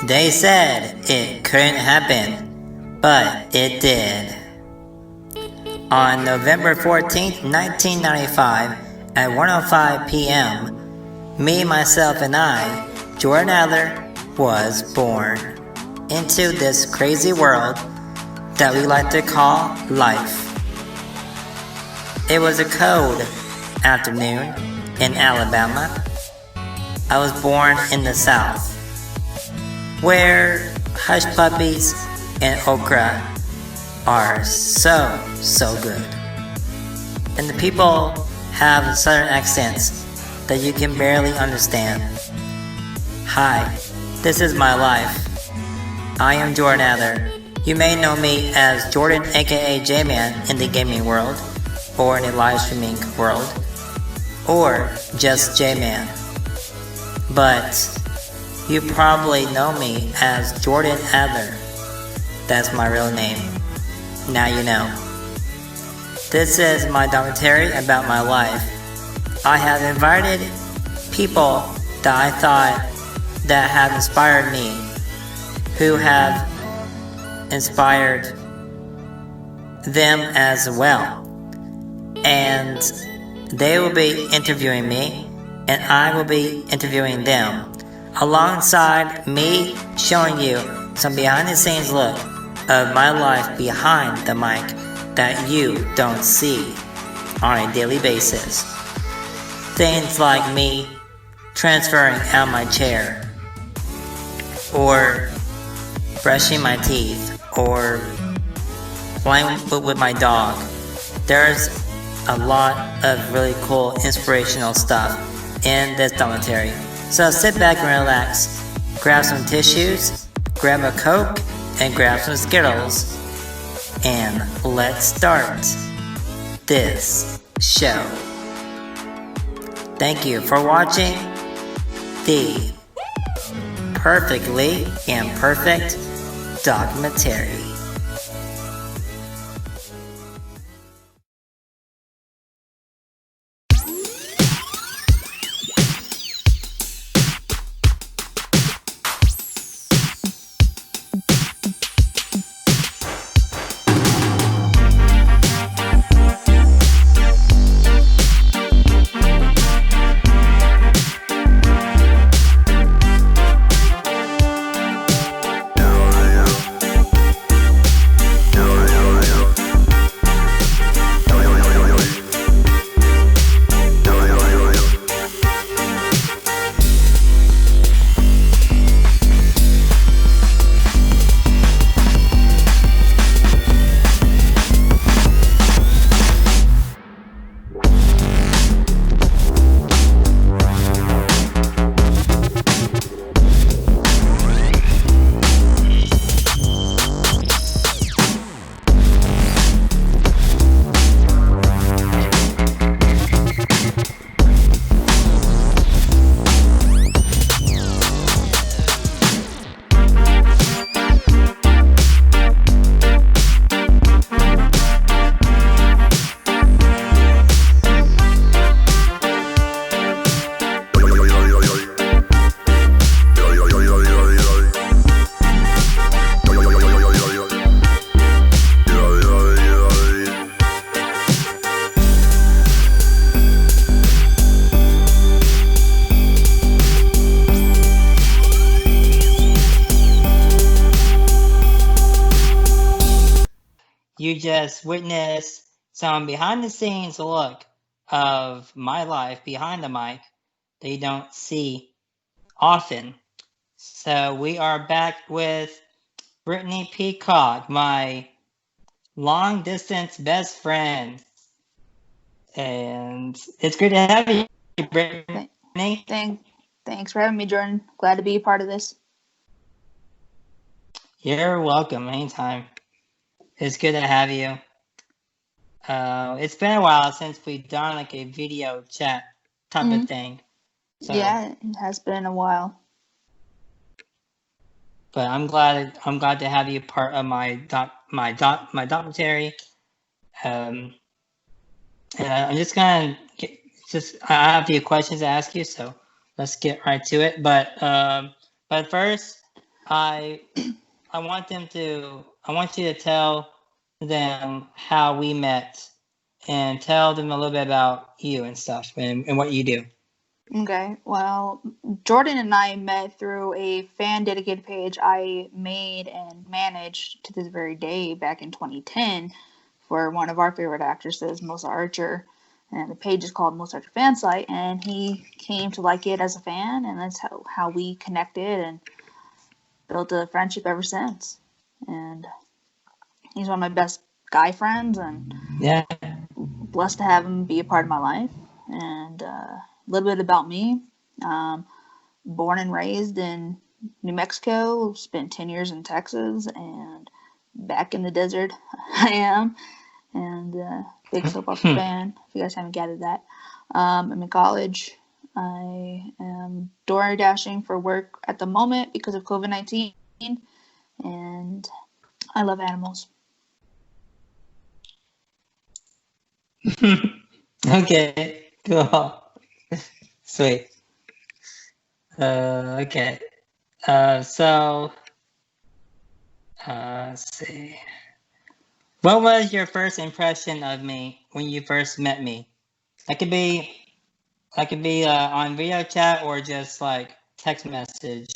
They said it couldn't happen, but it did. On November 14th, 1995, at 1:05 p.m., me, myself, and I, Jordan Adler, was born into this crazy world that we like to call life. It was a cold afternoon in Alabama. I was born in the South, where hush puppies and okra are so good. And the people have southern accents that you can barely understand. Hi, this is my life. I am Jordan Adler. You may know me as Jordan aka J-Man in the gaming world, or in the live streaming world, or just J-Man. But you probably know me as Jordan Adler. That's my real name. Now you know. This is my documentary about my life. I have invited people that I thought that have inspired me, who have inspired them as well. And they will be interviewing me, and I will be interviewing them, alongside me showing you some behind the scenes look of my life behind the mic that you don't see on a daily basis. Things like me transferring out my chair, or brushing my teeth, or playing with my dog. There's a lot of really cool inspirational stuff in this documentary. So sit back and relax, grab some tissues, grab a Coke, and grab some Skittles, and let's start this show. Thank you for watching the Perfectly Imperfect Documentary. You just witnessed some behind the scenes look of my life behind the mic that you don't see often. So we are back with Brittaney Peacock, my long distance best friend. And it's good to have you, Brittany. Thanks for having me, Jordan. Glad to be a part of this. You're welcome anytime. It's good to have you. It's been a while since we've done like a video chat type of thing. So, yeah, it has been a while. But I'm glad to have you part of my documentary. And I'm just gonna I have a few questions to ask you, so let's get right to it. But first, I want you to tell them how we met and tell them a little bit about you and stuff and what you do. Okay, well, Jordan and I met through a fan dedicated page I made and managed to this very day back in 2010 for one of our favorite actresses, Melissa Archer. And the page is called Melissa Archer Fan Site, and he came to like it as a fan, and that's how we connected and built a friendship ever since. And he's one of my best guy friends, and Yeah. blessed to have him be a part of my life. And a little bit about me. Born and raised in New Mexico, spent 10 years in Texas, and back in the desert I am. And big soap opera fan, if you guys haven't gathered that. I'm in college. I am door dashing for work at the moment because of COVID-19, and I love animals. Okay, cool. Sweet. Okay. So, let's see. What was your first impression of me when you first met me? That could be on video chat or just like text message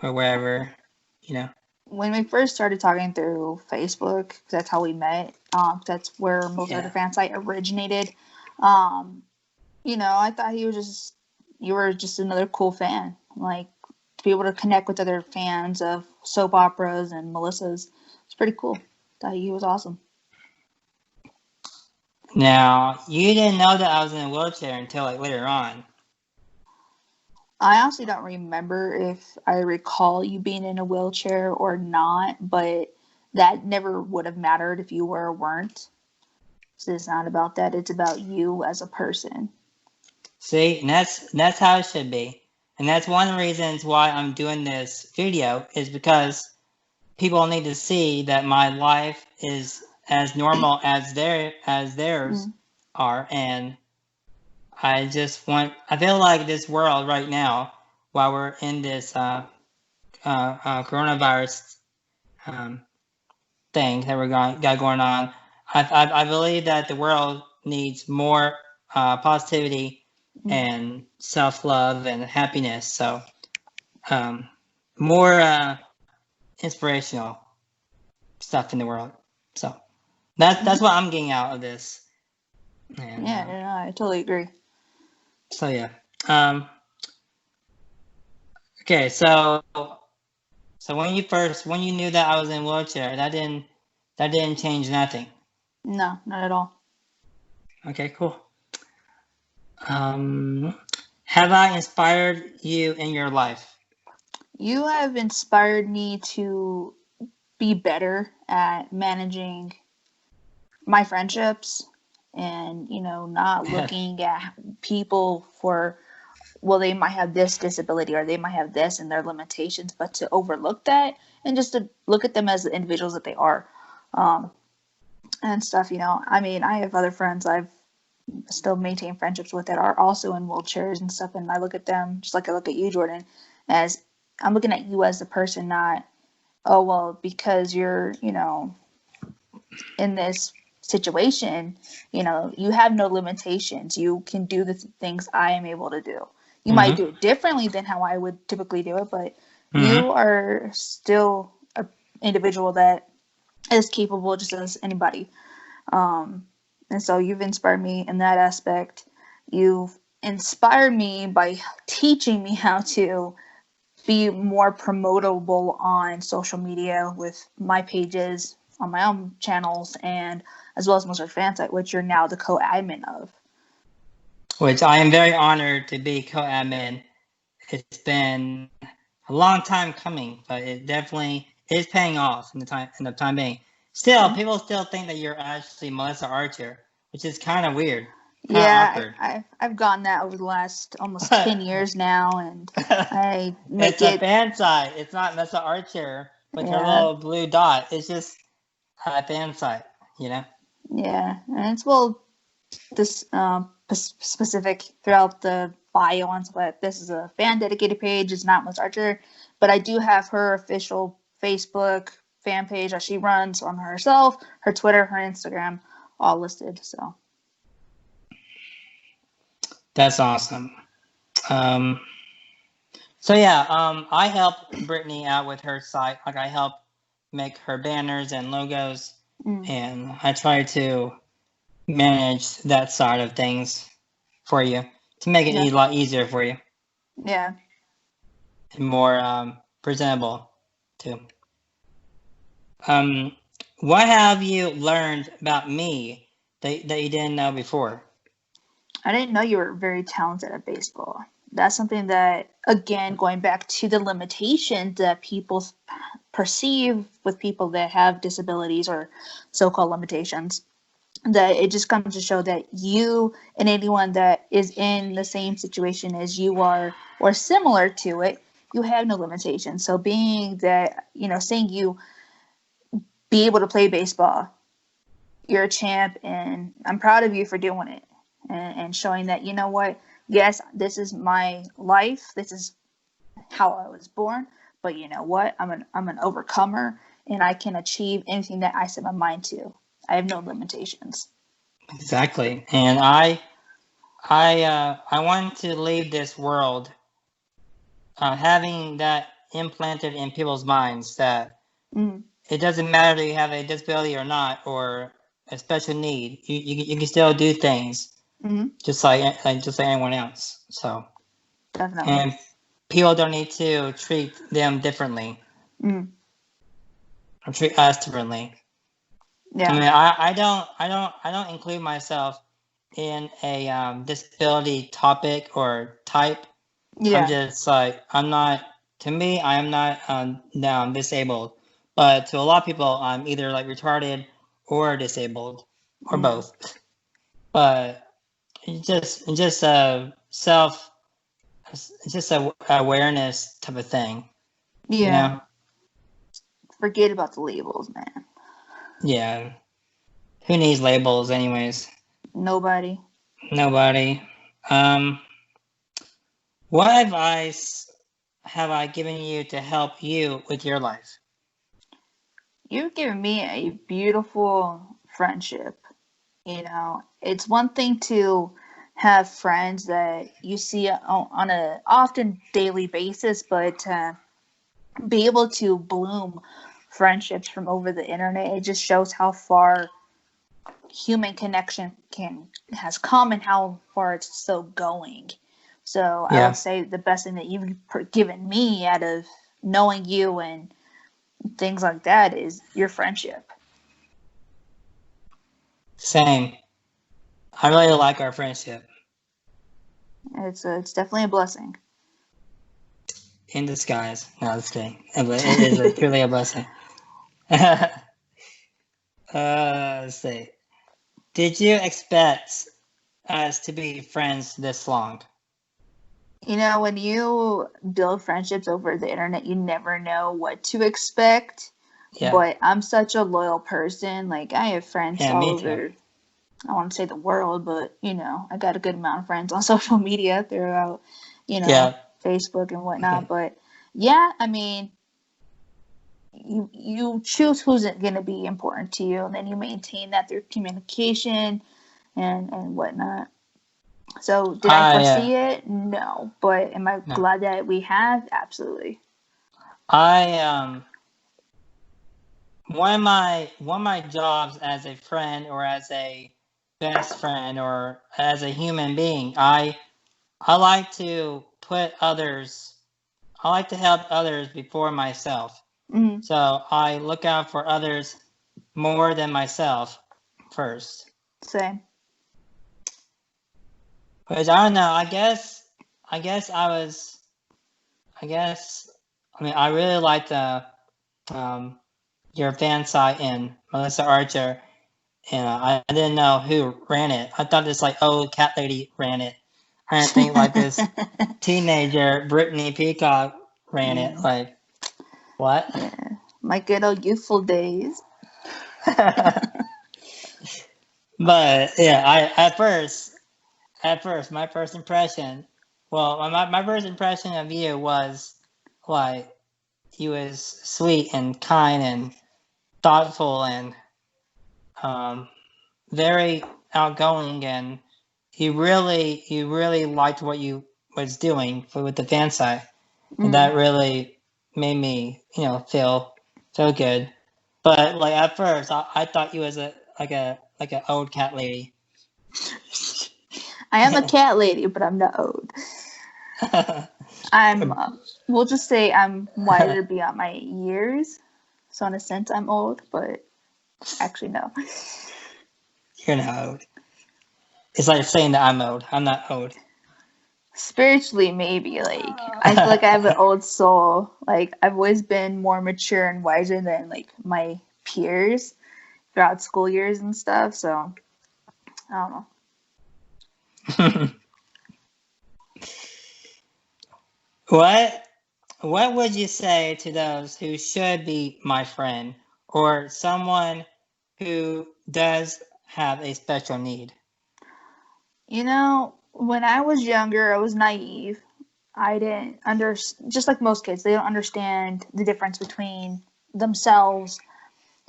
or wherever, you know. When we first started talking through Facebook, 'cause that's how we met. That's where most of the fan site originated. I thought you were just another cool fan. Like, to be able to connect with other fans of soap operas and Melissa's, it's pretty cool. Thought he was awesome. Now, you didn't know that I was in a wheelchair until like later on. I honestly don't remember if I recall you being in a wheelchair or not, but that never would have mattered if you were or weren't. So it's not about that. It's about you as a person. See, and that's how it should be. And that's one of the reasons why I'm doing this video is because people need to see that my life is as normal as theirs are, and I feel like this world right now, while we're in this coronavirus thing that we got going on, I believe that the world needs more positivity and self-love and happiness. So more inspirational stuff in the world. So that's what I'm getting out of this. And, I totally agree. So yeah. Okay, so when you knew that I was in a wheelchair, that didn't change nothing. No, not at all. Okay, cool. Have I inspired you in your life? You have inspired me to be better at managing my friendships and, not looking at people for, well, they might have this disability or they might have this and their limitations, but to overlook that and just to look at them as the individuals that they are, and stuff. I have other friends I've still maintained friendships with that are also in wheelchairs and stuff, and I look at them just like I look at you, Jordan, as I'm looking at you as the person, not, oh, well, because you're, in this situation, you have no limitations. You can do the things I am able to do. You might do it differently than how I would typically do it, but you are still an individual that is capable just as anybody. And so you've inspired me in that aspect. You've inspired me by teaching me how to be more promotable on social media with my pages, on my own channels, and as well as Most Fan Site, which you're now the co-admin of. Which I am very honored to be co-admin. It's been a long time coming, but it definitely is paying off in the time being. Still, people still think that you're actually Melissa Archer, which is kind of weird. I've gotten that over the last almost 10 years now, and I make it's a fan site. It's not Melissa Archer with her little blue dot. It's just a fan site, Yeah, and it's this specific throughout the bio on, but this is a fan dedicated page. It's not Melissa Archer, But I do have her official Facebook fan page that she runs on herself, her Twitter, her Instagram, all listed. So That's awesome. I help Brittany out with her site. Like, I help make her banners and logos, and I try to manage that side of things for you to make it a lot easier for you. Yeah. And more presentable too. What have you learned about me that you didn't know before? I didn't know you were very talented at baseball. That's something that, again, going back to the limitations that people perceive with people that have disabilities or so-called limitations, that it just comes to show that you and anyone that is in the same situation as you are or similar to it, you have no limitations. So being that, seeing you be able to play baseball, you're a champ, and I'm proud of you for doing it and showing that, you know what, yes, this is my life, this is how I was born, but you know what, I'm an overcomer, and I can achieve anything that I set my mind to. I have no limitations. Exactly. And I want to leave this world having that implanted in people's minds that it doesn't matter if you have a disability or not, or a special need. You can still do things just like anyone else. So Definitely. And people don't need to treat them differently or treat us differently. Yeah. I mean, I don't include myself in a disability topic or type. Yeah. I'm just like, I'm not. To me, I am not disabled, but to a lot of people, I'm either like retarded or disabled or both. But it's just a self. It's just a awareness type of thing. Yeah. You know? Forget about the labels, man. Yeah. Who needs labels anyways? Nobody. What advice have I given you to help you with your life? You've given me a beautiful friendship. It's one thing to have friends that you see on a often daily basis, but be able to bloom friendships from over the internet, it just shows how far human connection has come and how far it's still going. So I would say the best thing that you've given me out of knowing you and things like that is your friendship. Same. I really like our friendship. It's definitely a blessing. In disguise. No, just kidding. It is truly a blessing. Let's see. Did you expect us to be friends this long? When you build friendships over the internet, you never know what to expect. Yeah. But I'm such a loyal person. Like, I have friends all over, I want to say the world, but, I got a good amount of friends on social media throughout, Facebook and whatnot. Okay. But, yeah, I mean, you choose who's going to be important to you, and then you maintain that through communication and whatnot. So did I foresee it? No. But am I glad that we have? Absolutely. One of my jobs as a friend or as a best friend or as a human being, I like to help others before myself. Mm-hmm. So I look out for others more than myself first. Same. Because I don't know, I really liked your fan site and Melissa Archer, and I didn't know who ran it. I thought this old cat lady ran it. I didn't think this teenager Brittaney Peacock ran it. Like, what? Yeah. My good old youthful days. But yeah, at first, my first impression of you was like, he was sweet and kind and thoughtful and very outgoing, and he really liked what you was doing with the fan site, and that really made me feel good. But like at first, I thought you was like an old cat lady. I am a cat lady, but I'm not old. I'm. We'll just say I'm wiser beyond my years, so in a sense I'm old, but actually no. You're not old. It's like saying that I'm old. I'm not old. Spiritually, maybe. Like, I feel like I have an old soul. Like, I've always been more mature and wiser than, like, my peers throughout school years and stuff, so I don't know. What would you say to those who should be my friend, or someone who does have a special need? You know, when I was younger, I was naive. I didn't just like most kids, they don't understand the difference between themselves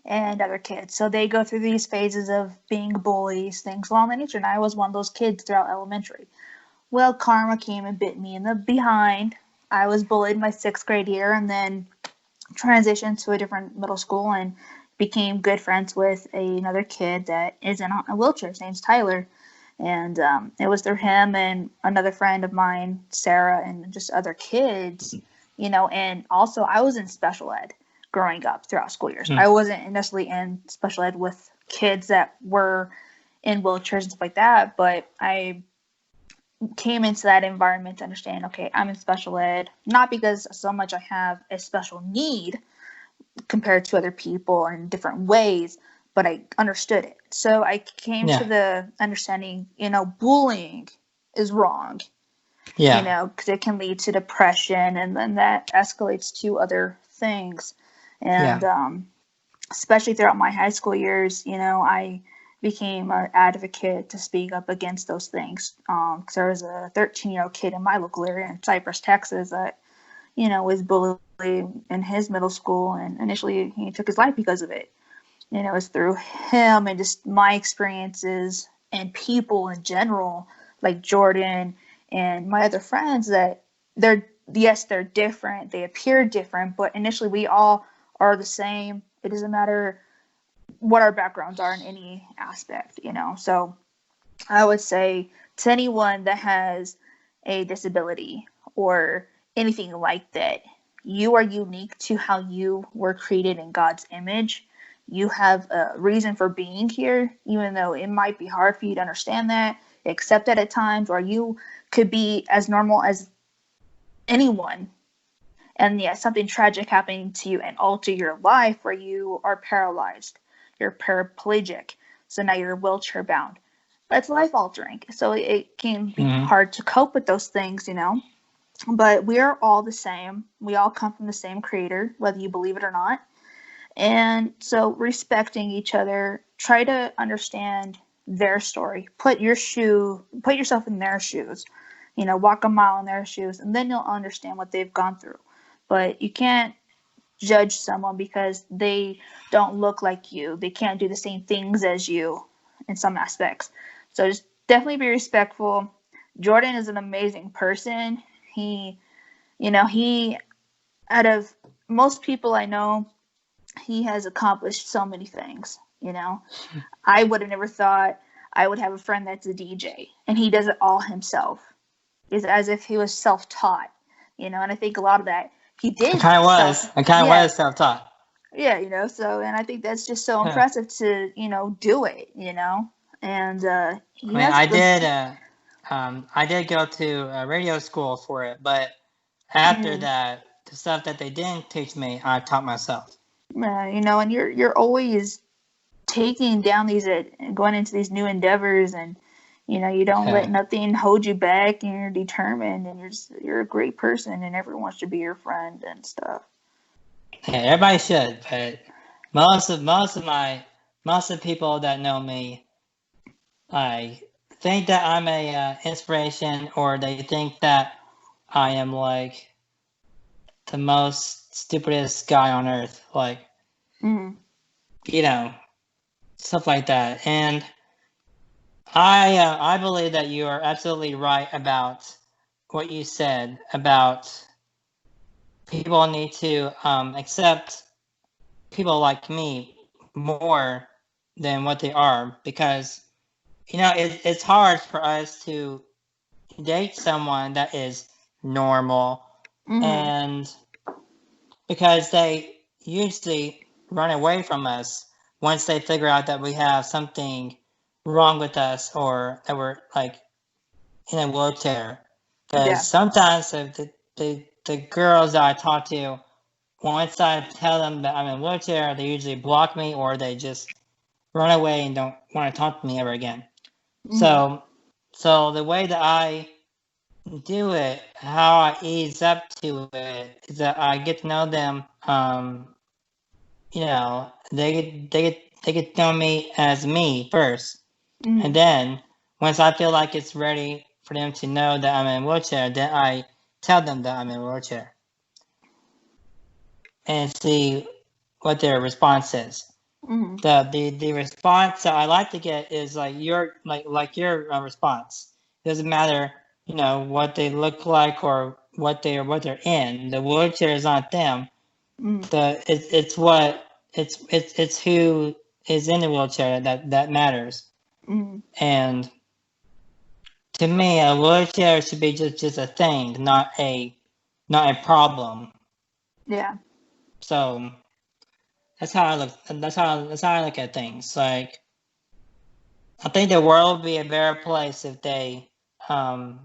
and other kids. So they go through these phases of being bullies, things along that nature. And I was one of those kids throughout elementary. Well, karma came and bit me in the behind. I was bullied my 6th grade year and then transitioned to a different middle school and became good friends with another kid that is in a wheelchair. His name's Tyler. And it was through him and another friend of mine, Sarah, and just other kids, and also I was in special ed growing up throughout school years. I wasn't necessarily in special ed with kids that were in wheelchairs and stuff like that, but I came into that environment to understand, okay, I'm in special ed, not because so much I have a special need compared to other people in different ways, but I understood it. So I came to the understanding, bullying is wrong. Because it can lead to depression, and then that escalates to other things. And especially throughout my high school years, I became an advocate to speak up against those things. Because there was a 13-year-old kid in my local area in Cypress, Texas, that, was bullied in his middle school, and initially he took his life because of it. It was through him and just my experiences and people in general, like Jordan and my other friends, that they're different. They appear different, but initially we all are the same. It doesn't matter what our backgrounds are in any aspect, So I would say to anyone that has a disability or anything like that, you are unique to how you were created in God's image. You have a reason for being here, even though it might be hard for you to understand that, accept that at times, or you could be as normal as anyone. And something tragic happening to you and alter your life where you are paralyzed, you're paraplegic, so now you're wheelchair bound. That's life altering. So it can be hard to cope with those things, But we are all the same. We all come from the same creator, whether you believe it or not. And so respecting each other, try to understand their story. Put yourself in their shoes. Walk a mile in their shoes, and then you'll understand what they've gone through. But you can't judge someone because they don't look like you. They can't do the same things as you in some aspects. So just definitely be respectful. Jordan is an amazing person. He out of most people I know, he has accomplished so many things, I would have never thought I would have a friend that's a DJ, and he does it all himself. It's as if he was self-taught, and I think a lot of that he did. I kind of was self-taught. Yeah, so, and I think that's just so impressive to, do it, and I did go to radio school for it, but after that, the stuff that they didn't teach me, I taught myself. And you're always taking down going into these new endeavors, and you don't let nothing hold you back, and you're determined, and you're a great person, and everyone wants to be your friend and stuff. Yeah, everybody should, but most of the people that know me, I think that I'm a inspiration, or they think that I am like the most stupidest guy on earth. Like, you know, stuff like that. And I believe that you are absolutely right about what you said about people need to accept people like me more than what they are, because it's hard for us to date someone that is normal, and because they usually run away from us once they figure out that we have something wrong with us, or that we're like in a wheelchair. Because sometimes the girls that I talk to, once I tell them that I'm in a wheelchair, they usually block me, or they just run away and don't want to talk to me ever again. So the way that I do it, how I ease up to it, is that I get to know them. They get to know me as me first, and then once I feel like it's ready for them to know that I'm in a wheelchair, then I tell them that I'm in a wheelchair and see what their response is. The response that I like to get is like your response. It doesn't matter, what they look like or what they're in. The wheelchair is not them. It's who is in the wheelchair that matters. And to me, a wheelchair should be just a thing, not a problem. Yeah. So that's how I look. That's how I look at things. Like, I think the world would be a better place if they are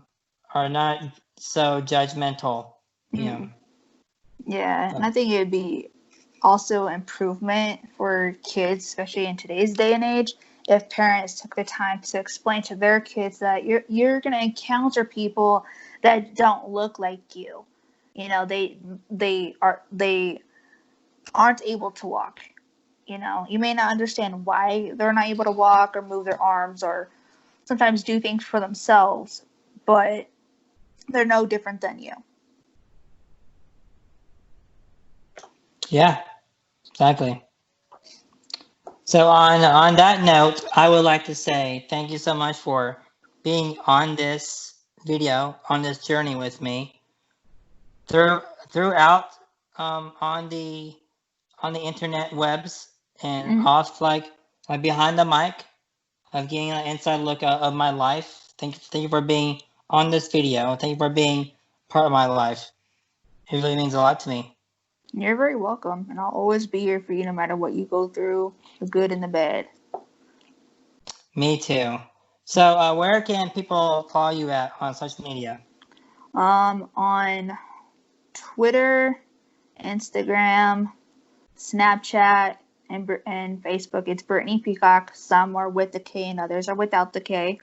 not so judgmental. Yeah, and I think it would be also improvement for kids, especially in today's day and age, if parents took the time to explain to their kids that you're going to encounter people that don't look like you. They aren't able to walk. You may not understand why they're not able to walk or move their arms or sometimes do things for themselves, but they're no different than you. Yeah, exactly. So on that note, I would like to say thank you so much for being on this video, on this journey with me throughout on the internet webs, and off like behind the mic, of getting an inside look of my life. Thank you for being on this video. Thank you for being part of my life. It really means a lot to me. You're very welcome, and I'll always be here for you no matter what you go through, the good and the bad. Me too. So where can people follow you at on social media? On Twitter, Instagram, Snapchat, and Facebook, it's Brittaney Peacock. Some are with the K and others are without the K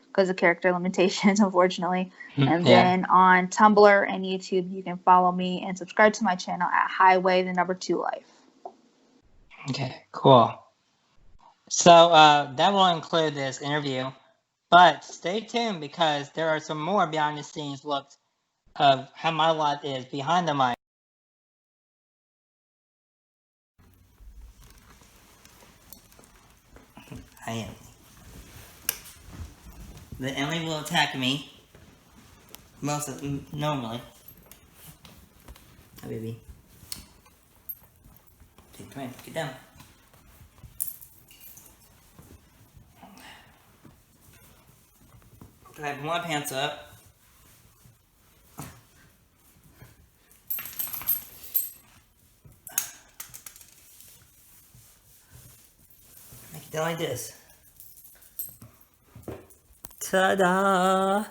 because of character limitations, unfortunately. And then on Tumblr and YouTube, you can follow me and subscribe to my channel at Highway 2 Life. Okay, cool. So that will include this interview, but stay tuned because there are some more behind the scenes looks of how my life is behind the mic. I am. But Emily will attack me. Normally. Hi, baby. Okay, come here, get down. I have my pants up. Make it down like this. Ta-da!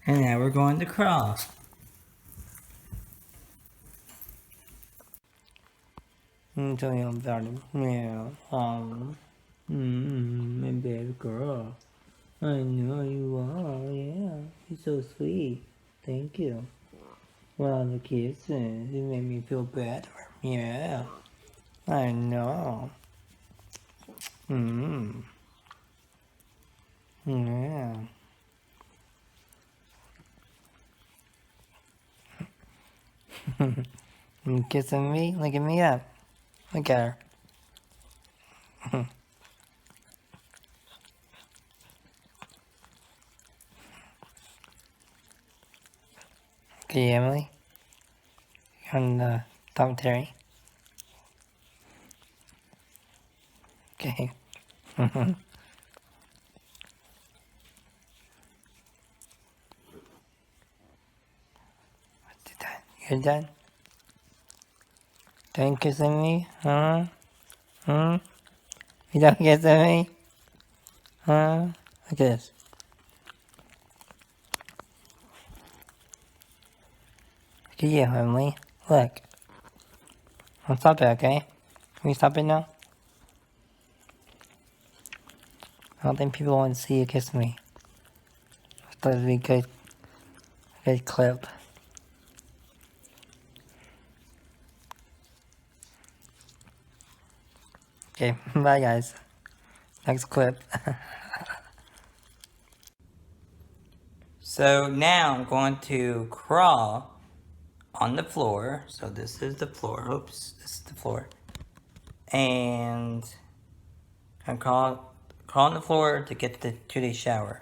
And now we're going to crawl. Tell you about it. Yeah. My baby girl. I know you are. Yeah. You're so sweet. Thank you. Well, the kisses. It made me feel better. Yeah. I know. Yeah. You kissing me? Look at me up. Look at her. Okay, Emily. You're on the commentary. Okay. You're done? Done kissing me? Huh? Hmm? You done kissing me? Huh? Look at this. Look at you, Emily. Look. I'll stop it, okay? Can we stop it now? I don't think people want to see you kiss me. I thought it would be a good clip. Okay, bye guys. Next clip. So now I'm going to crawl on the floor. So this is the floor. Oops, this is the floor. And I'm crawl on the floor to get to the shower.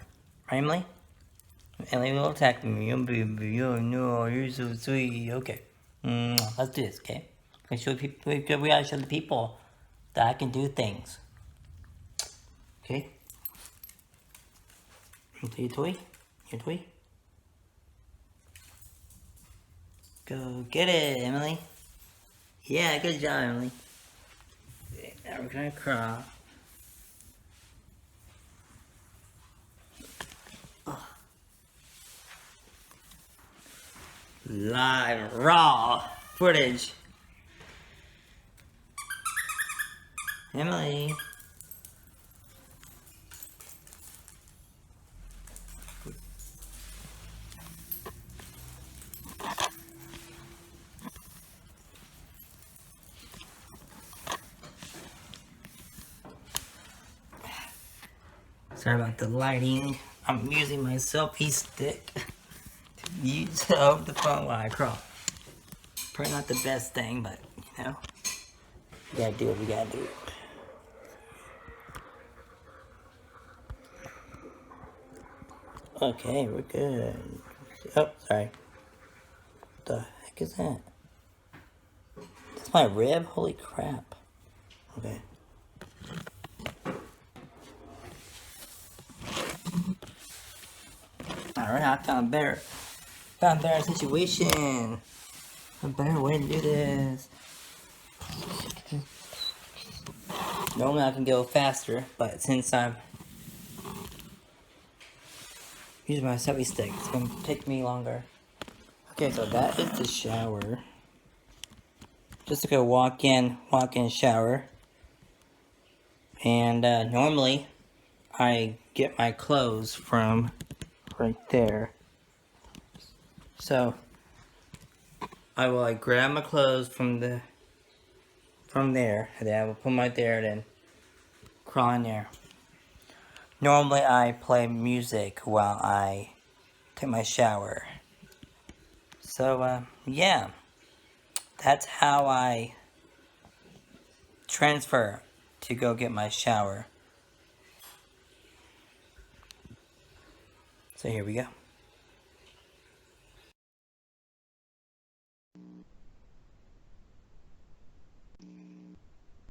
Right, Emily? Emily will attack me. You know, you're so sweet. Okay. Let's do this, okay? We gotta show the people that I can do things. Okay? Your toy? Your toy? Go get it, Emily. Yeah, good job, Emily. Now we're gonna crawl. Live, raw footage. Emily. Sorry about the lighting. I'm using my selfie stick to use the phone while I crawl. Probably not the best thing, but you know, we gotta do what we gotta do. Okay, we're good. Oh, sorry. What the heck is that? That's my rib? Holy crap. Okay. Alright, I found a better situation. A better way to do this. Normally I can go faster, but since I'm using my selfie stick, it's gonna take me longer. Okay, so that is the shower. Just to go walk in, shower. And normally I get my clothes from right there. So I will grab my clothes from there, and then I will put them right there, and then crawl in there. Normally I play music while I take my shower. So yeah, that's how I transfer to go get my shower. So here we go.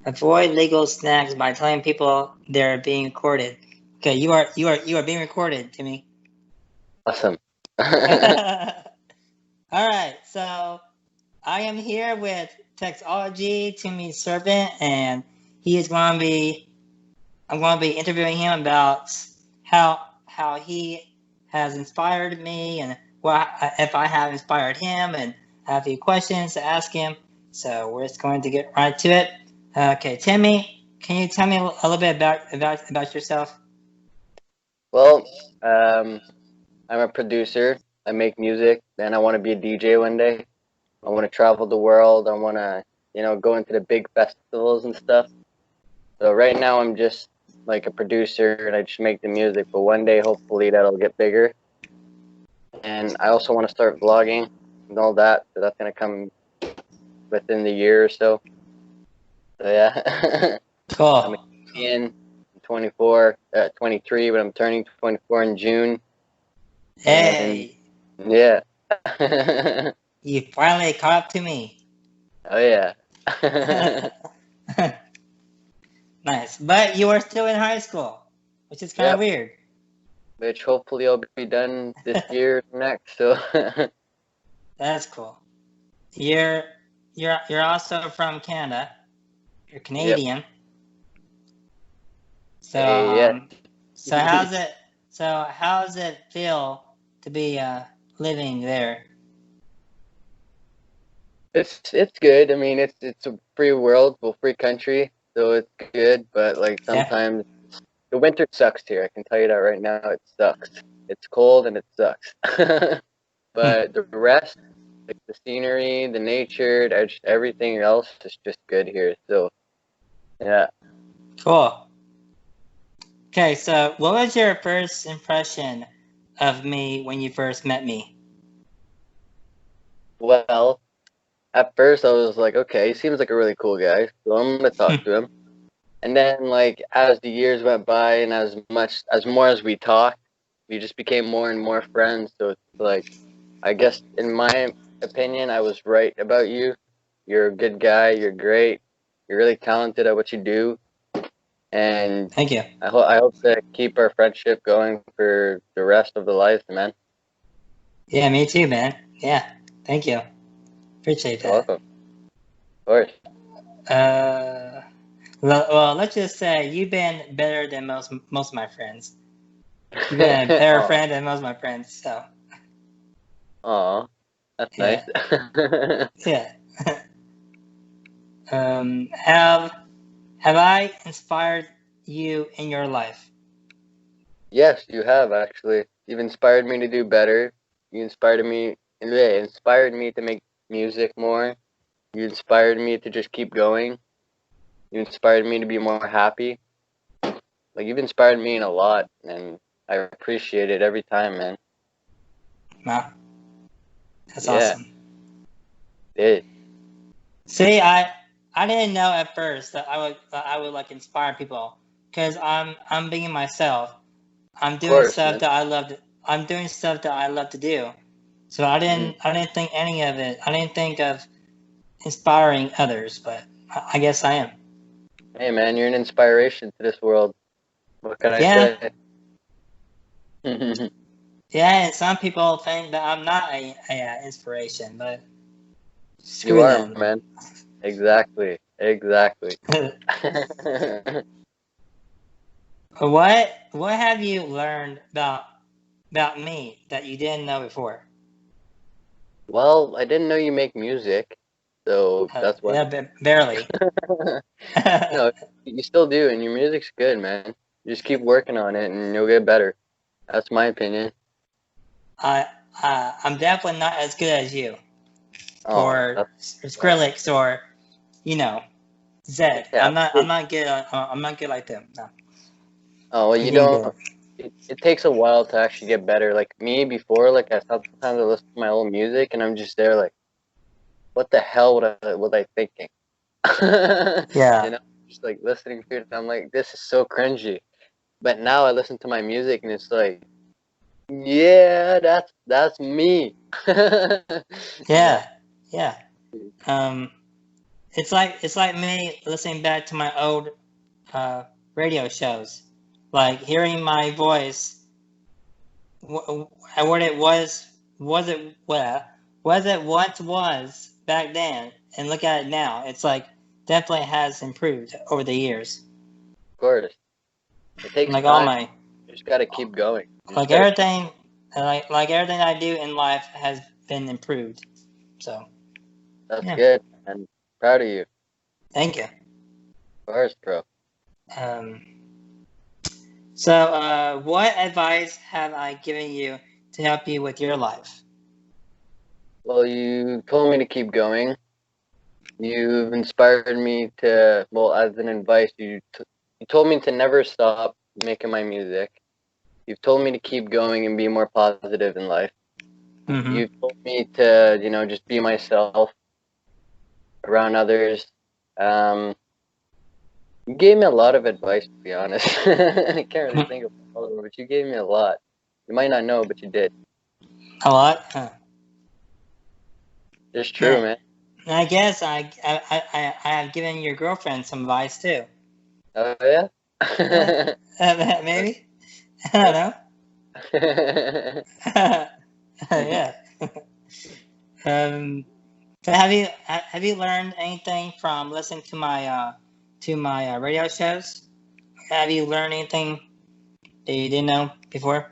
Avoid legal snacks by telling people they're being recorded. Okay, you are being recorded, Timmy. Awesome. Alright, so I am here with Texology, Timmy Servant, and I'm going to be interviewing him about how he has inspired me, and if I have inspired him, and I have a few questions to ask him. So we're just going to get right to it. Okay, Timmy, can you tell me a little bit about yourself? Well, I'm a producer. I make music, and I want to be a DJ one day. I want to travel the world. I want to, go into the big festivals and stuff. So right now I'm just like a producer, and I just make the music. But one day, hopefully, that'll get bigger. And I also want to start vlogging and all that. So that's gonna come within the year or so. So yeah, I'm a Cool. Canadian, 23, but I'm turning 24 in June. And Hey, yeah. you finally caught up to me. Oh yeah. Nice. But you are still in high school, which is kind of Yep. weird. Which hopefully I'll be done this year or next. So That's cool. You're you're also from Canada. You're yep. Canadian. So Yeah. so how's it feel to be living there? It's good. I mean, it's a free world, well, free country, so it's good. But like Yeah. sometimes the winter sucks here. I can tell you that right now. It sucks. It's cold and it sucks. But the rest, like the scenery, the nature, everything else is just good here. So yeah. Cool. Okay, so what was your first impression of me when you first met me? Well, at first I was like, okay, he seems like a really cool guy, so I'm gonna talk to him. And then like as the years went by and as more as we talked, we just became more and more friends. So it's like I guess in my opinion, I was right about you. You're a good guy. You're great. You're really talented at what you do, and Thank you. I hope to keep our friendship going for the rest of the life, man. Yeah, me too, man. Yeah, thank you. Appreciate You're that. welcome. Of course. Uh, well, let's just say you've been better than most of my friends. You've been a better Aw, friend than most of my friends. So aw, that's nice. yeah, yeah. Have I inspired you in your life? Yes, you have actually. You've inspired me to do better. You inspired me to make music more. You inspired me to just keep going. You inspired me to be more happy. Like you've inspired me in a lot, and I appreciate it every time, man. Wow, that's Yeah, awesome. it. See, I didn't know at first that I would like inspire people because I'm being myself. I'm Of doing course, stuff man. that I love. I'm doing stuff that I love to do. So Hmm. I didn't think any of it. I didn't think of inspiring others, but I guess I am. Hey, man, you're an inspiration to this world. What can I Yeah, say? yeah. And some people think that I'm not a inspiration, but You screw are, them. man. Exactly. Exactly. What have you learned about me that you didn't know before? Well, I didn't know you make music, so that's one. Yeah, barely. No, you still do, and your music's good, man. You just keep working on it, and you'll get better. That's my opinion. I I'm definitely not as good as you Oh, or that's nice. Skrillex or you know Zed. Yeah. I'm not good. I'm not good like them. No, Oh, well, I'm you getting good. don't. It takes a while to actually get better. Like me before, like I sometimes I listen to my old music, and I'm just there, like, what the hell was I thinking? You Yeah, know, just like listening to it, and I'm like, this is so cringy. But now I listen to my music, and it's like, yeah, that's me. You know? yeah, yeah. Um, it's like me listening back to my old uh, radio shows, like hearing my voice, what it was it was it once was back then, and look at it now. It's like definitely has improved over the years. Of course, it takes Like all time. my You just gotta keep going. You just like gotta. everything, like everything I do in life has been improved. So That's yeah, good. And proud of you. Of thank you. course, bro. Um, so what advice have I given you to help you with your life? Well, you told me to keep going. You've inspired me to, well, as an advice, you told me to never stop making my music. You've told me to keep going and be more positive in life. Mm-hmm. You've told me to, just be myself. around others. Um, you gave me a lot of advice, to be honest. I can't really think of all of them, but you gave me a lot. You might not know, but you did. A lot? Huh. It's true, man. I guess I have given your girlfriend some advice too. Oh, yeah? Maybe? I don't know. Yeah. So have you learned anything from listening to my radio shows? Have you learned anything that you didn't know before?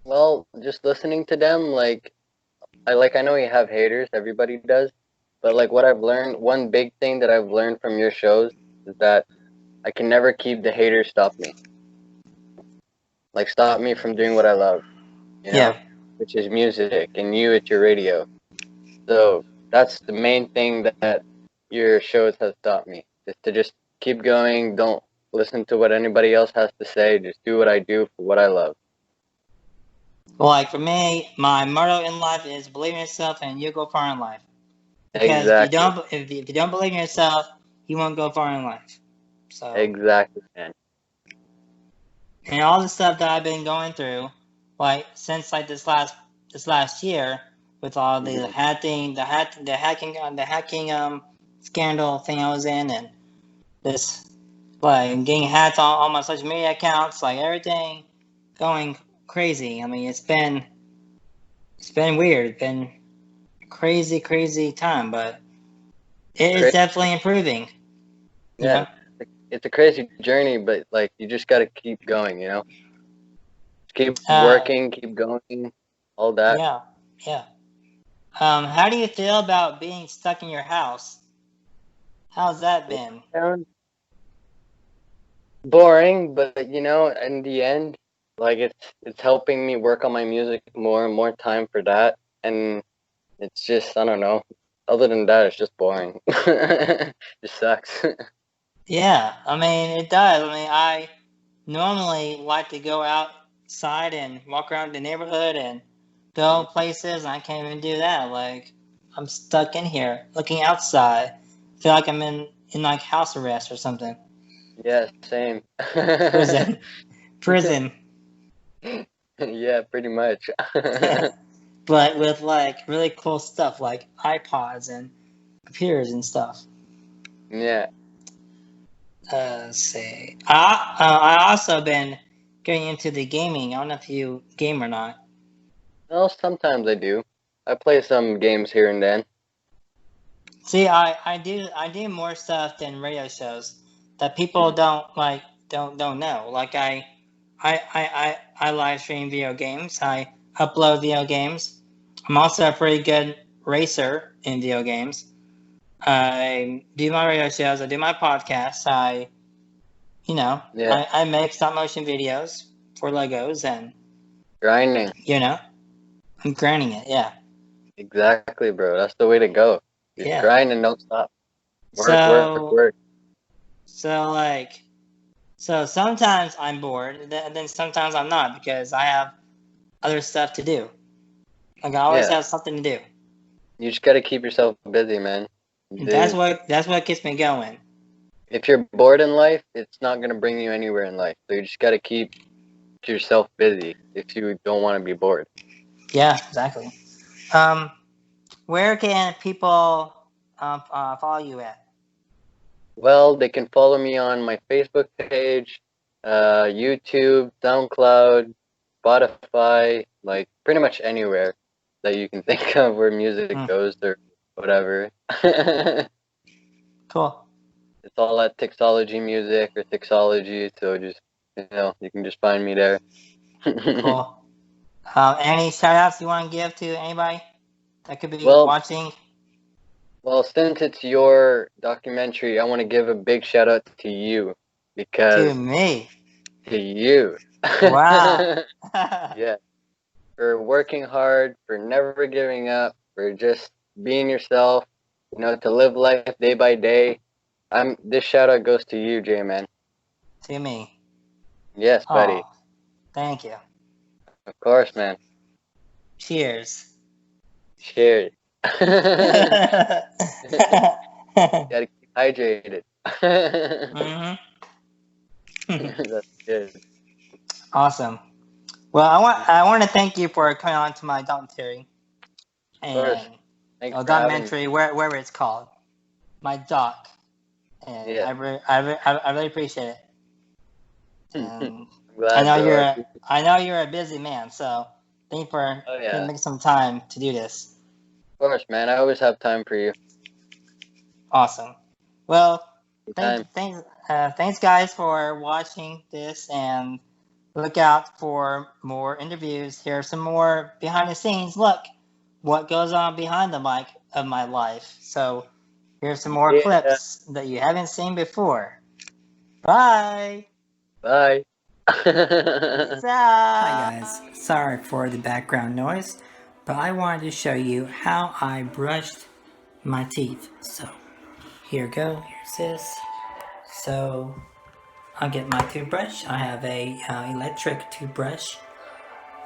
Well, just listening to them, I know you have haters, everybody does, but like what I've learned, one big thing that I've learned from your shows is that I can never keep the haters stop me. Like stop me from doing what I love, Yeah. which is music, and you at your radio. So that's the main thing that your shows have taught me, is to just keep going, don't listen to what anybody else has to say, just do what I do for what I love. Well, like for me, my motto in life is believe in yourself and you'll go far in life. Because Exactly. if you don't believe in yourself, you won't go far in life. So Exactly, man. and all the stuff that I've been going through, like since like this last year, with all the Mhm. hacking the hacking scandal thing I was in, and this like getting hacked on all my social media accounts, like everything going crazy. I mean, it's been weird. It's been crazy time, but it is Cra- definitely improving. You yeah, know? it's a crazy journey, but like you just got to keep going, Just keep Uh, working, keep going, all that. yeah, yeah. How do you feel about being stuck in your house? How's that It been? sounds boring, but in the end, like it's helping me work on my music more and more time for that, and it's just I don't know. Other than that, it's just boring. Just sucks. Yeah, I mean it does. I mean I normally like to go outside and walk around the neighborhood and go places, and I can't even do that. Like I'm stuck in here, looking outside. I feel like I'm in like house arrest or something. Yeah, same. Prison, prison. Yeah, pretty much. But with like really cool stuff like iPods and computers and stuff. Yeah. Let's see. I also been getting into the gaming. I don't know if you game or not. Well, sometimes I do. I play some games here and then. See, I do more stuff than radio shows that people Mhm. don't know. Like I live stream video games. I upload video games. I'm also a pretty good racer in video games. I do my radio shows. I do my podcasts. Yeah, I make stop motion videos for Legos, and grinding. you know, I'm grinding it. Yeah, Exactly, bro. That's the way to go. Just yeah. grind and don't stop. Work, work, So, work. so like, so sometimes I'm bored, and then sometimes I'm not because I have other stuff to do. Like I always Yeah, have something to do. you just gotta keep yourself busy, man. And The, that's what gets me going. if you're bored in life, it's not gonna bring you anywhere in life. So you just gotta keep yourself busy if you don't want to be bored. Yeah, exactly. Um, where can people follow you at? Well, they can follow me on my Facebook page, YouTube, SoundCloud, Spotify, like pretty much anywhere that you can think of where music Hmm, goes or whatever. It's cool, all at Tixology Music or Tixology, so just you can just find me there. cool. Any shout outs you want to give to anybody that could be Well, watching? well, since it's your documentary, I want to give a big shout out to you To because me. to you. Wow. Yeah. For working hard, for never giving up, for just being yourself, to live life day by day. This shout out goes to you, J man. To me. Yes, buddy. Oh, thank you. Of course, man. Cheers. Cheers. Gotta keep hydrated. Mm-hmm. That's good. Awesome. Well, I want to thank you for coming on to my documentary Of course. and Thanks for having me. documentary, wherever it's called, my doc, and Yeah. I really appreciate it. I'm I glad, know bro. you're a busy man, so thank you for Oh yeah. making some time to do this. Of course, man. I always have time for you. Awesome. Well, Anytime. thanks guys for watching this, and look out for more interviews. Here's some more behind the scenes. Look what goes on behind the mic of my life. So here's some more Yeah. clips that you haven't seen before. Bye. Bye. Hi guys, sorry for the background noise, but I wanted to show you how I brushed my teeth. So here we go, here's this. So I'll get my toothbrush. I have a electric toothbrush.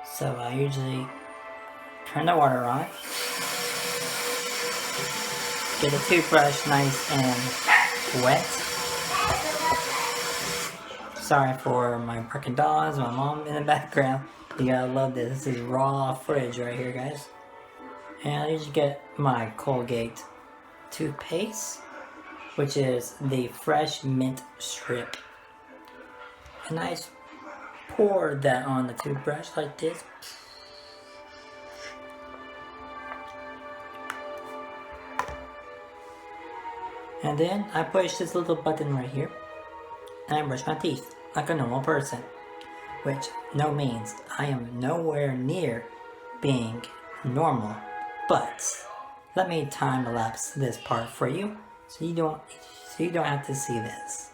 So I usually turn the water on, get the toothbrush nice and wet. Sorry for my barking dogs, my mom in the background. You gotta love this. This is raw footage right here, guys. And I usually get my Colgate toothpaste, which is the fresh mint strip. And I just pour that on the toothbrush like this. And then I push this little button right here, and I brush my teeth like a normal person. Which no means I am nowhere near being normal. But let me time elapse this part for you, so you don't have to see this.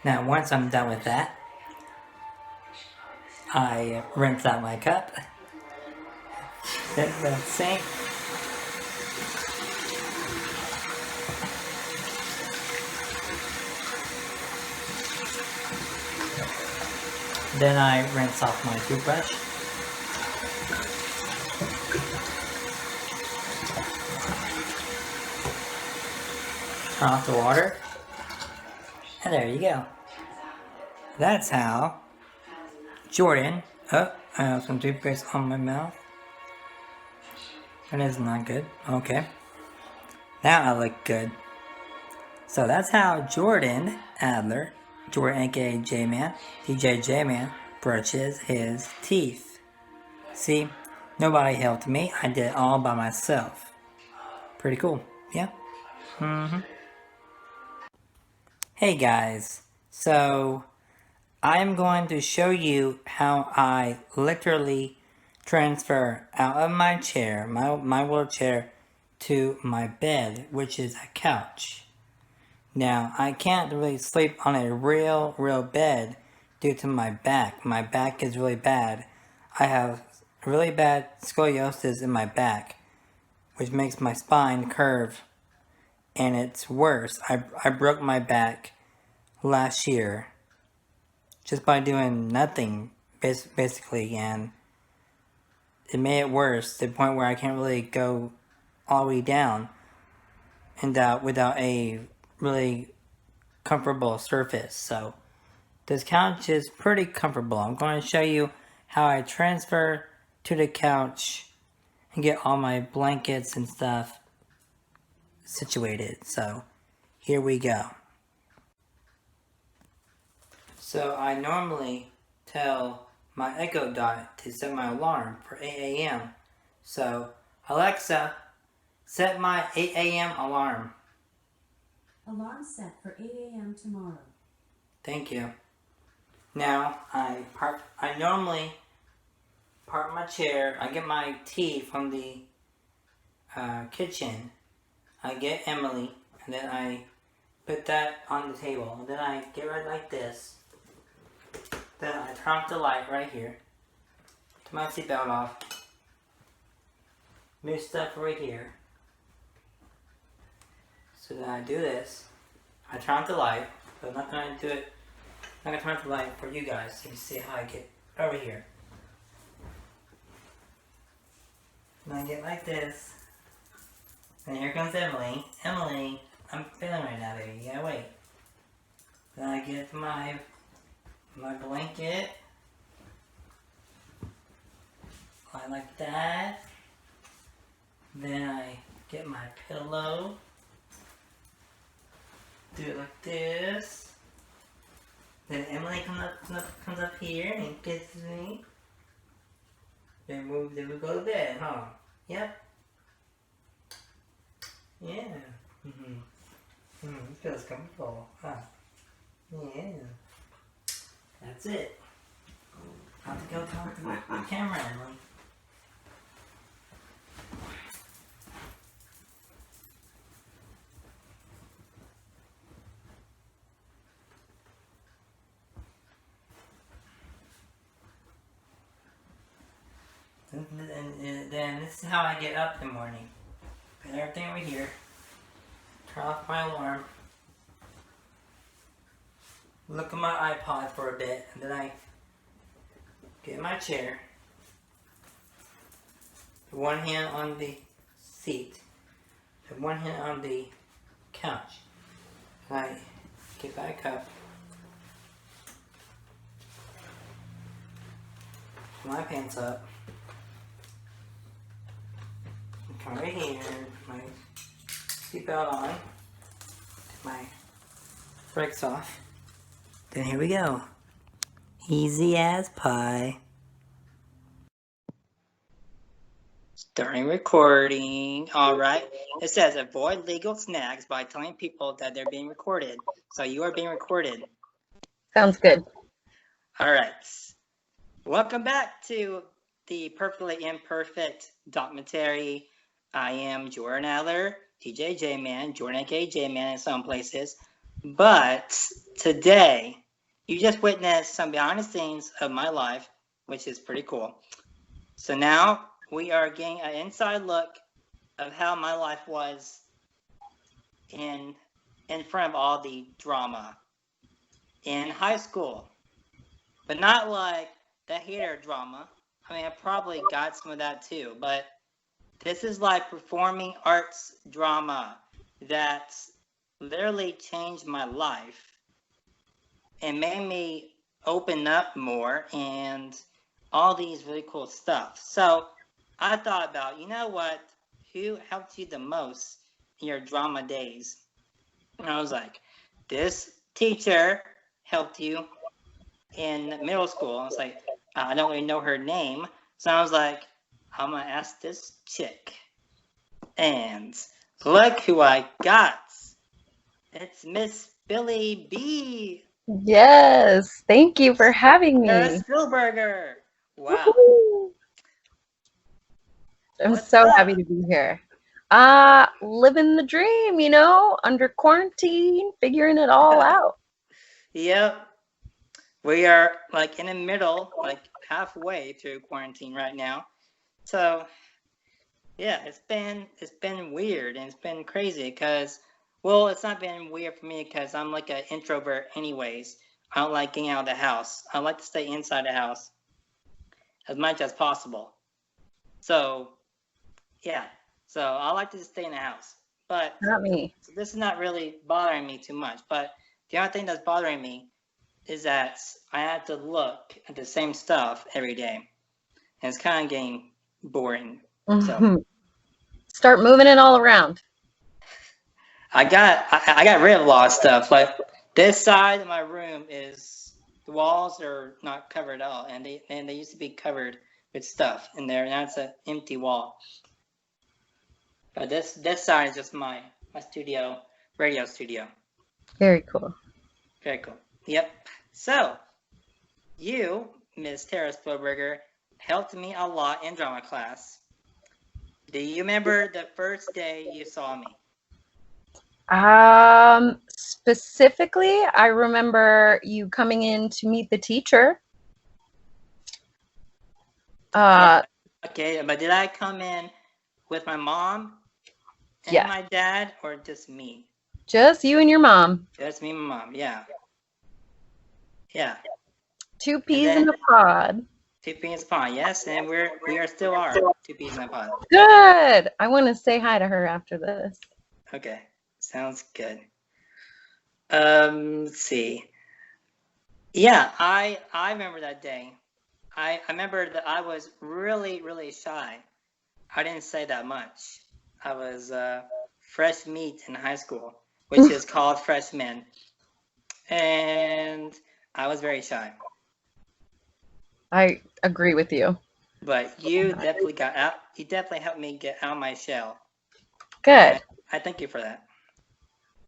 Now, once I'm done with that, I rinse out my cup, hit the sink, then I rinse off my toothbrush. Turn off the water, and there you go. That's how Jordan, I have some toothpaste on my mouth. That is not good. Okay. Now I look good. So that's how Jordan Adler, Jordan aka J-Man, DJ J-Man, brushes his teeth. See, nobody helped me. I did it all by myself. Pretty cool, yeah? Hey guys, so I'm going to show you how I literally transfer out of my chair, my wheelchair, to my bed, which is a couch. Now, I can't really sleep on a real bed due to my back. My back is really bad. I have really bad scoliosis in my back, which makes my spine curve. And it's worse. I broke my back last year just by doing nothing, basically, and it made it worse to the point where I can't really go all the way down and without a really comfortable surface. So this couch is pretty comfortable. I'm going to show you how I transfer to the couch and get all my blankets and stuff situated. So here we go. So I normally tell my Echo Dot to set my alarm for 8 a.m. So Alexa, set my 8 a.m. alarm. Alarm set for 8 a.m. tomorrow. Thank you. Now I normally park my chair. I get my tea from the kitchen. I get Emily, and then I put that on the table. And then I get right like this. Then I turn off the light right here. Turn my seatbelt off. Move stuff right here. So then I do this. I turn off the light, but I'm not going to do it I'm gonna turn off the light for you guys so you can see how I get over here. And I get like this. And here comes Emily. Emily, I'm filming right now, baby. Yeah, wait. Then I get my blanket. Like that. Then I get my pillow. Do it like this. Then Emily comes up here and kisses me. Then we go to bed, huh? Yep. Yeah. It feels comfortable, huh? Yeah. That's it. I have to go talk to my camera, Emily. And then this is how I get up in the morning. Put everything over here. Turn off my alarm. Look at my iPod for a bit, and then I get in my chair. Put one hand on the seat. Put one hand on the couch. And I get back up. Put my pants up. Come right here, my seatbelt on, my brakes off. Then here we go. Easy as pie. Starting recording. Alright. It says avoid legal snags by telling people that they're being recorded. So you are being recorded. Sounds good. Alright. Welcome back to the Perfectly Imperfect Documentary. I am Jordan Adler, DJ J-Man, Jordan aka J-Man in some places. But today, you just witnessed some behind the scenes of my life, which is pretty cool. So now we are getting an inside look of how my life was in front of all the drama in high school. But not like the hater drama. I mean, I probably got some of that too, but this is like performing arts drama that literally changed my life and made me open up more and all these really cool stuff. So I thought about, you know what, who helped you the most in your drama days? And I was like, this teacher helped you in middle school. I was like, I don't really know her name. So I was like, I'm gonna ask this chick. And look who I got. It's Miss Billy B. Yes. Thank you for having me. Spielburger. Wow. Woohoo. I'm What's so up? happy to be here. Living the dream, under quarantine, figuring it all out. Yep. We are like in the middle, like halfway through quarantine right now. So yeah, it's been weird and it's been crazy because, well, it's not been weird for me because I'm like an introvert anyways. I don't like getting out of the house. I like to stay inside the house as much as possible. So yeah, so I like to just stay in the house. But Not me. so this is not really bothering me too much. But the only thing that's bothering me is that I have to look at the same stuff every day, and it's kind of getting boring. So Start moving it all around. I got rid of a lot of stuff. Like this side of my room is the walls are not covered at all, and they used to be covered with stuff in there. Now it's an empty wall. But this side is just my studio, radio studio. Very cool. Very cool. Yep. So you, Miss Tara Spielberger, helped me a lot in drama class. Do you remember the first day you saw me? Specifically, I remember you coming in to meet the teacher. Okay, but did I come in with my mom and Yeah. my dad, or just me? Just you and your mom. Just me and my mom, yeah. Yeah. Two peas then- in a pod. 2 peas in a pod, yes, and we are still are 2 peas in a pod. Good. I want to say hi to her after this. Okay, sounds good. Let's see. Yeah, I remember that day. I remember that I was really, really shy. I didn't say that much. I was fresh meat in high school, which is called freshman. And I was very shy. I agree with you. But you definitely got out. You definitely helped me get out of my shell. Good. I thank you for that.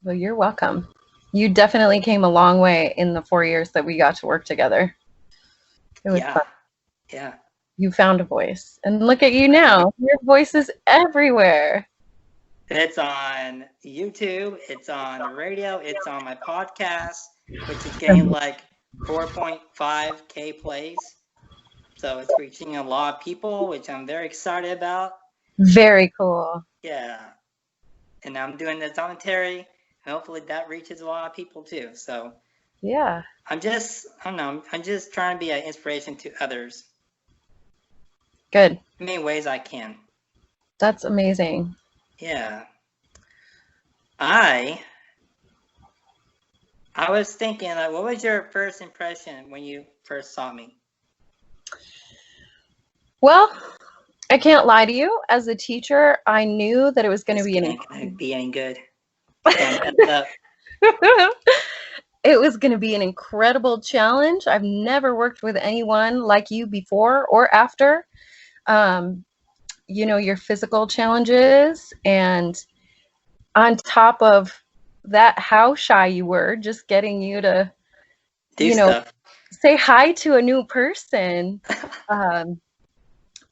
Well, you're welcome. You definitely came a long way in the 4 years that we got to work together. It was fun. Yeah. You found a voice. And look at you now. Your voice is everywhere. It's on YouTube. It's on the radio. It's on my podcast, which is getting like 4.5K plays. So it's reaching a lot of people, which I'm very excited about. Very cool. Yeah. And I'm doing the documentary. Hopefully that reaches a lot of people too. So yeah. I don't know, I'm just trying to be an inspiration to others. Good. In many ways I can. That's amazing. Yeah. I was thinking, like, what was your first impression when you first saw me? Well, I can't lie to you. As a teacher, I knew that it was going to be any good. It was going to be an incredible challenge. I've never worked with anyone like you before or after. Your physical challenges, and on top of that, how shy you were, just getting you to, say hi to a new person.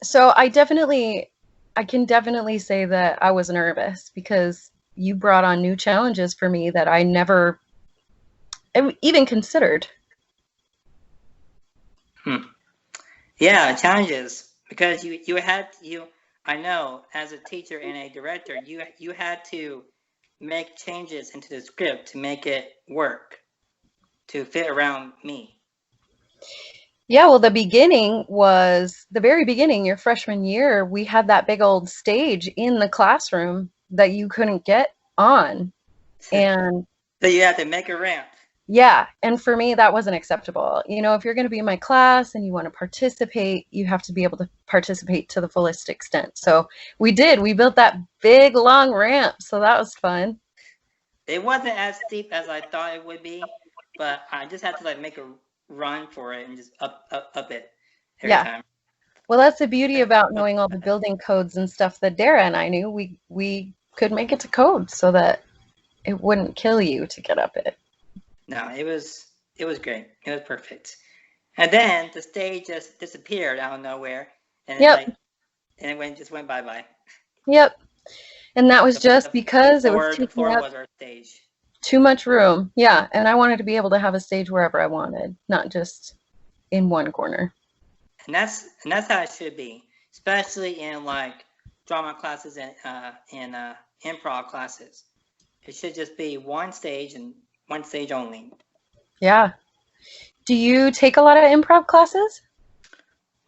So I can definitely say that I was nervous because you brought on new challenges for me that I never even considered. Yeah, challenges, because I know, as a teacher and a director, you had to make changes into the script to make it work, to fit around me. Yeah, well, the very beginning, your freshman year, we had that big old stage in the classroom that you couldn't get on. And so you had to make a ramp. Yeah, and for me, that wasn't acceptable. If you're going to be in my class and you want to participate, you have to be able to participate to the fullest extent. So we built that big, long ramp. So that was fun. It wasn't as steep as I thought it would be, but I just had to make a run for it and just up it every time. Well, that's the beauty about knowing all the building codes and stuff that Dara and I knew. We could make it to code so that it wouldn't kill you to get up it. No, it was great. It was perfect. And then the stage just disappeared out of nowhere, and it just went bye-bye. Yep. And that was just because it was the floor was our stage. Too much room. Yeah, and I wanted to be able to have a stage wherever I wanted, not just in one corner. And that's how it should be, especially in drama classes and improv classes. It should just be one stage and one stage only. Yeah. Do you take a lot of improv classes?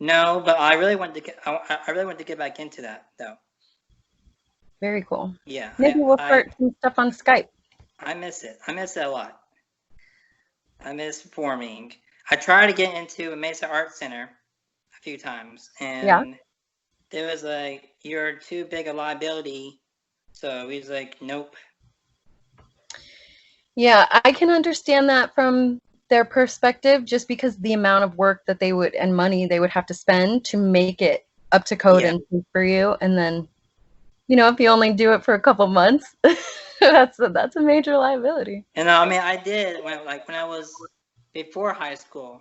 No, but I really want to get back into that though. Very cool. Yeah. Maybe we'll start some stuff on Skype. I miss it. I miss it a lot. I miss performing. I tried to get into a Mesa Art Center a few times, and there was you're too big a liability. So he's like, nope. Yeah, I can understand that from their perspective, just because the amount of work that and money they would have to spend to make it up to code and for you. And then, if you only do it for a couple months, that's a major liability. And I did when I was before high school,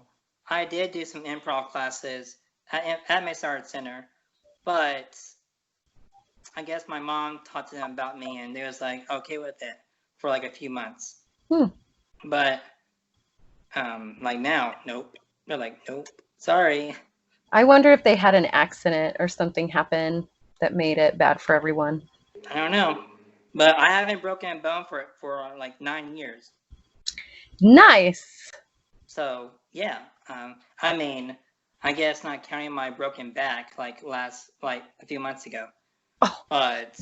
I did do some improv classes at Mesa Art Center, but I guess my mom talked to them about me, and they was okay with it for a few months. But now, nope. They're nope. Sorry. I wonder if they had an accident or something happen that made it bad for everyone. I don't know, but I haven't broken a bone for 9 years. Nice. So yeah, I mean, I guess not counting my broken back like a few months ago. Oh. But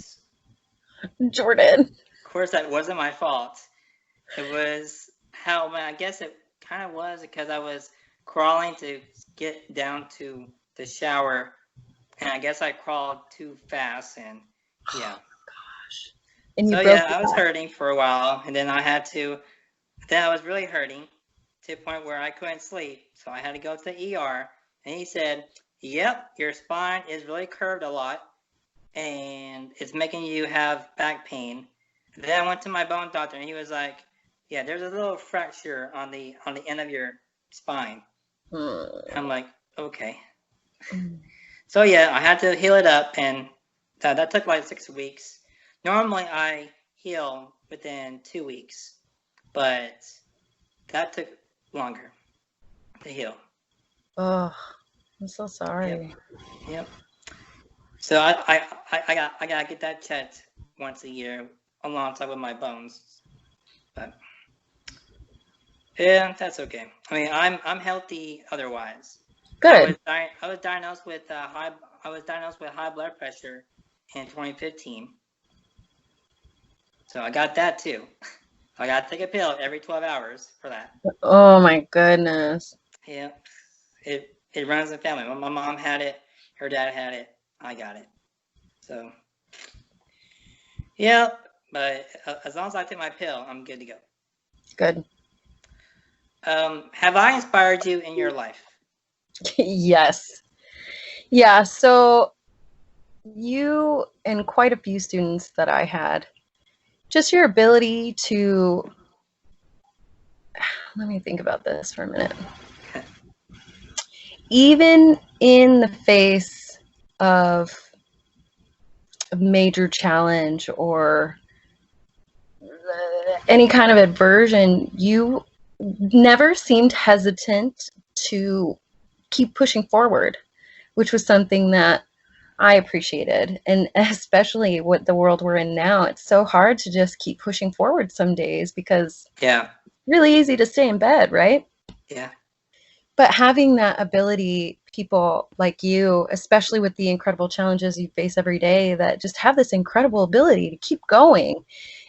Jordan. Of course, that wasn't my fault. It was I guess it kind of was because I was crawling to get down to the shower, and I guess I crawled too fast, and yeah. Gosh. And you So broke yeah, I was hurting for a while, and then I was really hurting to the point where I couldn't sleep. So I had to go to the ER, and he said, "Yep, your spine is really curved a lot, and it's making you have back pain." Then I went to my bone doctor, and he was like, "Yeah, there's a little fracture on the end of your spine." I'm like, "Okay." So yeah, I had to heal it up, and that took like 6 weeks. Normally, I heal within 2 weeks, but that took longer to heal. Oh, I'm so sorry. Yep. So I gotta get that checked once a year alongside with my bones. But yeah, that's okay. I mean, I'm healthy otherwise. Good. I was diagnosed with high blood pressure in 2015. So I got that too. I got to take a pill every 12 hours for that. Oh my goodness. Yeah, it runs in the family. My mom had it, her dad had it, I got it. So yeah, but as long as I take my pill, I'm good to go. Good. Have I inspired you in your life? Yes. Yeah, so you and quite a few students that I had, just your ability to, let me think about this for a minute. Even in the face of a major challenge or any kind of aversion, you never seemed hesitant to keep pushing forward, which was something that I appreciated. And especially with the world we're in now, it's so hard to just keep pushing forward some days because Yeah. it's really easy to stay in bed, right? Yeah. But having that ability, people like you, especially with the incredible challenges you face every day, that just have this incredible ability to keep going,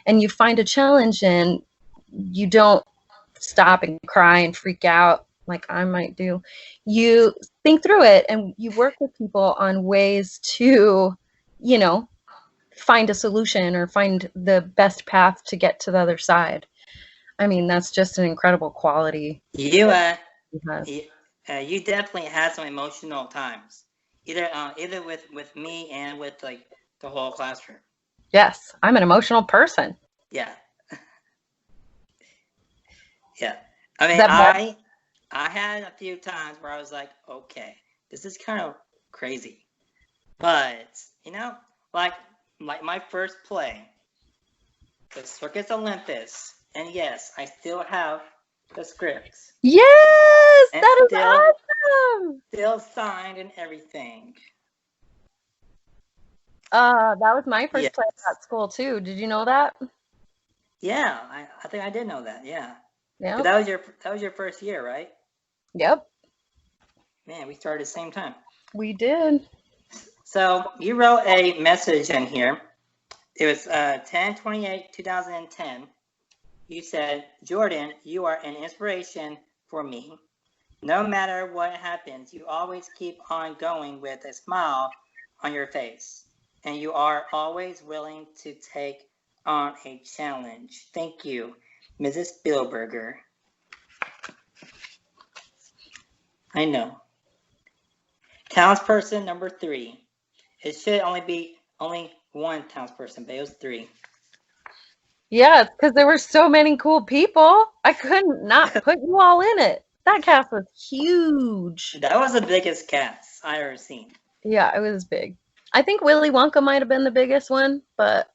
and you find a challenge and you don't stop and cry and freak out like I might do. You think through it and you work with people on ways to, you know, find a solution or find the best path to get to the other side. I mean, that's just an incredible quality. You Have. you definitely had some emotional times, either with me and with like the whole classroom. Yes, I'm an emotional person. Yeah. Yeah. I mean, That bad? I had a few times where I was like, okay, this is kind of crazy, but you know, like my first play, the Circus Olympus, and yes, I still have the scripts. Yes, And that is still- awesome. Still signed and everything. That was my first Yes. play at school too. Did you know that? Yeah, I think I did know that. Yeah. Yeah. But that was your first year, right? Yep. Man, we started at the same time. We did. So you wrote a message in here. It was 10/28/2010. You said, "Jordan, you are an inspiration for me. No matter what happens, you always keep on going with a smile on your face. And you are always willing to take on a challenge. Thank you, Mrs. Spielberger." I know. Townsperson number 3. It should only be one townsperson, but it was 3. Yeah, because there were so many cool people. I couldn't not put you all in it. That cast was huge. That was the biggest cast I ever seen. Yeah, it was big. I think Willy Wonka might have been the biggest one, but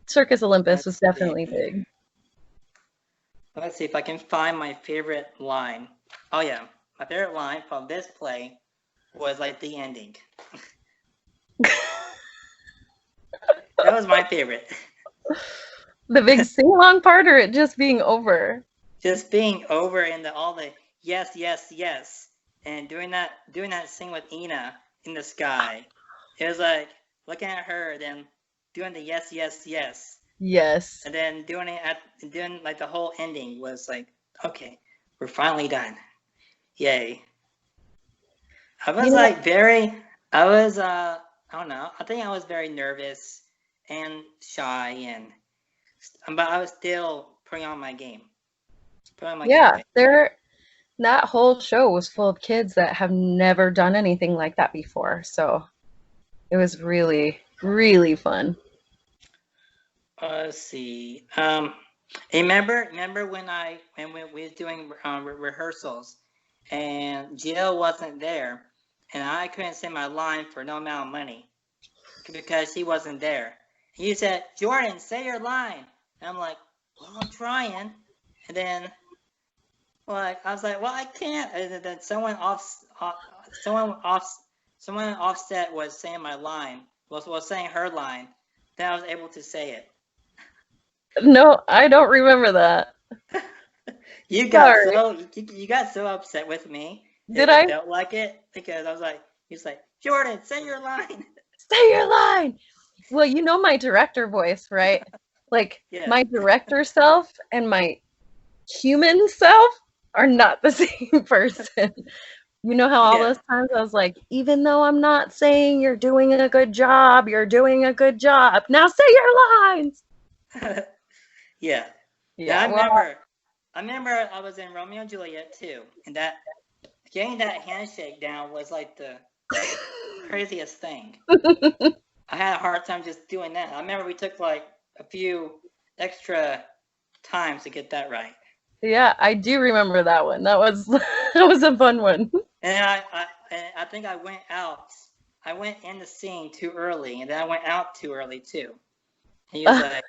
Circus Olympus was definitely big. Let's see if I can find my favorite line. Oh yeah, my favorite line from this play was like the ending. That was my favorite. The big sing-along part or it just being over? just being over in all the yes, yes, yes, and doing that scene with Ina in the sky. It was like looking at her, then doing the yes, yes, yes, Yes. and then doing like the whole ending was like, okay, we're finally done, yay. I was I don't know, I think I was very nervous and shy, but I was still putting on my game. Yeah, that whole show was full of kids that have never done anything like that before. So it was really, really fun. Let's see. Remember when we was doing rehearsals, and Jill wasn't there, and I couldn't say my line for no amount of money because she wasn't there. And you said, Jordan, say your line. And I'm like, well, I'm trying. And then, like, I was like, well, I can't. And then someone offset was saying my line, was saying her line. Then I was able to say it. No, I don't remember that. You got so upset with me. Did I? Felt like it because I was like, he was like, Jordan, say your line. Say your line. Well, you know my director voice, right? Like Yeah. my director self and my human self are not the same person. You know how all those times I was like, even though I'm not saying you're doing a good job, you're doing a good job. Now say your lines. Yeah. Yeah. I remember I was in Romeo and Juliet too, and that getting that handshake down was like the craziest thing. I had a hard time just doing that. I remember we took like a few extra times to get that right. Yeah, I do remember that one. That was a fun one. And I think I went out. I went in the scene too early, and then I went out too early too. And he was like,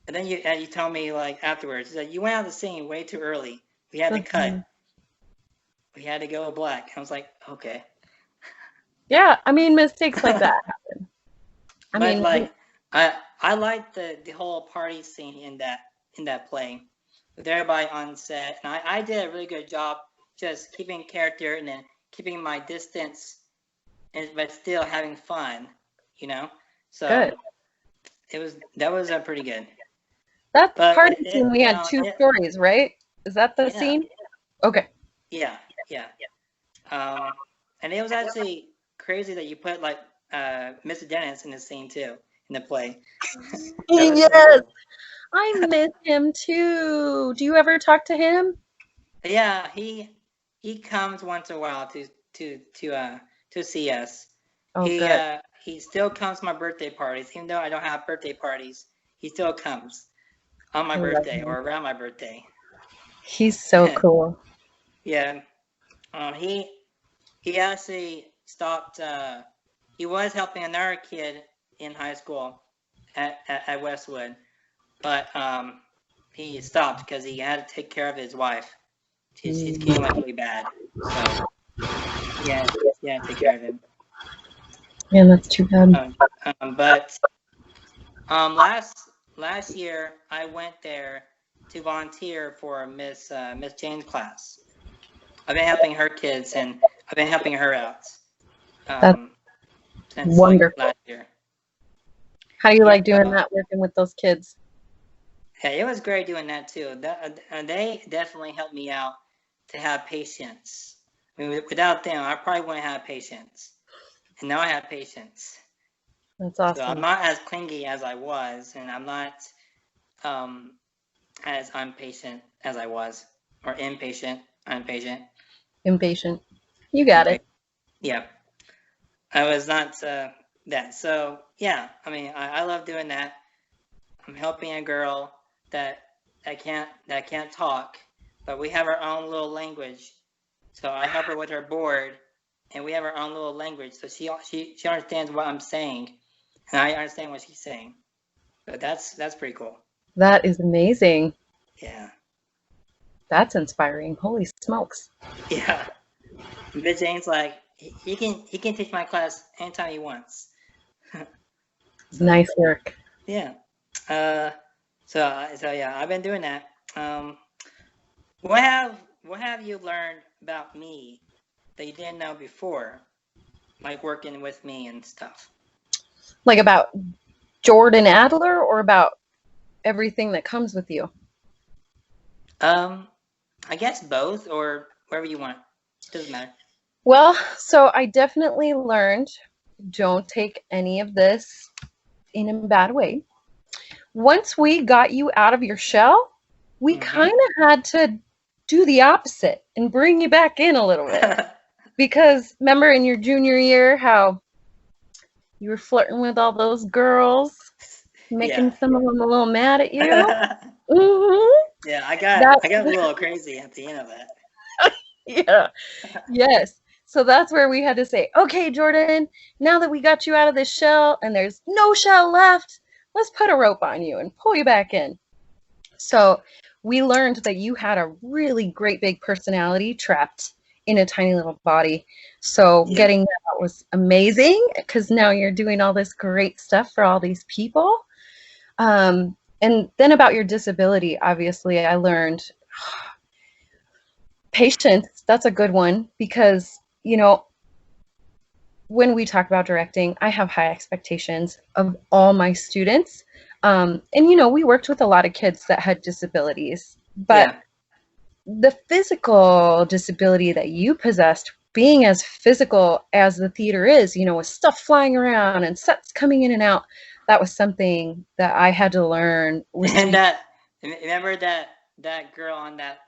and then you told me like afterwards, he's like, you went out of the scene way too early. We had to cut. We had to go black. I was like, okay. Yeah, I mean mistakes like that happen. I liked the whole party scene in that play, with everybody on set, and I did a really good job just keeping character and then keeping my distance, but still having fun, you know. So good. That was pretty good. That party scene we had two stories, right? Is that the scene? Okay. Yeah. And it was actually crazy that you put like Mr. Dennis in the scene too, in the play. Yes. Cool. I miss him too. Do you ever talk to him? Yeah, he comes once in a while to see us. Oh, good. He still comes to my birthday parties, even though I don't have birthday parties. He still comes on my birthday or around my birthday. He's so cool. Yeah. He actually stopped. He was helping another kid in high school at Westwood, but he stopped because he had to take care of his wife. She's getting like really bad, so yeah, take care of him. Yeah, that's too bad. But last year I went there to volunteer for Miss Jane's class. I've been helping her kids and I've been helping her out. Since wonderful. Like last year. How do you like doing that, working with those kids? Yeah, it was great doing that too. They definitely helped me out to have patience. I mean, without them, I probably wouldn't have patience. And now I have patience. That's awesome. So I'm not as clingy as I was, and I'm not as impatient as I was, or impatient. Impatient. You got it. Yeah. I was not that. So yeah, I mean, I love doing that. I'm helping a girl that can't talk, but we have our own little language. So I help her with her board, and we have our own little language. So she understands what I'm saying, and I understand what she's saying. But that's pretty cool. That is amazing. Yeah. That's inspiring. Holy smokes. Yeah. But Jane's like, he can teach my class anytime he wants. So, nice work. Yeah. So yeah, I've been doing that. What have you learned about me that you didn't know before, like working with me and stuff? Like about Jordan Adler or about everything that comes with you? I guess both or whatever you want. Doesn't matter. Well, so I definitely learned, don't take any of this in a bad way. Once we got you out of your shell, we kind of had to do the opposite and bring you back in a little bit. Because remember in your junior year how you were flirting with all those girls, making some of them a little mad at you? Yeah, I got a little crazy at the end of that. Yeah. Yes. So that's where we had to say, okay, Jordan, now that we got you out of this shell and there's no shell left, let's put a rope on you and pull you back in. So we learned that you had a really great big personality trapped in a tiny little body. So getting that out was amazing because now you're doing all this great stuff for all these people. And then about your disability, obviously, I learned patience. That's a good one because, you know, when we talk about directing, I have high expectations of all my students. And, you know, we worked with a lot of kids that had disabilities, but the physical disability that you possessed, being as physical as the theater is, you know, with stuff flying around and sets coming in and out, that was something that I had to learn. Remember that girl on that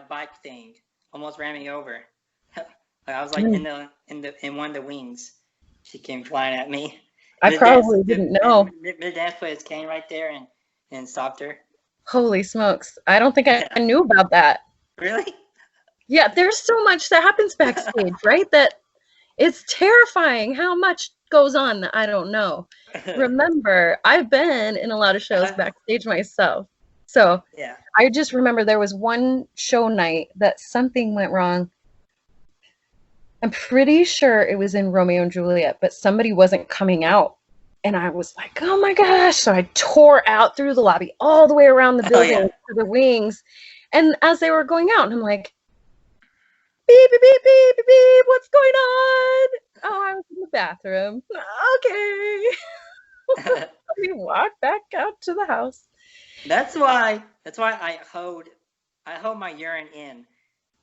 bike thing almost ran me over. I was like in one of the wings. She came flying at me. I probably didn't know. The dance players came right there and stopped her. Holy smokes. I don't think I knew about that. Really? Yeah, there's so much that happens backstage, right? That it's terrifying how much goes on that I don't know. Remember, I've been in a lot of shows backstage myself. So I just remember there was one show night that something went wrong. I'm pretty sure it was in Romeo and Juliet, but somebody wasn't coming out. And I was like, oh my gosh. So I tore out through the lobby all the way around the building to the wings. And as they were going out, and I'm like, beep, beep, beep, beep, beep, beep, what's going on? Oh, I was in the bathroom. Okay. We walked back out to the house. That's why I hold my urine in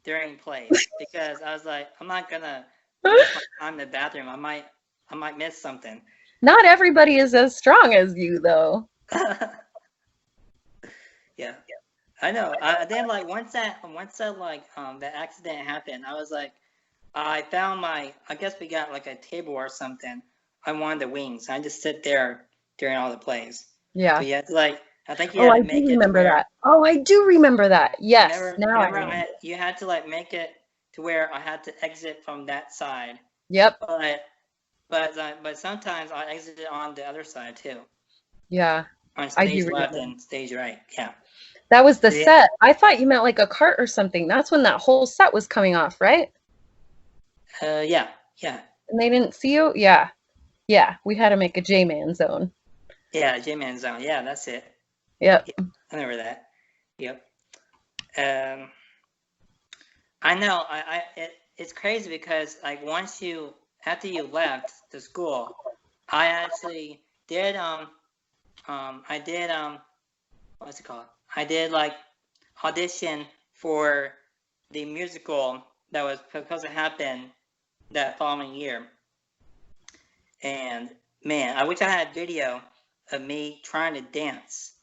during plays because I was like, I'm not gonna waste my time in the bathroom. I might miss something. Not everybody is as strong as you, though. Yeah, I know. Then like once that that accident happened, I was like, I found I guess we got like a table or something on one of the wings. I just sit there during all the plays. Yeah. So you had to like. I think you had to make it. Remember that. Oh, I do remember that. Yes. You had to like make it to where I had to exit from that side. Yep. But sometimes I exited on the other side too. Yeah. On stage left and stage right. Yeah. That was the set. I thought you meant like a cart or something. That's when that whole set was coming off, right? Yeah. And they didn't see you? Yeah. Yeah. We had to make a J-Man zone. Yeah, J-Man zone. Yeah, that's it. Yep. Yeah, I remember that. Yep. I know. It's crazy because like after you left the school, I actually did what's it called? I did like audition for the musical that was supposed to happen that following year. And man, I wish I had a video of me trying to dance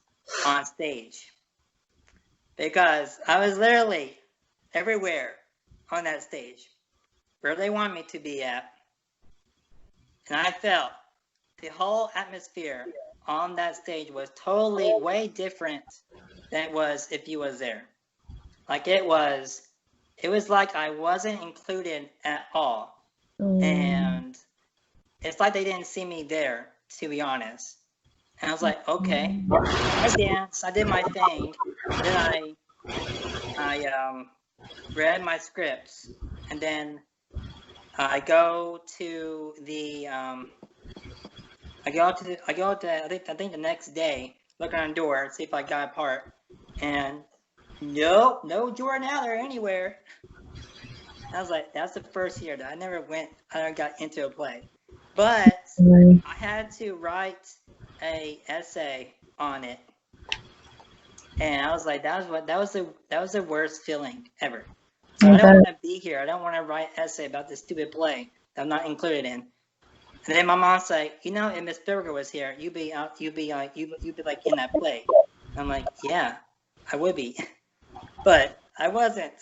on stage because I was literally everywhere on that stage where they want me to be at, and I felt the whole atmosphere on that stage was totally way different than it was if you was there. Like it was like I wasn't included at all, and it's like they didn't see me there, to be honest. And I was like, okay, I danced, I did my thing, then I read my scripts, and then I go to I think the next day, look on the door, see if I got a part, and Nope, no Jordan Adler anywhere. I was like, that's the first year that I never got into a play. But I had to write a essay on it. And I was like, that was the worst feeling ever. So I don't want to be here. I don't want to write an essay about this stupid play that I'm not included in. And then my mom's like, if Miss Spielberger was here, you'd be like in that play. I'm like, yeah, I would be, but I wasn't.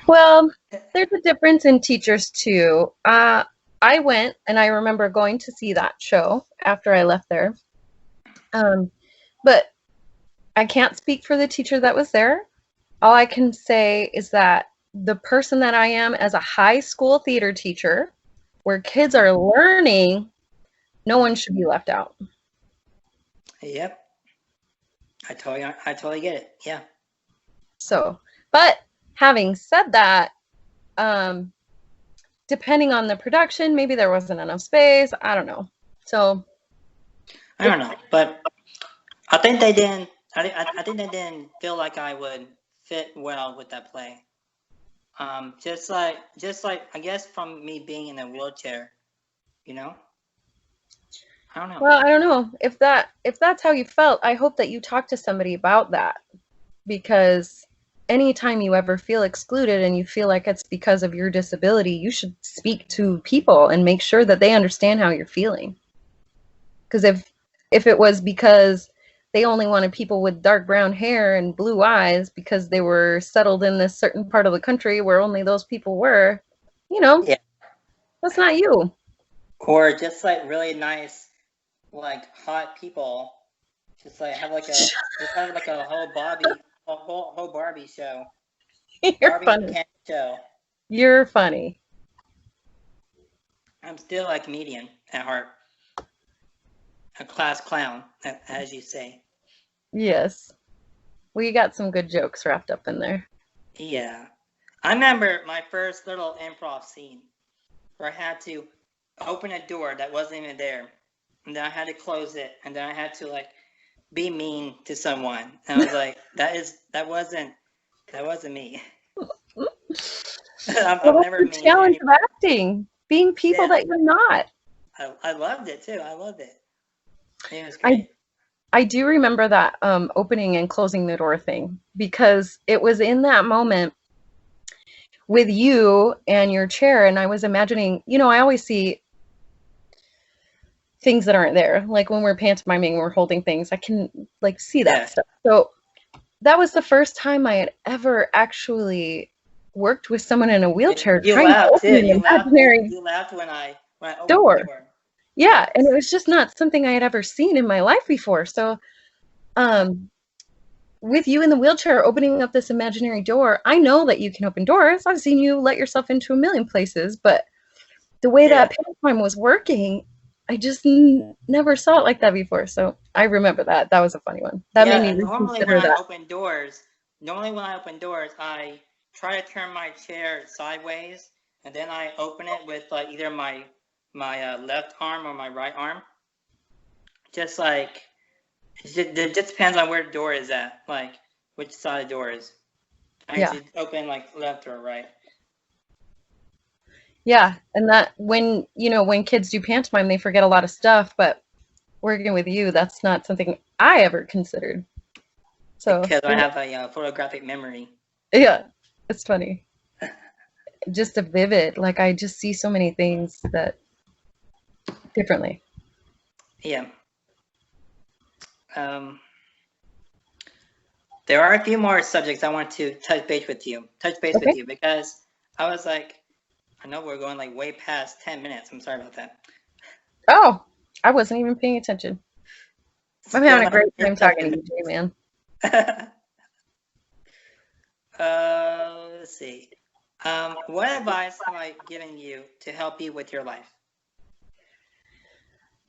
Well, there's a difference in teachers too. I went and I remember going to see that show after I left there. But I can't speak for the teacher that was there. All I can say is that the person that I am as a high school theater teacher, where kids are learning, no one should be left out. Yep. I totally get it. Yeah. So, but having said that, depending on the production, maybe there wasn't enough space. I don't know. So I don't know, but I think they didn't. I think they didn't feel like I would fit well with that play. Just like I guess from me being in a wheelchair, I don't know. Well, I don't know if that's how you felt. I hope that you talk to somebody about that, because anytime you ever feel excluded and you feel like it's because of your disability, you should speak to people and make sure that they understand how you're feeling. Because if it was because they only wanted people with dark brown hair and blue eyes because they were settled in this certain part of the country where only those people were, Yeah. That's not you. Or just like really nice, like hot people, just like have like a whole Barbie show. You're Barbie funny. Ken show. You're funny. I'm still a comedian at heart. A class clown, as you say. Yes. We got some good jokes wrapped up in there. Yeah. I remember my first little improv scene where I had to open a door that wasn't even there. And then I had to close it. And then I had to be mean to someone. And I was like, that wasn't me. I'm never mean. The challenge of acting. Being people that you're not. I loved it too. I loved it. It was great. I do remember that opening and closing the door thing, because it was in that moment with you and your chair, and I was imagining, I always see things that aren't there, like when we're pantomiming, we're holding things, I can see that stuff. So that was the first time I had ever actually worked with someone in a wheelchair. You laughed too. You laughed when I opened the door. Yeah, and it was just not something I had ever seen in my life before. So with you in the wheelchair opening up this imaginary door, I know that you can open doors. I've seen you let yourself into a million places, but the way that pantomime was working, I just never saw it like that before. So I remember that. That was a funny one. That made me reconsider that. Normally when I open doors, I try to turn my chair sideways, and then I open it with either my left arm or my right arm. It just depends on where the door is at, which side the door is. I usually open left or right. Yeah, and that when kids do pantomime, they forget a lot of stuff, but working with you, that's not something I ever considered. So because I have a photographic memory. Yeah, it's funny. Just a vivid, I just see so many things that differently. Yeah. There are a few more subjects I want to touch base with you because I was I know we're going way past 10 minutes. I'm sorry about that. Oh, I wasn't even paying attention. I'm having a great time talking to you, Jay, man. Let's see. What advice have I given you to help you with your life?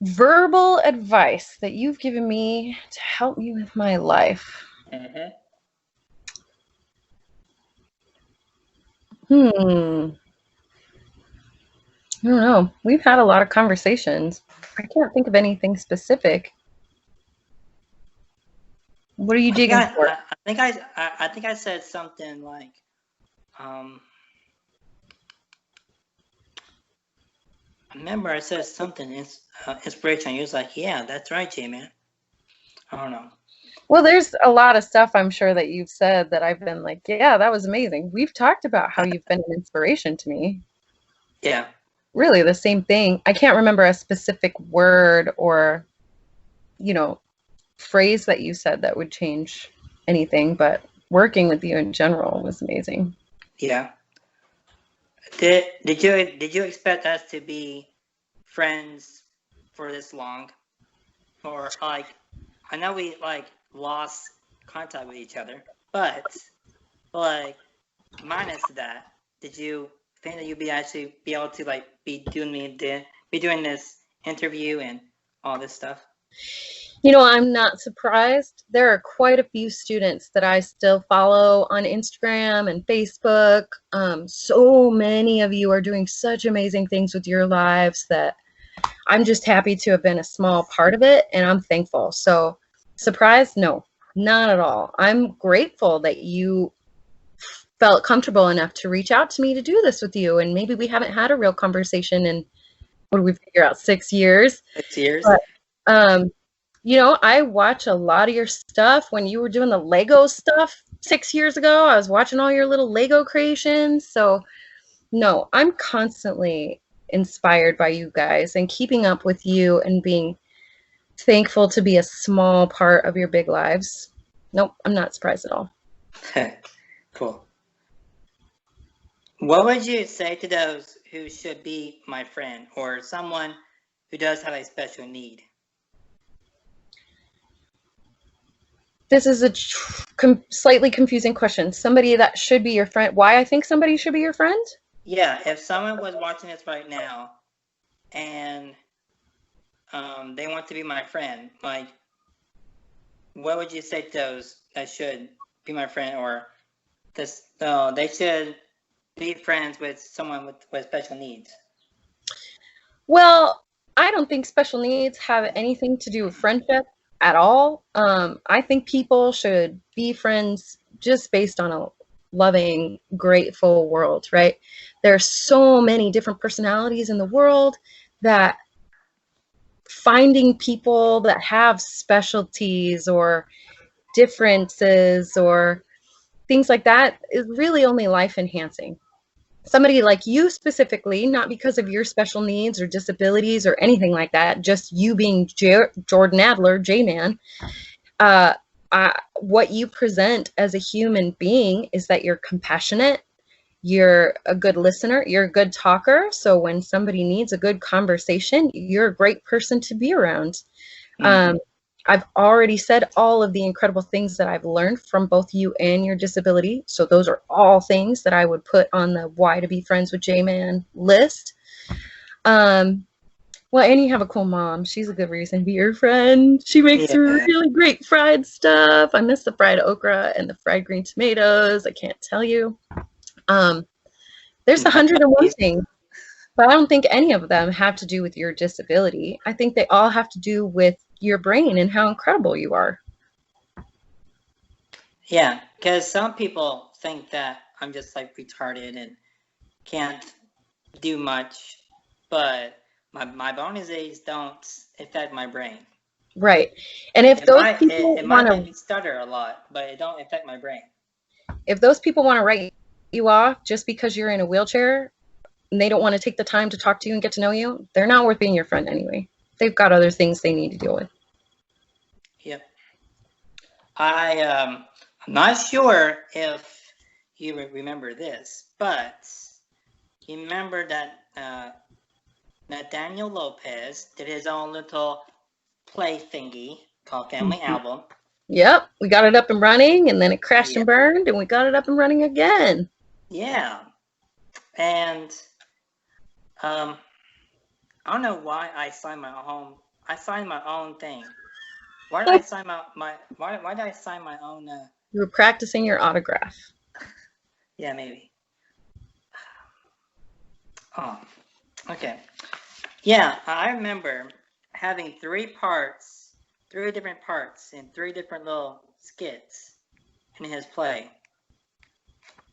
Verbal advice that you've given me to help me with my life. Mm-hmm. I don't know. We've had a lot of conversations. I can't think of anything specific. What are you digging for? I think I said something like, I remember I said something inspirational. He was like, "Yeah, that's right, J-Man." I don't know. Well, there's a lot of stuff I'm sure that you've said that I've been like, yeah, that was amazing. We've talked about how you've been an inspiration to me. Yeah. Really the same thing. I can't remember a specific word or, phrase that you said that would change anything, but working with you in general was amazing. Yeah. Did you expect us to be friends for this long, or like, I know we like lost contact with each other, but like minus that, did you think that you'd be able to like be doing this interview and all this stuff? I'm not surprised. There are quite a few students that I still follow on Instagram and Facebook. So many of you are doing such amazing things with your lives that I'm just happy to have been a small part of it, and I'm thankful. So, surprised? No, not at all. I'm grateful that you felt comfortable enough to reach out to me to do this with you, and maybe we haven't had a real conversation in, what do we figure out, 6 years? 6 years? But, I watch a lot of your stuff. When you were doing the Lego stuff 6 years ago, I was watching all your little Lego creations. So, no, I'm constantly inspired by you guys and keeping up with you and being thankful to be a small part of your big lives. Nope, I'm not surprised at all. Cool. What would you say to those who should be my friend, or someone who does have a special need? This is a slightly confusing question. Somebody that should be your friend. Why I think somebody should be your friend? Yeah, if someone was watching this right now and they want to be my friend, like, what would you say to those that should be my friend, or they should be friends with someone with special needs? Well, I don't think special needs have anything to do with friendship at all. I think people should be friends just based on a loving, grateful world, right? There are so many different personalities in the world that finding people that have specialties or differences or things like that is really only life enhancing. Somebody like you specifically, not because of your special needs or disabilities or anything like that, just you being Jordan Adler, J-Man, what you present as a human being is that you're compassionate, you're a good listener, you're a good talker. So when somebody needs a good conversation, you're a great person to be around. Mm-hmm. I've already said all of the incredible things that I've learned from both you and your disability. So those are all things that I would put on the why to be friends with J-Man list. Well, and you have a cool mom. She's a good reason to be your friend. She makes really great fried stuff. I miss the fried okra and the fried green tomatoes. I can't tell you. There's 101 things, but I don't think any of them have to do with your disability. I think they all have to do with your brain and how incredible you are. Yeah, because some people think that I'm just like retarded and can't do much, but my bonuses don't affect my brain. Right. And if those people might make me stutter a lot, but it don't affect my brain. If those people want to write you off just because you're in a wheelchair and they don't want to take the time to talk to you and get to know you, they're not worth being your friend anyway. They've got other things they need to deal with. Yep. I'm not sure if you remember this, but you remember that Nathaniel Lopez did his own little play thingy called Family Album. Yep, we got it up and running, and then it crashed and burned, and we got it up and running again. Yeah, and I don't know why I signed my own. I signed my own thing. Why did I sign Why did I sign my own? You were practicing your autograph. Yeah, maybe. Oh, okay. Yeah, I remember having three different parts in 3 different little skits in his play.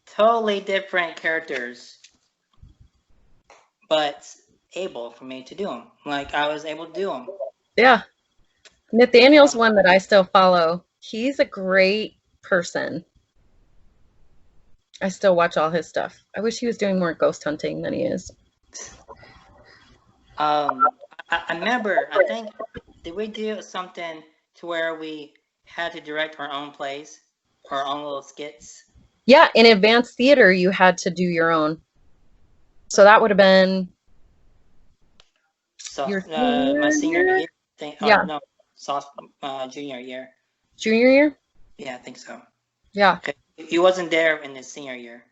Totally different characters, but able for me to do them. Like, I was able to do them. Yeah. Nathaniel's one that I still follow. He's a great person. I still watch all his stuff. I wish he was doing more ghost hunting than he is. I remember, I think, did we do something to where we had to direct our own plays, our own little skits? Yeah, in advanced theater, you had to do your own. So that would have been So, your my senior senior year? Yeah. No, junior year. Junior year? Yeah, I think so. Yeah. Okay. You wasn't there in the senior year.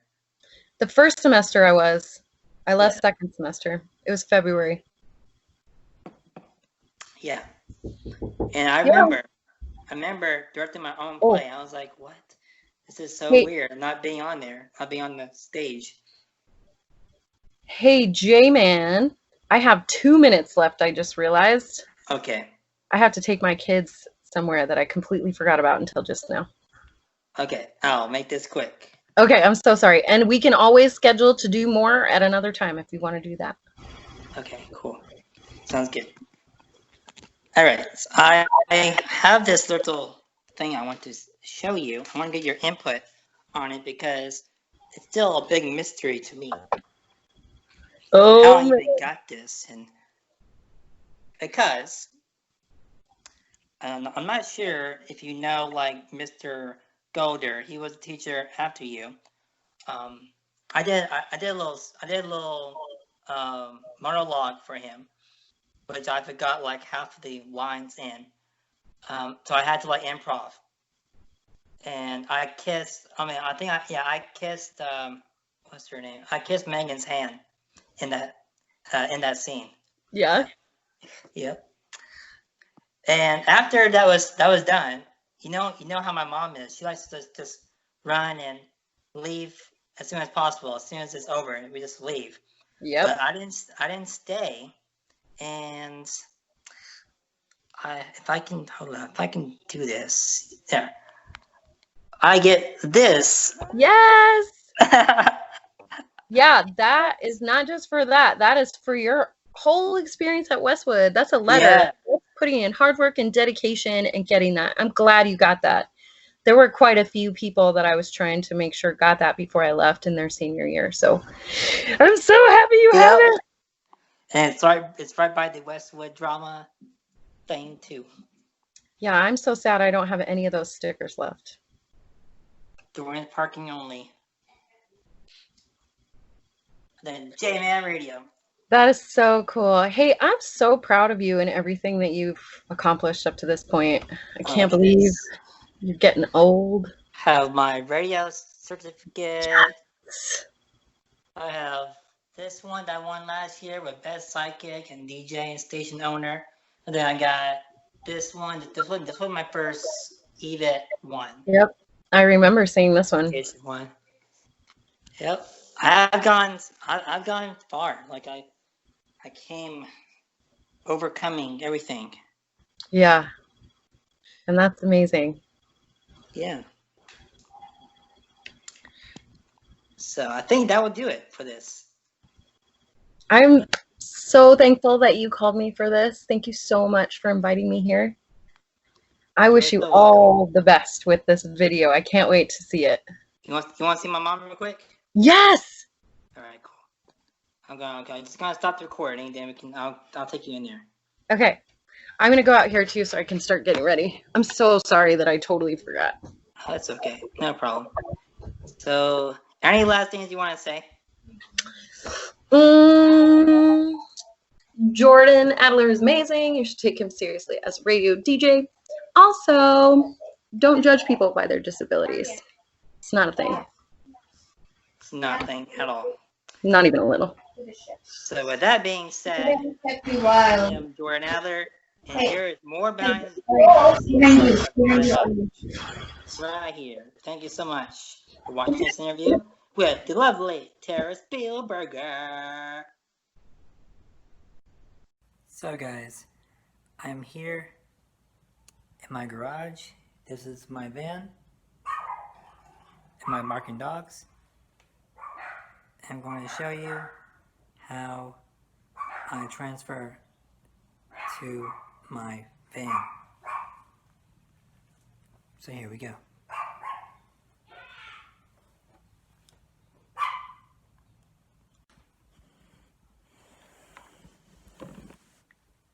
The first semester I was. I left second semester. It was February. Yeah. And I remember directing my own play. I was like, what? This is so weird. Not being on there. Not being on the stage. Hey, J-Man. I have 2 minutes left, I just realized. Okay. I have to take my kids somewhere that I completely forgot about until just now. Okay. I'll make this quick. Okay, I'm so sorry. And we can always schedule to do more at another time if we want to do that. Okay, cool. Sounds good. All right. So I have this little thing I want to show you. I want to get your input on it because it's still a big mystery to me. How I even got this, and because I'm not sure if you know, like, Mr. Golder. He was a teacher after you. I did a little monologue for him, which I forgot like half of the lines in. So I had to like improv. And I kissed. I kissed. What's her name? I kissed Megan's hand in that scene. Yeah. Yep. And after that was done, you know how my mom is. She likes to just run and leave as soon as possible. As soon as it's over, we just leave. Yep. But I didn't stay. And if I can do this, there. I get this. Yes. Yeah, that is not just for that. That is for your whole experience at Westwood. That's a letter. Yeah. Putting in hard work and dedication and getting that. I'm glad you got that. There were quite a few people that I was trying to make sure got that before I left in their senior year. So I'm so happy you have it. And it's right by the Westwood drama thing too. Yeah, I'm so sad I don't have any of those stickers left. During parking only. Then J-Man Radio. That is so cool. Hey, I'm so proud of you and everything that you've accomplished up to this point. I can't believe you're getting old. Have my radio certificate. I have this one that I won last year with Best Psychic and DJ and Station Owner. And then I got this one. This was my first EVIT one. Yep. I remember seeing this one. One. Yep. I've gone far. Like I came overcoming everything. Yeah. And that's amazing. Yeah. So I think that would do it for this. I'm so thankful that you called me for this. Thank you so much for inviting me here. I wish you all the best with this video. I can't wait to see it. You want to see my mom real quick? Yes. All right, cool. I'm just gonna stop the recording, then I'll take you in there. Okay. I'm gonna go out here too so I can start getting ready. I'm so sorry that I totally forgot. Oh, that's okay. No problem. So, any last things you want to say? Jordan Adler is amazing. You should take him seriously as a radio DJ. Also, don't judge people by their disabilities. It's not a thing. It's nothing at all. Not even a little. So with that being said, I am Jordan Adler, and here is more behind right here. Thank you so much for watching this interview with the lovely Tara Spielberger. So guys, I'm here in my garage This is my van and my barking dogs. I'm going to show you how I transfer to my van. So here we go.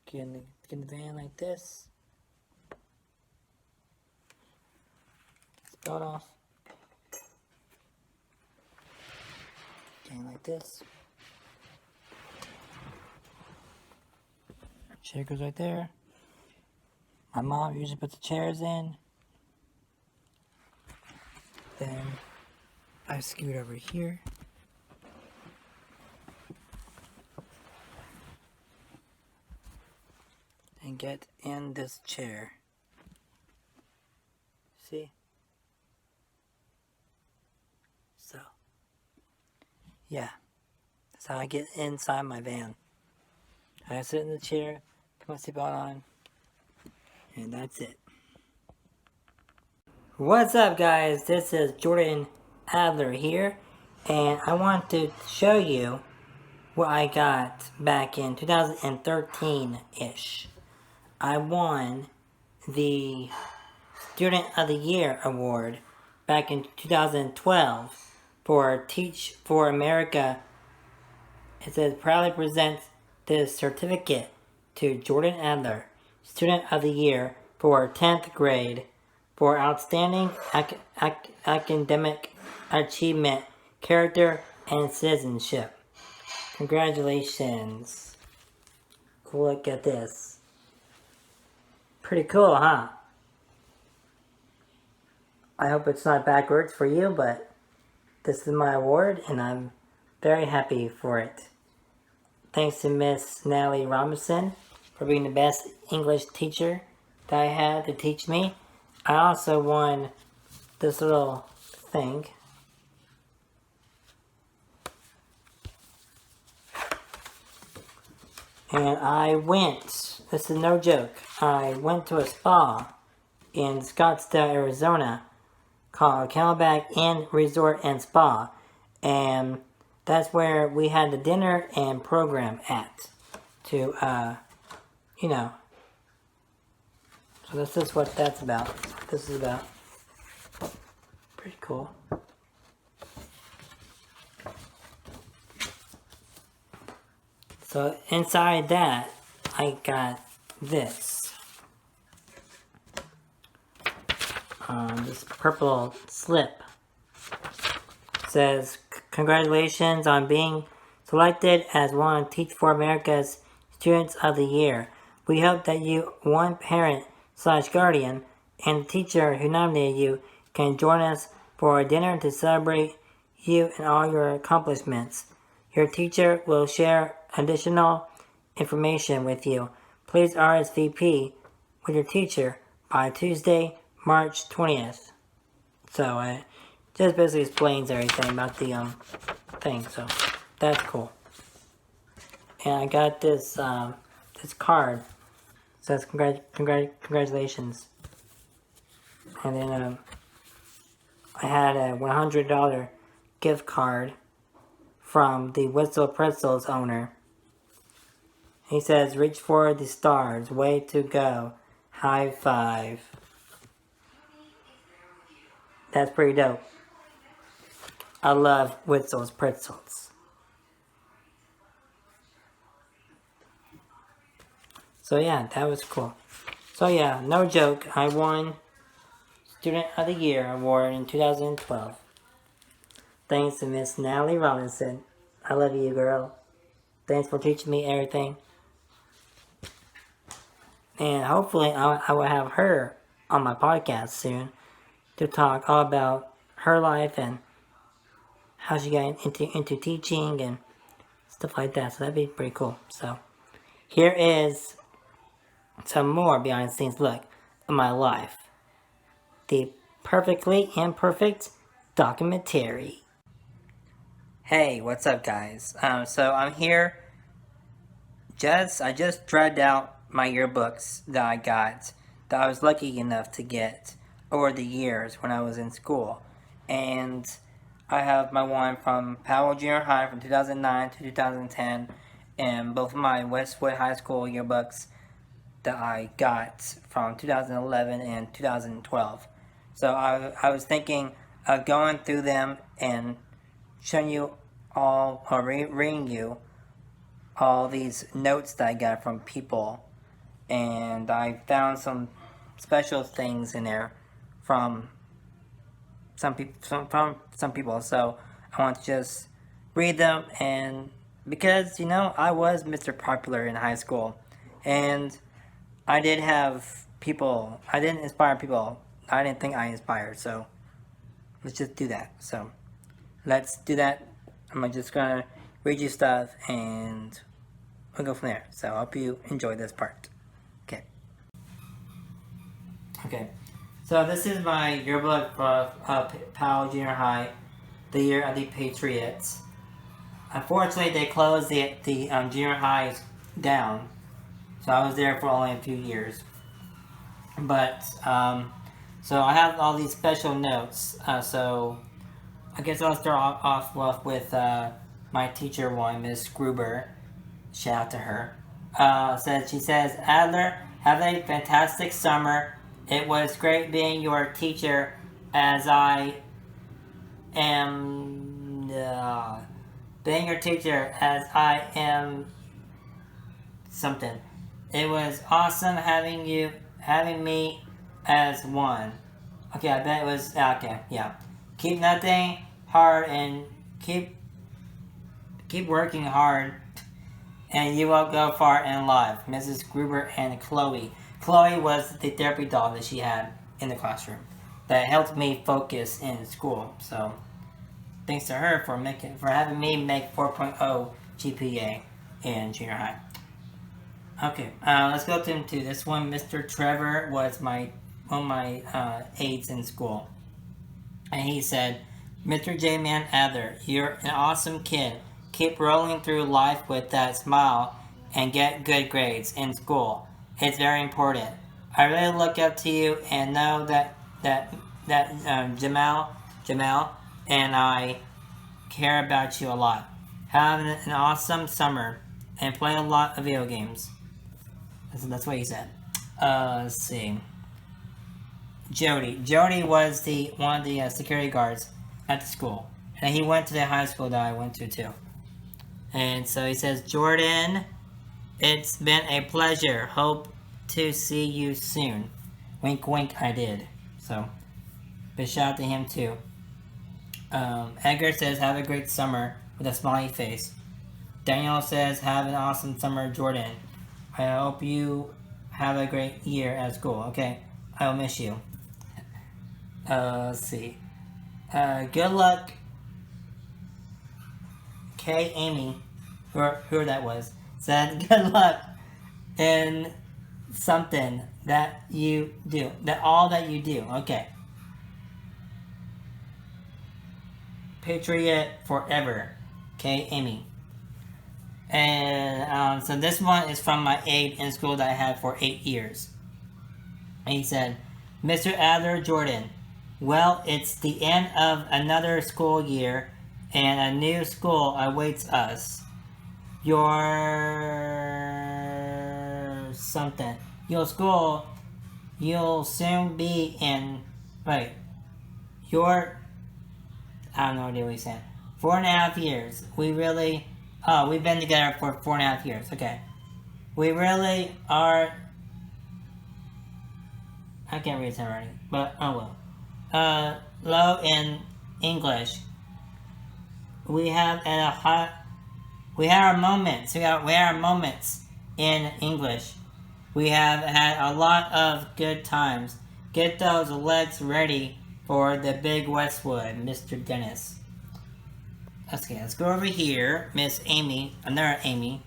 Get in the van like this. Start off. Getting like this. Chair goes right there. My mom usually puts the chairs in. Then I scoot over here. And get in this chair. See? So, yeah, that's how I get inside my van. I sit in the chair, put my seatbelt on, and that's it. What's up, guys? This is Jordan Adler here, and I want to show you what I got back in 2013-ish. I won the Student of the Year award back in 2012 for Teach for America. It says proudly presents this certificate to Jordan Adler, Student of the Year for 10th grade for outstanding academic achievement, character, and citizenship. Congratulations. Look at this. Pretty cool, huh? I hope it's not backwards for you, but this is my award, and I'm very happy for it. Thanks to Miss Natalie Robinson for being the best English teacher that I had to teach me. I also won this little thing. And I went, this is no joke, I went to a spa in Scottsdale, Arizona called Camelback Inn Resort and Spa. And that's where we had the dinner and program at. To, you know. So this is what that's about. This is about. Pretty cool. So inside that, I got this. This purple slip. It says, congratulations on being selected as one of Teach for America's Students of the Year. We hope that you, one parent/guardian, and the teacher who nominated you can join us for a dinner to celebrate you and all your accomplishments. Your teacher will share additional information with you. Please RSVP with your teacher by Tuesday, March 20th. So it just basically explains everything about the thing. So that's cool. And I got this this card. It says congratulations. And then I had a $100 gift card from the Whistle Pretzels owner. He says, reach for the stars, way to go, high five. That's pretty dope. I love Whistle's Pretzels. So yeah, that was cool. So yeah, no joke, I won Student of the Year award in 2012. Thanks to Miss Natalie Robinson. I love you, girl. Thanks for teaching me everything. And hopefully I will have her on my podcast soon to talk all about her life and how she got into teaching and stuff like that. So that'd be pretty cool. So here is some more behind the scenes look of my life. The Perfectly Imperfect Documentary. Hey, what's up, guys? So I'm here. I just dragged out my yearbooks that I got, that I was lucky enough to get over the years when I was in school. And I have my one from Powell Junior High from 2009 to 2010, and both of my Westwood High School yearbooks that I got from 2011 and 2012. So I was thinking of going through them and showing you all, or reading you all these notes that I got from people. And I found some special things in there from some people. So I want to just read them, and because I was Mr. Popular in high school, and I did have people. I didn't inspire people. I didn't think I inspired. So let's just do that. So let's do that. I'm just gonna read you stuff, and we'll go from there. So I hope you enjoy this part. Okay. So this is my yearbook for Powell Junior High, the year of the Patriots. Unfortunately, they closed the junior highs down, so I was there for only a few years. But so I have all these special notes. So I guess I'll start off with my teacher one, Miss Gruber. Shout out to her. She says, Adler, have a fantastic summer. It was great being your teacher, as I am something. It was awesome having me as one. Okay, I bet it was okay. Yeah, keep nothing hard and keep working hard, and you will go far in life. Mrs. Gruber and Chloe. Chloe was the therapy doll that she had in the classroom that helped me focus in school. So thanks to her for having me make 4.0 GPA in junior high. Okay, let's go to this one. Mr. Trevor was one of my aides in school, and he said, Mr. J-Man Adler, you're an awesome kid. Keep rolling through life with that smile and get good grades in school. It's very important. I really look up to you and know that Jamal and I care about you a lot. Have an awesome summer and play a lot of video games. That's what he said. Let's see. Jody was one of the security guards at the school, and he went to the high school that I went to too. And so he says, Jordan, it's been a pleasure. Hope to see you soon. Wink, wink, I did. So, big shout out to him too. Edgar says, have a great summer with a smiley face. Daniel says, have an awesome summer, Jordan. I hope you have a great year at school. Okay, I'll miss you. Let's see. Good luck, Kay Amy, whoever that was, said good luck in something that you do. All that you do. Okay. Patriot forever. Kay Amy. And so this one is from my aide in school that I had for 8 years. And he said, Mr. Adler Jordan, well, it's the end of another school year and a new school awaits us. Your something. Your school, you'll soon be in, wait, your, I don't know what he said. 4.5 years. We've been together for 4.5 years. Okay. We really are, I can't read his handwriting, but oh well. Low in English. We have our moments. We have our moments in English. We have had a lot of good times. Get those legs ready for the big Westwood, Mr. Dennis. Okay, let's go over here. Miss Amy, another Amy.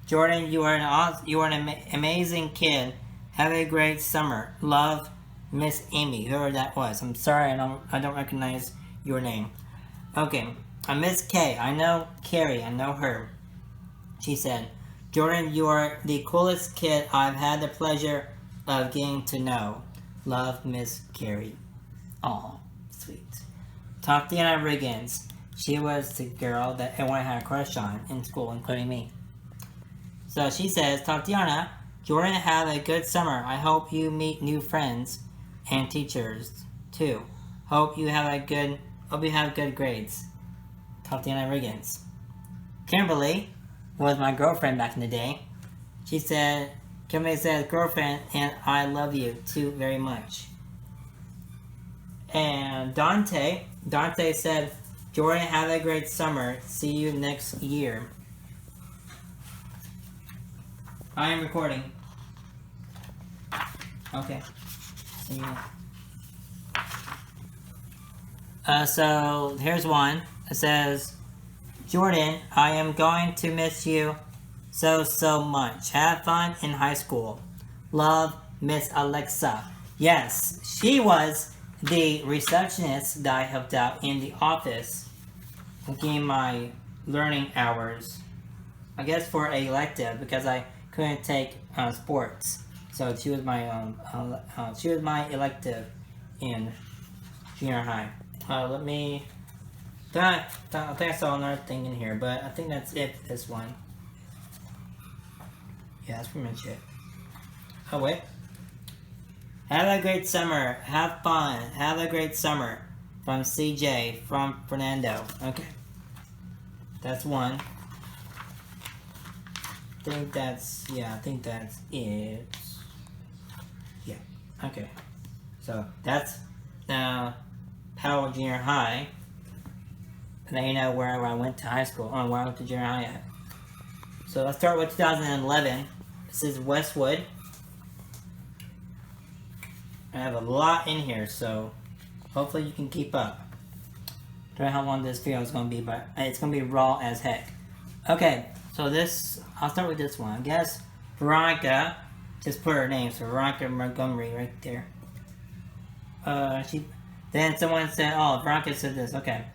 Jordan, you are an amazing kid. Have a great summer. Love, Miss Amy, whoever that was. I'm sorry, I don't recognize your name. Okay, Miss K. I know Carrie. I know her. She said, Jordan, you are the coolest kid I've had the pleasure of getting to know. Love, Miss Carrie. Oh, sweet. Tatiana Riggins. She was the girl that everyone had a crush on in school, including me. So she says, Tatiana, Jordan, have a good summer. I hope you meet new friends and teachers too. Hope you have good grades. Tatiana Riggins. Kimberly was my girlfriend back in the day. Kimberly says, girlfriend, and I love you too very much. And Dante said, Jordan, have a great summer. See you next year. I am recording. Okay. See you. So here's one. It says, Jordan, I am going to miss you so much. Have fun in high school. Love, Miss Alexa. Yes, she was the receptionist that I helped out in the office during my learning hours. I guess for an elective because I couldn't take sports. So she was my elective in junior high. I think I saw another thing in here, but I think that's it for this one. Yeah, that's pretty much it. Oh wait. Have a great summer. Have fun. Have a great summer. From CJ. From Fernando. Okay. That's one. I think that's it. Yeah. Okay. So that's Powell Junior High. And then you know where I went to high school. Where I went to junior high at. So let's start with 2011. This is Westwood. I have a lot in here, so hopefully you can keep up. Don't know how long this video is going to be, but it's going to be raw as heck. Okay, so I'll start with this one. I guess Veronica, just put her name, so Veronica Montgomery right there. Then someone said, oh, Veronica said this, okay.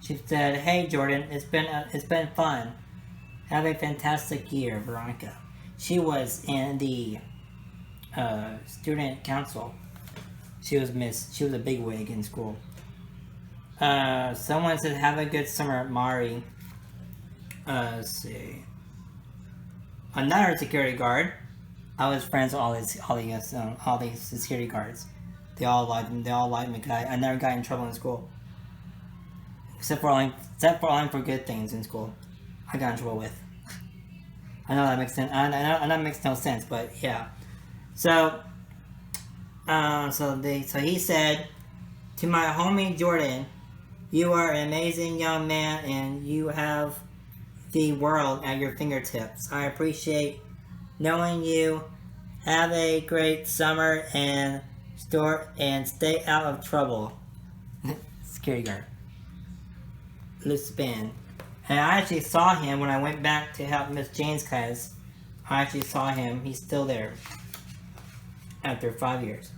She said, hey Jordan, it's been fun. Have a fantastic year, Veronica. She was in the student council. She was a bigwig in school. Someone said, have a good summer, Mari. Let's see. Another security guard. I was friends with all these security guards. They all liked me. I never got in trouble in school. Except for only for good things in school. I got in trouble with. I know that makes sense. I know that makes no sense, but yeah. So he said, to my homie Jordan, you are an amazing young man and you have the world at your fingertips. I appreciate knowing you. Have a great summer and stay out of trouble. Security guard. Loose band. And I actually saw him when I went back to help Miss Jane's class. I actually saw him. He's still there. After 5 years.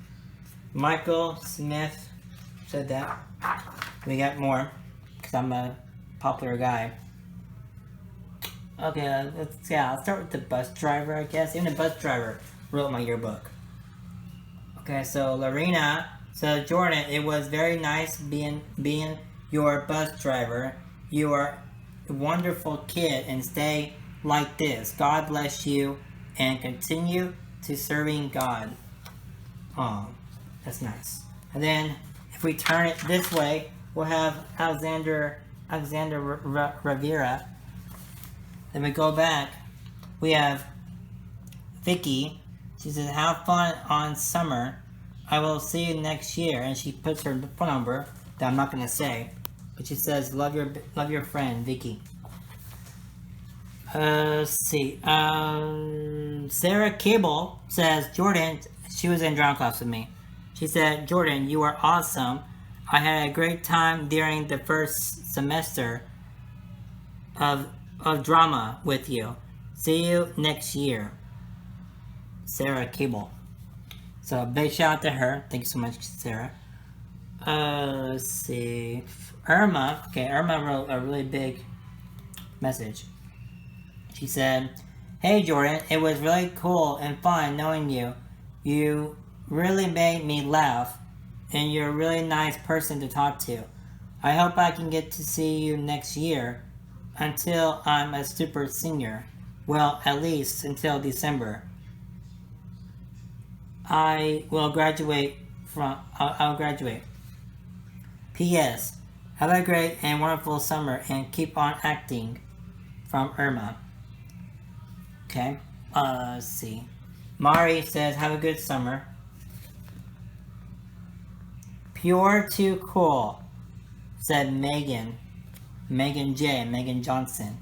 Michael Smith said that. We got more. Because I'm a popular guy. Okay, I'll start with the bus driver, I guess. Even the bus driver wrote my yearbook. Okay, so Lorena said, Jordan, it was very nice being your bus driver. You are a wonderful kid and stay like this. God bless you and continue to serving God. Oh, that's nice. And then if we turn it this way, we'll have Alexander Rivera. Then we go back. We have Vicky. She says, have fun on summer. I will see you next year. And she puts her phone number that I'm not going to say. But she says, love your friend, Vicky. Let's see. Sarah Cable says, Jordan, she was in drama class with me. She said, Jordan, you are awesome. I had a great time during the first semester of drama with you. See you next year. Sarah Cable. So big shout out to her. Thank you so much, Sarah. Let's see. Irma. Okay, Irma wrote a really big message. She said, hey Jordan, it was really cool and fun knowing you. You really made me laugh and you're a really nice person to talk to. I hope I can get to see you next year until I'm a super senior. Well, at least until December. I'll graduate. P.S. Have a great and wonderful summer and keep on acting. From Irma. Okay. Let's see. Mari says, have a good summer. Pure too cool, said Megan. Megan J. Megan Johnson.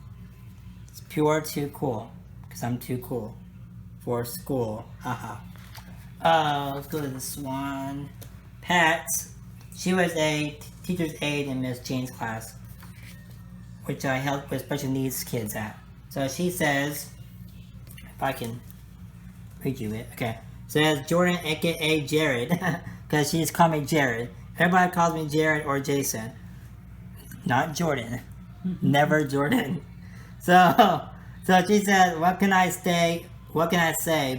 It's pure too cool. Because I'm too cool. For school. Haha. Let's go to this one. Pat. She was a teacher's aide in Miss Jane's class, which I helped with special needs kids at. So she says, if I can read you it, okay. Says Jordan, aka Jared, because she's called me Jared. Everybody calls me Jared or Jason, not Jordan. Never Jordan. So she says, what can I say?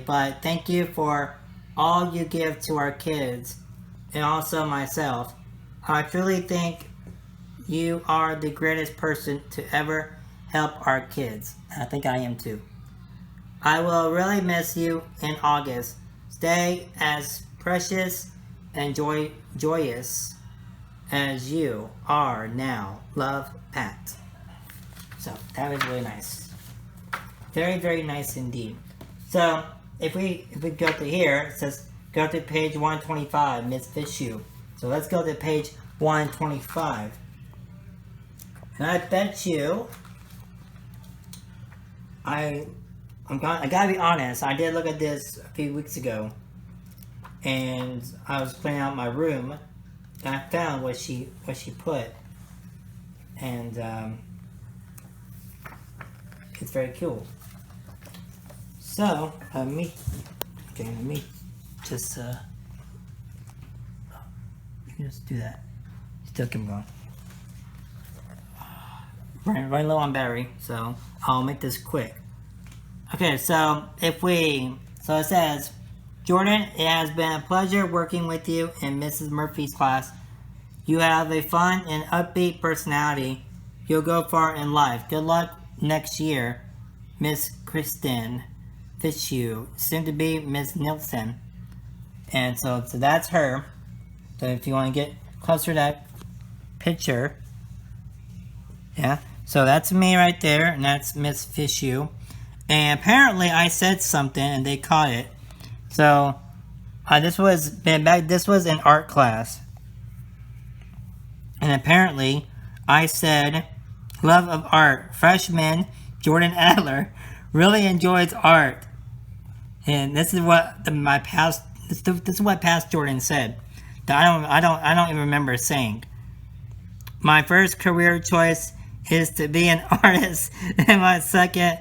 But thank you for all you give to our kids and also myself. I truly think you are the greatest person to ever help our kids. I think I am too. I will really miss you in August. Stay as precious and joyous as you are now. Love, Pat. So that was really nice. Very, very nice indeed. So if we go to here, it says go to page 125, Miss Fishu. So let's go to page 125. And I bet you, I gotta be honest, I did look at this a few weeks ago, and I was cleaning out my room, and I found what she put, and it's very cool. So let me just do that. Still keep going. Running low on battery, so I'll make this quick. Okay, so it says, Jordan, it has been a pleasure working with you in Mrs. Murphy's class. You have a fun and upbeat personality. You'll go far in life. Good luck next year, Miss Kristen Fishu, soon to be Miss Nielsen. And so that's her. So if you want to get closer to that picture, yeah. So that's me right there, and that's Miss Fishu. And apparently I said something and they caught it. So this was in art class. And apparently I said, love of art. Freshman Jordan Adler really enjoys art. And this is what this is what past Jordan said. That I don't even remember saying. My first career choice is to be an artist, and my second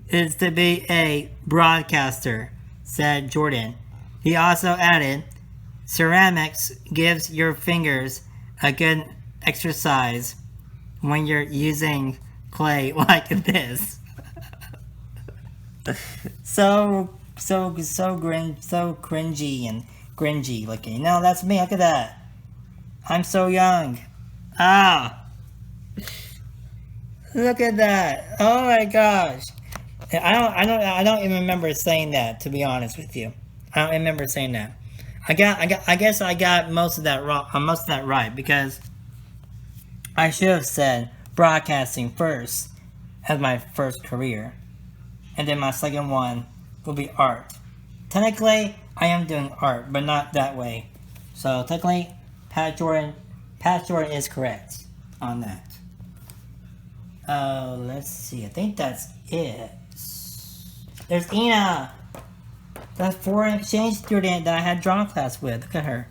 is to be a broadcaster, said Jordan. He also added, ceramics gives your fingers a good exercise when you're using clay like this. so cringy and cringy looking. No, that's me. Look at that. I'm so young. Look at that. Oh my gosh. I don't even remember saying that, to be honest with you. I don't remember saying that. I guess I got most of that wrong, most of that right, because I should have said broadcasting first as my first career, and then my second one will be art. Technically, I am doing art, but not that way. So technically, Pat Jordan is correct on that. Let's see. I think that's it. There's Ina, that foreign exchange student that I had drawing class with. Look at her.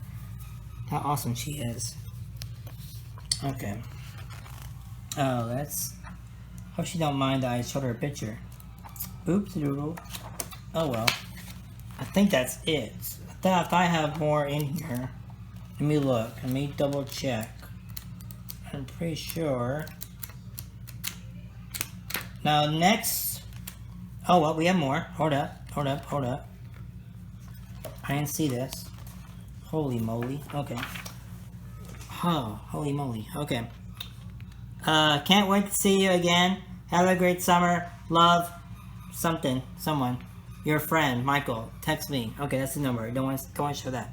How awesome she is. Okay. Hope she don't mind that I showed her a picture. Oops, doodle. Oh well. I think that's it. I thought if I have more in here. Let me look. Let me double check. I'm pretty sure. Now next. Oh well, we have more. Hold up. I didn't see this. Holy moly. Okay. Oh, holy moly. Okay. Can't wait to see you again. Have a great summer. Love. Someone. Your friend, Michael. Text me. Okay, that's the number. Don't want to show that.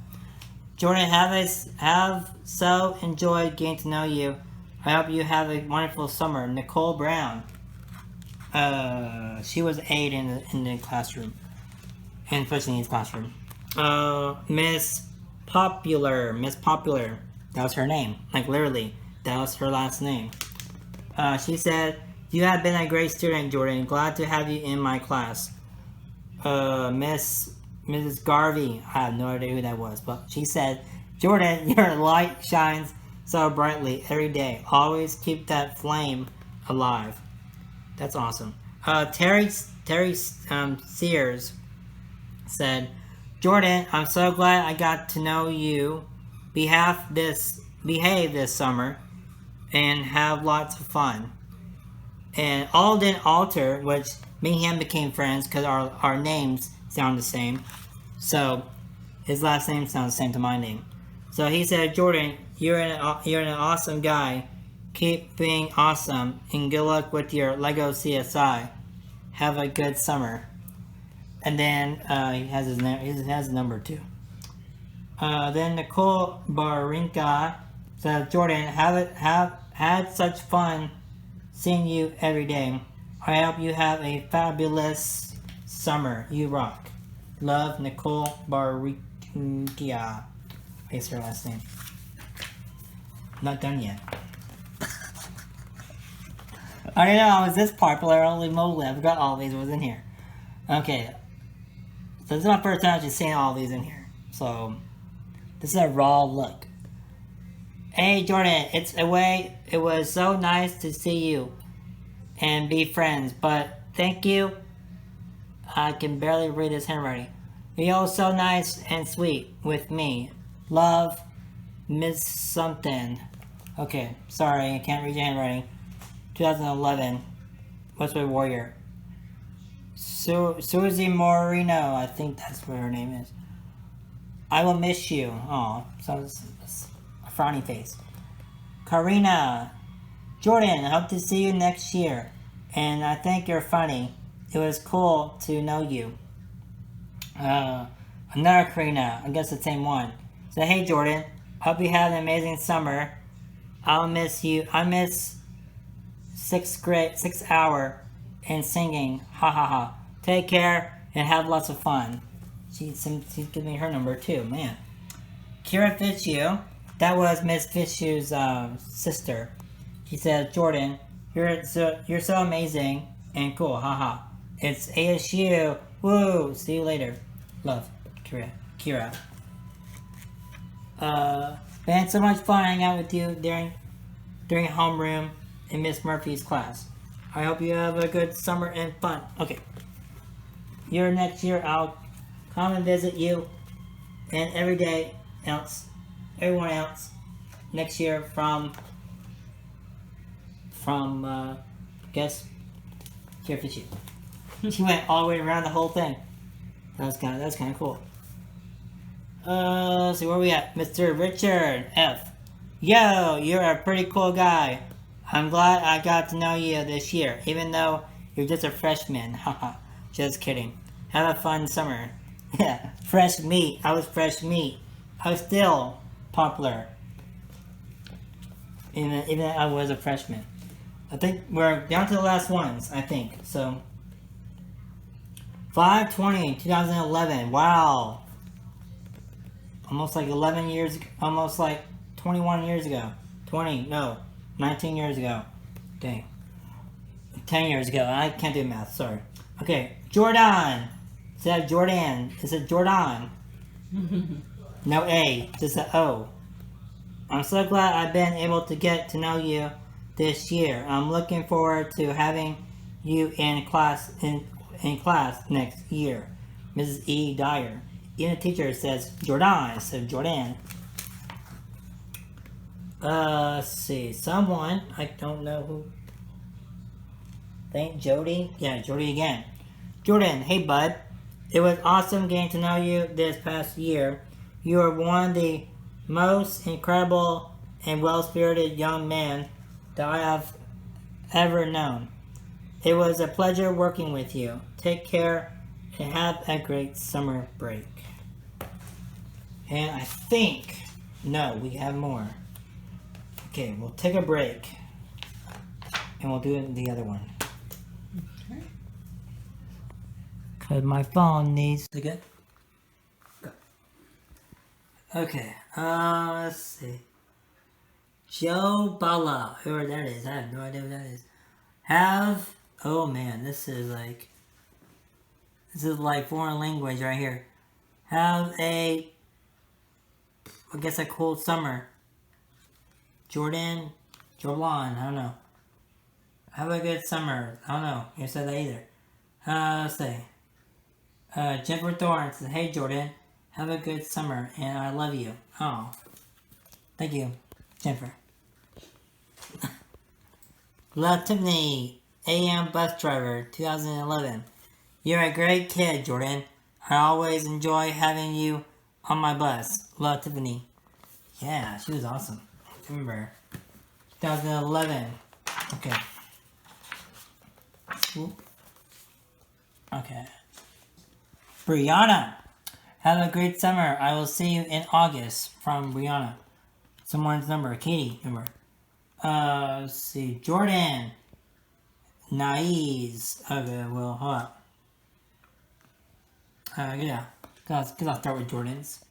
Jordan, have so enjoyed getting to know you. I hope you have a wonderful summer. Nicole Brown. She was 8 in the classroom. In special needs classroom. Miss Popular. That was her name. Like, literally. That was her last name. She said, you have been a great student, Jordan. Glad to have you in my class. Mrs. Garvey. I have no idea who that was, but she said, Jordan, your light shines so brightly every day. Always keep that flame alive. That's awesome. Terry Sears said, Jordan, I'm so glad I got to know you. Behave this summer and have lots of fun. And Alden Alter, which me and him became friends because our names sound the same. So his last name sounds the same to my name. So he said, Jordan, you're an awesome guy. Keep being awesome and good luck with your Lego CSI. Have a good summer. And then he has his name. He has a number too. Then Nicole Barinka said, Jordan, have had such fun seeing you every day. I hope you have a fabulous summer. You rock. Love, Nicole Barinka. That's her last name. Not done yet. I didn't know I was this popular. Holy moly, I forgot all these was in here. Okay. So this is my first time actually seeing all these in here. So this is a raw look. Hey Jordan, it was so nice to see you and be friends, but thank you. I can barely read his handwriting. You're all so nice and sweet with me. Love, Miss Something. Okay, sorry, I can't read your handwriting. 2011, Westwood Warrior. Susie Moreno, I think that's what her name is. I will miss you. Oh, sounds a frowny face. Karina, Jordan, I hope to see you next year. And I think you're funny. It was cool to know you. Another Karina, I guess the same one. So hey Jordan, hope you have an amazing summer. I'll miss you. I miss 6 hour and singing. Ha ha ha. Take care and have lots of fun. She's giving me her number too, man. Kira Fitzhugh, that was Miss Fitzhugh's sister. She said, Jordan, you're so amazing and cool. Haha. It's ASU. Woo. See you later. Love, Kira. We had so much fun hanging out with you during homeroom in Miss Murphy's class. I hope you have a good summer and fun. Okay. Next year I'll come and visit you and everyone else next year from guess Kira Fitzhugh. She went all the way around the whole thing. That's kind of cool. Let's see where we at. Mr. Richard F. Yo, you're a pretty cool guy. I'm glad I got to know you this year, even though you're just a freshman. Haha. Just kidding. Have a fun summer. Yeah, fresh meat. I was fresh meat. I was still popular. Even though I was a freshman. I think we're down to the last ones, I think. So 5/20/2011. Wow. Almost like 11 years, almost like 21 years ago. 19 years ago. Dang. 10 years ago. I can't do math, sorry. Okay, Jordan. Instead of Jordan, it said Jordan. No A, just an O. I'm so glad I've been able to get to know you this year. I'm looking forward to having you in class next year. Mrs. E. Dyer. Even the teacher says Jordan instead of Jordan. Let's see. Someone, I don't know who. Think Jody? Yeah, Jody again. Jordan, hey bud. It was awesome getting to know you this past year. You are one of the most incredible and well-spirited young man that I have ever known. It was a pleasure working with you. Take care and have a great summer break. And I think, no, we have more. Okay, we'll take a break and we'll do the other one. Okay. Because my phone needs to get. Go. Okay, let's see. Joe Bala, whoever that is, I have no idea what that is. Oh man, this is like foreign language right here. Have a cool summer. Jordan, I don't know. Have a good summer. I don't know. You said that either. Let's see. Jennifer Thorne says, hey Jordan, have a good summer and I love you. Oh, thank you, Jennifer. Love Tiffany, AM bus driver, 2011. You're a great kid, Jordan. I always enjoy having you on my bus. Love, Tiffany. Yeah, she was awesome. I remember. 2011. Okay. Okay. Brianna. Have a great summer. I will see you in August. From Brianna. Someone's number. Katie number. Let's see. Jordan. Nice. Okay, well, hold up. Yeah. Cause I'll start with Jordan's.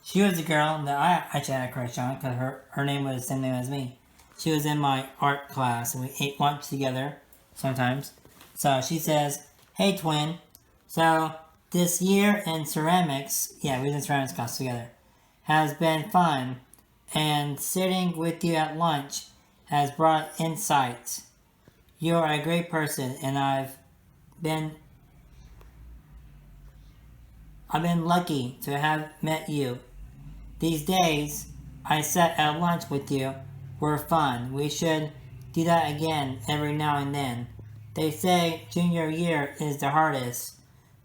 She was a girl that I actually had a crush on because her name was the same name as me. She was in my art class and we ate lunch together sometimes. So she says, hey twin. So this year in ceramics, yeah, we was in ceramics class together, has been fun. And sitting with you at lunch has brought insights. You're a great person and I've been lucky to have met you. These days I sat at lunch with you were fun. We should do that again every now and then. They say junior year is the hardest.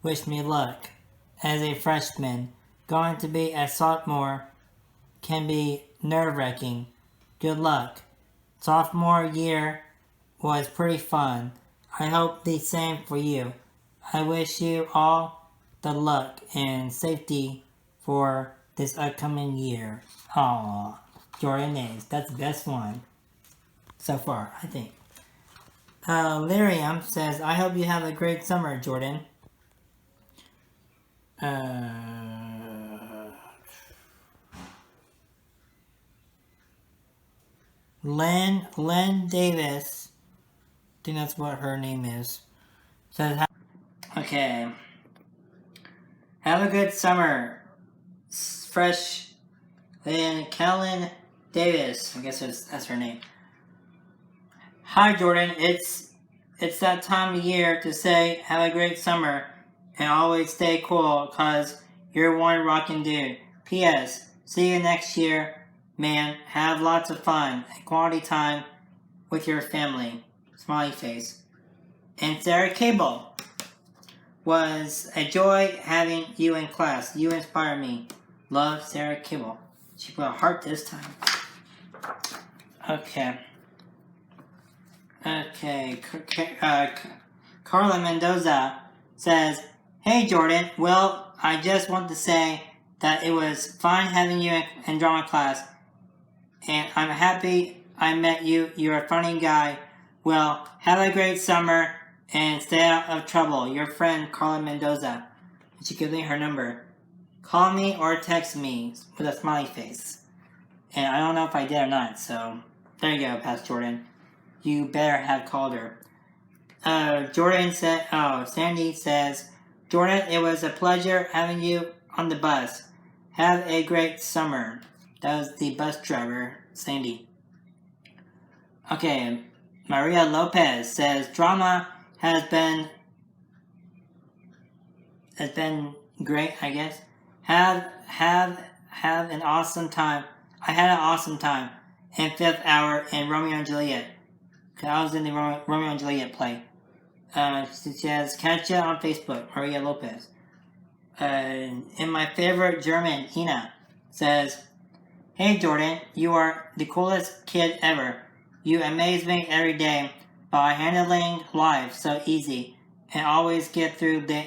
Wish me luck. As a freshman, going to be a sophomore can be nerve-wracking. Good luck. Sophomore year was pretty fun. I hope the same for you. I wish you all the luck and safety for this upcoming year. Aww, Jordan is. That's the best one so far, I think. Lyrium says, I hope you have a great summer, Jordan. Len Davis, I think that's what her name is, says, okay. Have a good summer. Fresh. And Kellen Davis, I guess that's her name. Hi Jordan, it's that time of year to say have a great summer and always stay cool cause you're one rockin' dude. P.S. See you next year, man. Have lots of fun and quality time with your family. Smiley face. And Sarah Cable. Was a joy having you in class. You inspire me. Love, Sarah Cable. She put a heart this time. Okay. Carla Mendoza says, hey Jordan, well, I just want to say that it was fun having you in drama class. And I'm happy I met you. You're a funny guy. Well, have a great summer. And stay out of trouble. Your friend, Carla Mendoza. And she gives me her number. Call me or text me with a smiley face. And I don't know if I did or not, so there you go, Past Jordan. You better have called her. Sandy says, Jordan, it was a pleasure having you on the bus. Have a great summer. That was the bus driver, Sandy. Okay, Maria Lopez says, drama has been great, I guess. Have an awesome time. I had an awesome time in Fifth Hour in Romeo and Juliet. Cause I was in the Romeo and Juliet play. She says, catch ya on Facebook, Maria Lopez. And my favorite German, Ina, says, Hey Jordan, you are the coolest kid ever. You amaze me every day by handling life so easy and always get through the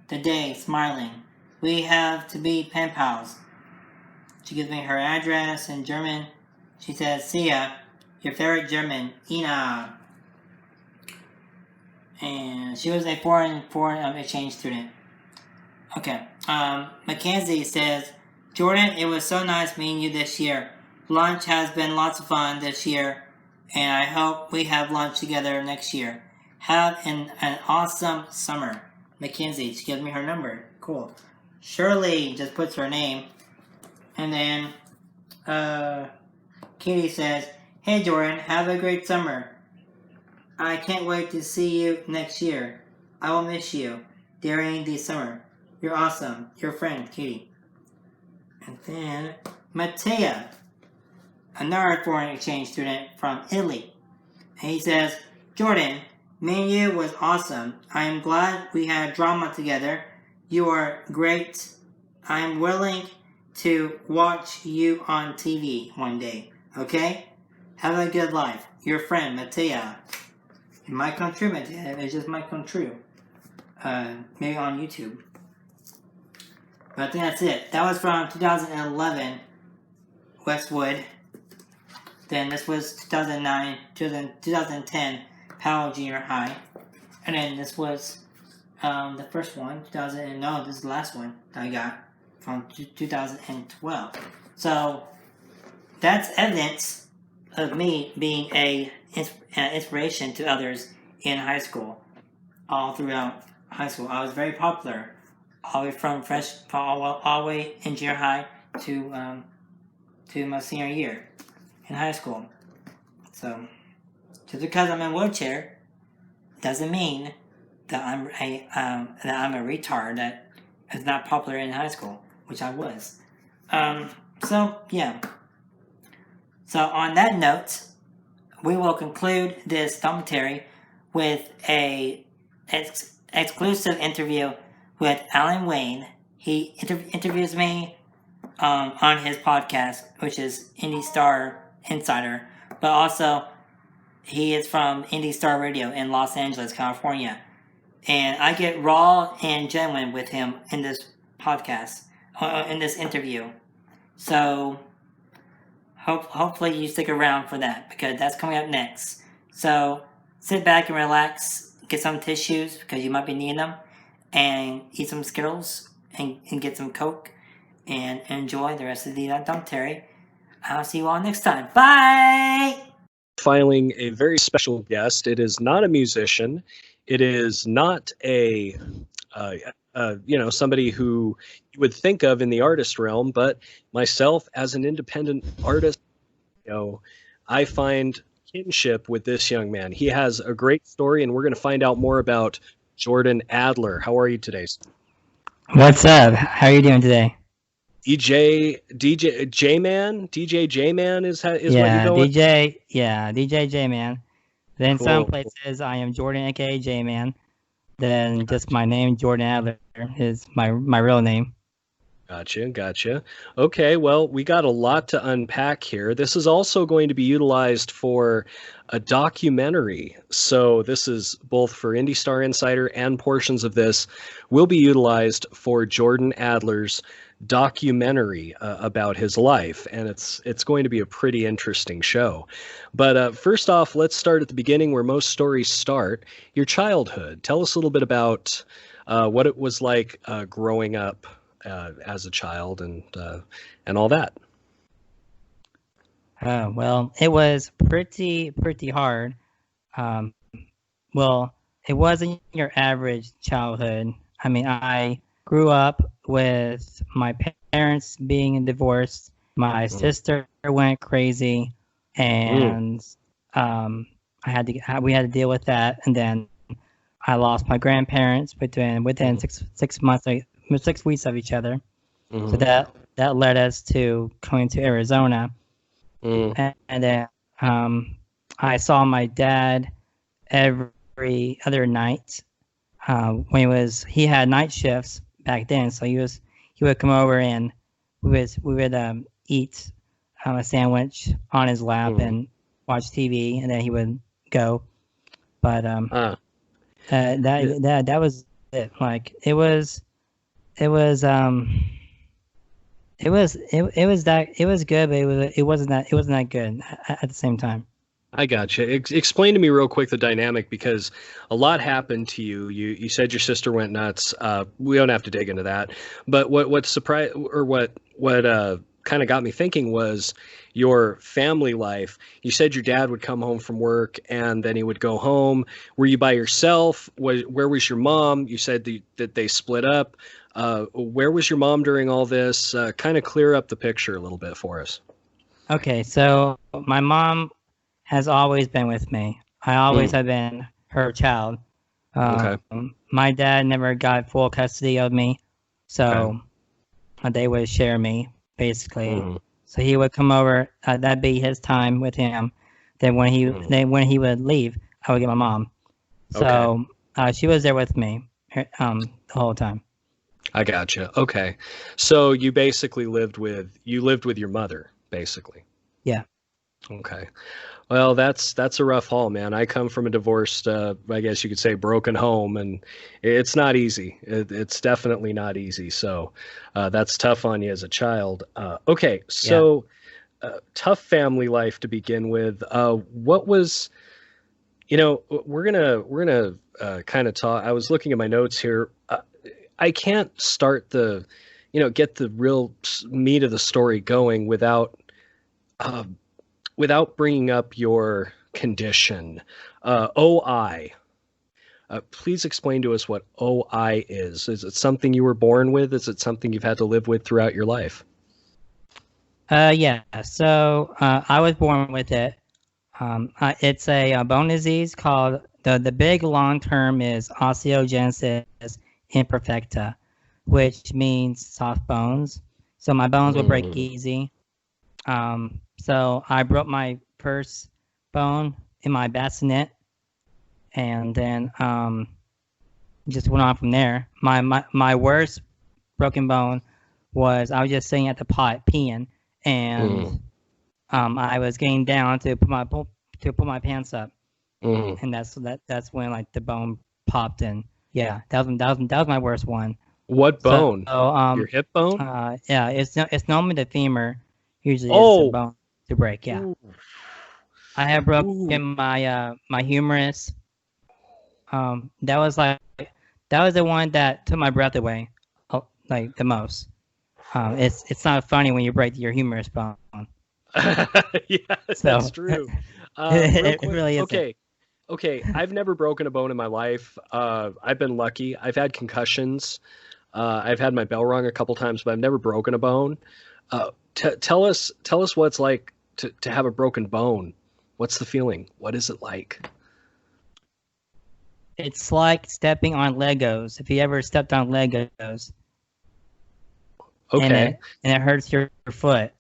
day smiling. We have to be pen pals. She gives me her address in German. She says, "See ya, your favorite German, Ina." And she was a foreign exchange student. Okay. Mackenzie says, "Jordan, it was so nice meeting you this year. Lunch has been lots of fun this year, and I hope we have lunch together next year. Have an awesome summer." Mackenzie, she gives me her number. Cool. Shirley just puts her name. And then, Katie says, "Hey Jordan, have a great summer. I can't wait to see you next year. I will miss you during the summer. You're awesome. Your friend, Katie." And then, Mattea, another foreign exchange student from Italy. And he says, "Jordan, me and you was awesome. I am glad we had drama together. You are great. I am willing to watch you on TV one day. Okay? Have a good life. Your friend, Mattea." It might come true, Mattea. It just might come true. Maybe on YouTube. But I think that's it. That was from 2011, Westwood. Then this was 2009, 2010, Powell Junior High. And then this was the first one, no, this is the last one that I got from 2012. So that's evidence of me being an inspiration to others in high school. All throughout high school, I was very popular. All the way from all the way in junior high to my senior year in high school. So just because I'm in a wheelchair doesn't mean that I'm a retard that is not popular in high school, which I was. So yeah. So on that note, we will conclude this documentary with a exclusive interview with Alan Wayne. He interviews me on his podcast, which is Indie Star Insider, but also he is from Indie Star Radio in Los Angeles, California. And I get raw and genuine with him in this podcast, in this interview. So hopefully you stick around for that, because that's coming up next. So sit back and relax, get some tissues because you might be needing them, and eat some Skittles and get some Coke and enjoy the rest of the documentary. I'll see you all next time. Bye! Filing a very special guest. It is not a musician. It is not a somebody who you would think of in the artist realm, but myself as an independent artist, I find kinship with this young man. He has a great story, and we're going to find out more about Jordan Adler. How are you today? What's up? How are you doing today? DJ J-Man is what you go with? DJ J-Man. Then Cool. some places I am Jordan, aka J-Man. Then just my name, Jordan Adler, is my real name. Gotcha. Okay, well, we got a lot to unpack here. This is also going to be utilized for a documentary. So this is both for Indie Star Insider, and portions of this will be utilized for Jordan Adler's documentary about his life, and it's going to be a pretty interesting show. But first off, let's start at the beginning where most stories start. Your childhood. Tell us a little bit about what it was like growing up as a child and all that. Well, it was pretty hard. Well, it wasn't your average childhood. I mean, I grew up with my parents being divorced. My sister went crazy, and we had to deal with that. And then I lost my grandparents within 6 months, 6 weeks of each other. So that led us to coming to Arizona. And then I saw my dad every other night. When he had night shifts back then, so he would come over and we would eat a sandwich on his lap Mhm. and watch TV, and then he would go. But Ah, that was it. Like it was it was it was good, but it wasn't that good at the same time. I gotcha. Explain to me real quick the dynamic, because a lot happened to you. You said your sister went nuts. We don't have to dig into that. But what surprised, or what kind of got me thinking was your family life. You said your dad would come home from work and then he would go home. Were you by yourself? Where was your mom? You said that they split up. Where was your mom during all this? Kind of clear up the picture a little bit for us. Okay, so my mom has always been with me. I always Mm. have been her child. Okay. My dad never got full custody of me, so they would share me basically. Mhm. So he would come over. That'd be his time with him. Then when he would leave, I would get my mom. So she was there with me the whole time. I gotcha. Okay. So you basically lived with your mother, basically. Yeah. Okay. Well, that's a rough haul, man. I come from a divorced, I guess you could say, broken home, and it's not easy. It's definitely not easy. So that's tough on you as a child. Okay. So tough family life to begin with. What was, we're gonna kind of talk. I was looking at my notes here. I can't start get the real meat of the story going without bringing up your condition, OI. Please explain to us what OI is. Is it something you were born with? Is it something you've had to live with throughout your life? Yeah. So I was born with it. It's a bone disease called the big long term is osteogenesis imperfecta, which means soft bones. So my bones will break easy. So I broke my first bone in my bassinet, and then just went on from there. My worst broken bone was I was just sitting at the pot peeing, and I was getting down to put my pants up, and that's when like the bone popped in. Yeah, that was my worst one. What bone? So, your hip bone? Yeah, it's normally the femur. Usually, it's the bone to break. Yeah, Ooh. I have broken my my humerus. That was the one that took my breath away, like the most. It's not funny when you break your humerus bone. Yeah, that's true. It really isn't. Okay. I've never broken a bone in my life. I've been lucky. I've had concussions. I've had my bell rung a couple times, but I've never broken a bone. Tell us what it's like to have a broken bone. What's the feeling? What is it like? It's like stepping on Legos. If you ever stepped on Legos, Okay. and it hurts your foot.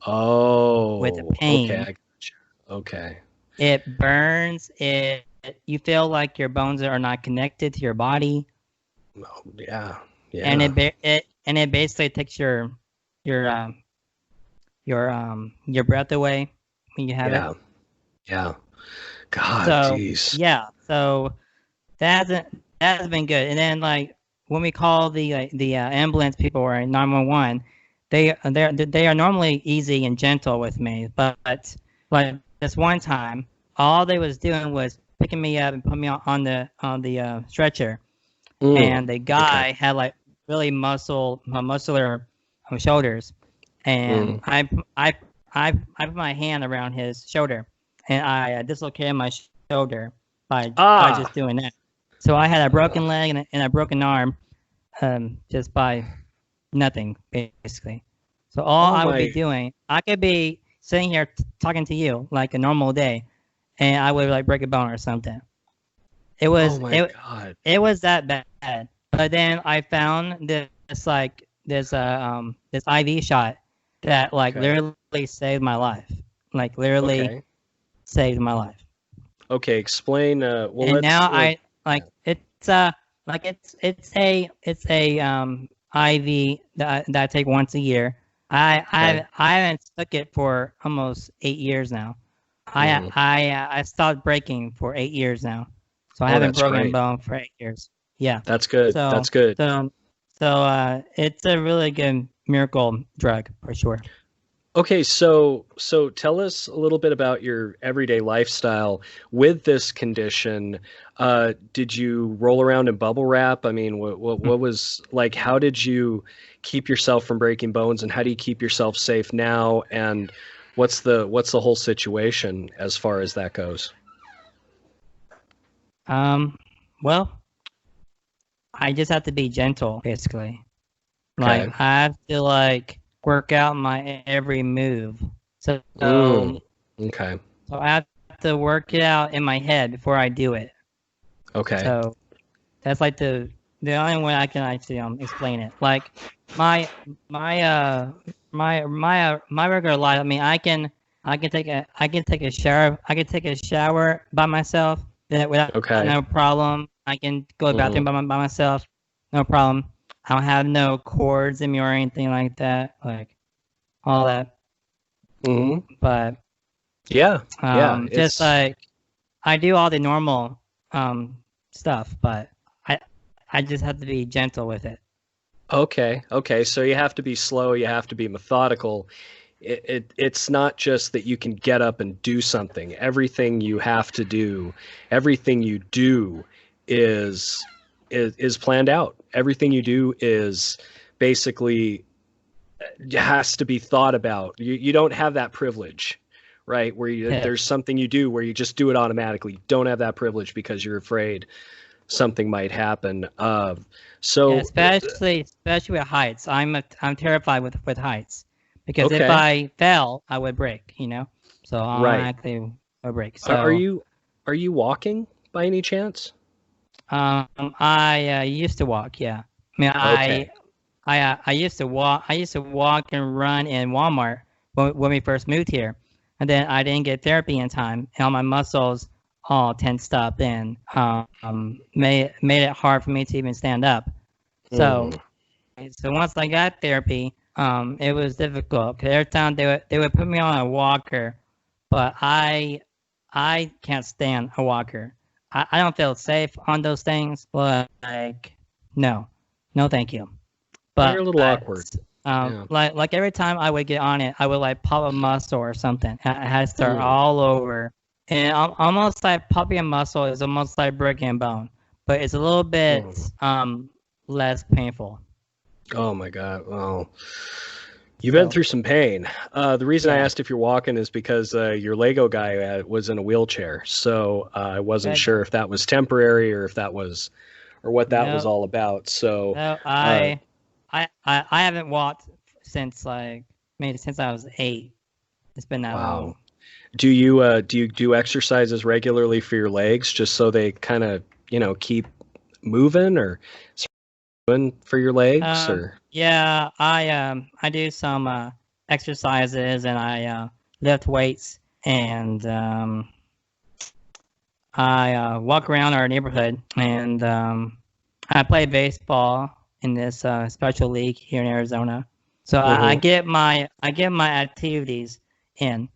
Oh. With the pain. Okay, I gotcha. Okay. It burns. You feel like your bones are not connected to your body. Oh, yeah. And it basically takes your breath away when you have it. Yeah. God, So jeez. yeah, so that has been good. And then like when we call the ambulance people or 911, they are normally easy and gentle with me, but like this one time, all they was doing was picking me up and put me on the stretcher, and the guy had like really muscular shoulders, and I put my hand around his shoulder, and I dislocated my shoulder by just doing that. So I had a broken leg and a broken arm, just by nothing basically. So all I would be doing, I could be sitting here talking to you like a normal day, and I would like break a bone or something. It was God. It was that bad. But then I found this IV shot that like literally saved my life. Like literally saved my life. Okay, explain. Well, and now it's a IV that I take once a year. I haven't took it for almost 8 years now. I stopped breaking for 8 years now, so I haven't that's broken a great. bone for 8 years. Yeah. That's good. So That's good. So it's a really good miracle drug for sure. Okay, so tell us a little bit about your everyday lifestyle with this condition. Did you roll around in bubble wrap? I mean, what was like? How did you keep yourself from breaking bones, and how do you keep yourself safe now? And what's the whole situation as far as that goes? Well, I just have to be gentle, basically. Okay. Like I have to like work out my every move. So Okay. so I have to work it out in my head before I do it. Okay. So that's like the only way I can actually explain it. Like my regular life. I mean, I can take a shower by myself without Okay. no problem. I can go to the bathroom by myself, no problem. I don't have no cords in me or anything like that, like all that. But yeah, just like I do all the normal stuff, but I just have to be gentle with it. Okay. So you have to be slow. You have to be methodical. It's not just that you can get up and do something. Everything you have to do, everything you do is planned out. Everything you do is basically has to be thought about. You don't have that privilege, right? Where there's something you do where you just do it automatically. You don't have that privilege because you're afraid something might happen. Especially with heights. I'm terrified with heights because if I fell, I would break. So automatically I would break. So are you walking by any chance? I used to walk. Yeah. I mean, I used to walk. I used to walk and run in Walmart when we first moved here, and then I didn't get therapy in time, and all my muscles all tensed up and made it hard for me to even stand up. So once I got therapy, it was difficult because every time they would put me on a walker, but I can't stand a walker. I don't feel safe on those things, but like no, thank you. But you're a little awkward. Like every time I would get on it, I would like pop a muscle or something. I had to start all over, and almost like popping a muscle is almost like breaking a bone, but it's a little bit less painful. Oh my God! Well, you've been through some pain. The reason I asked if you're walking is because your Lego guy was in a wheelchair, so I wasn't sure if that was temporary or if that was, or what that was all about. So no, I haven't walked since since I was 8. It's been that long. Do you do exercises regularly for your legs just so they kind of keep moving, or for your legs? Or yeah, I do some exercises and I lift weights and I walk around our neighborhood and I play baseball in this special league here in Arizona. So I get my activities in.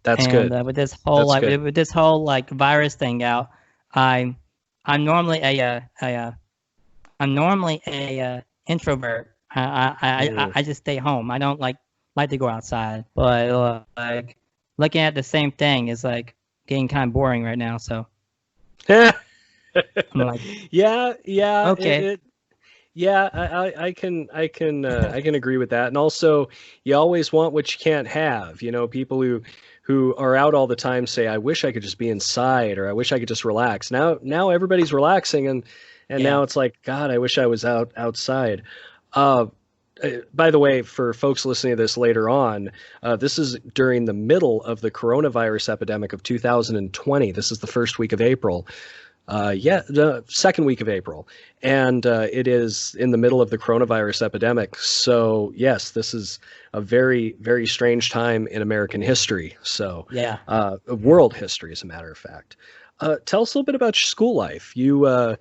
That's and, good. With this whole virus thing out, I'm normally a introvert. I just stay home. I don't like to go outside. But looking at the same thing is like getting kind of boring right now. So I'm like, yeah. Okay. I can agree with that. And also, you always want what you can't have. People who are out all the time say, "I wish I could just be inside," or "I wish I could just relax." Now everybody's relaxing, and now it's like, God, I wish I was outside. By the way, for folks listening to this later on, this is during the middle of the coronavirus epidemic of 2020. This is the first week of April. The second week of April. And it is in the middle of the coronavirus epidemic. So, yes, this is a very, very strange time in American history. So, world history, as a matter of fact. Tell us a little bit about your school life. You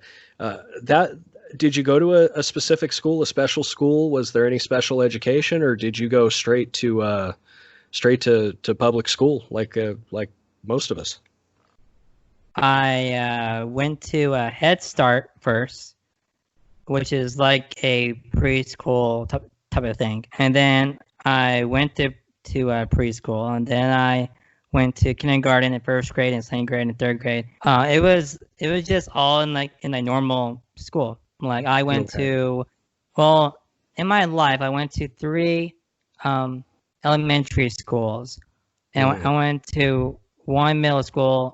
did you go to a specific school, a special school? Was there any special education, or did you go straight to public school like most of us? I went to Head Start first, which is like a preschool type of thing, and then I went to preschool, and then I went to kindergarten and first grade and second grade and third grade. It was just all in a normal school. Like I went to, well, in my life I went to 3 elementary schools, and I went to 2 middle schools,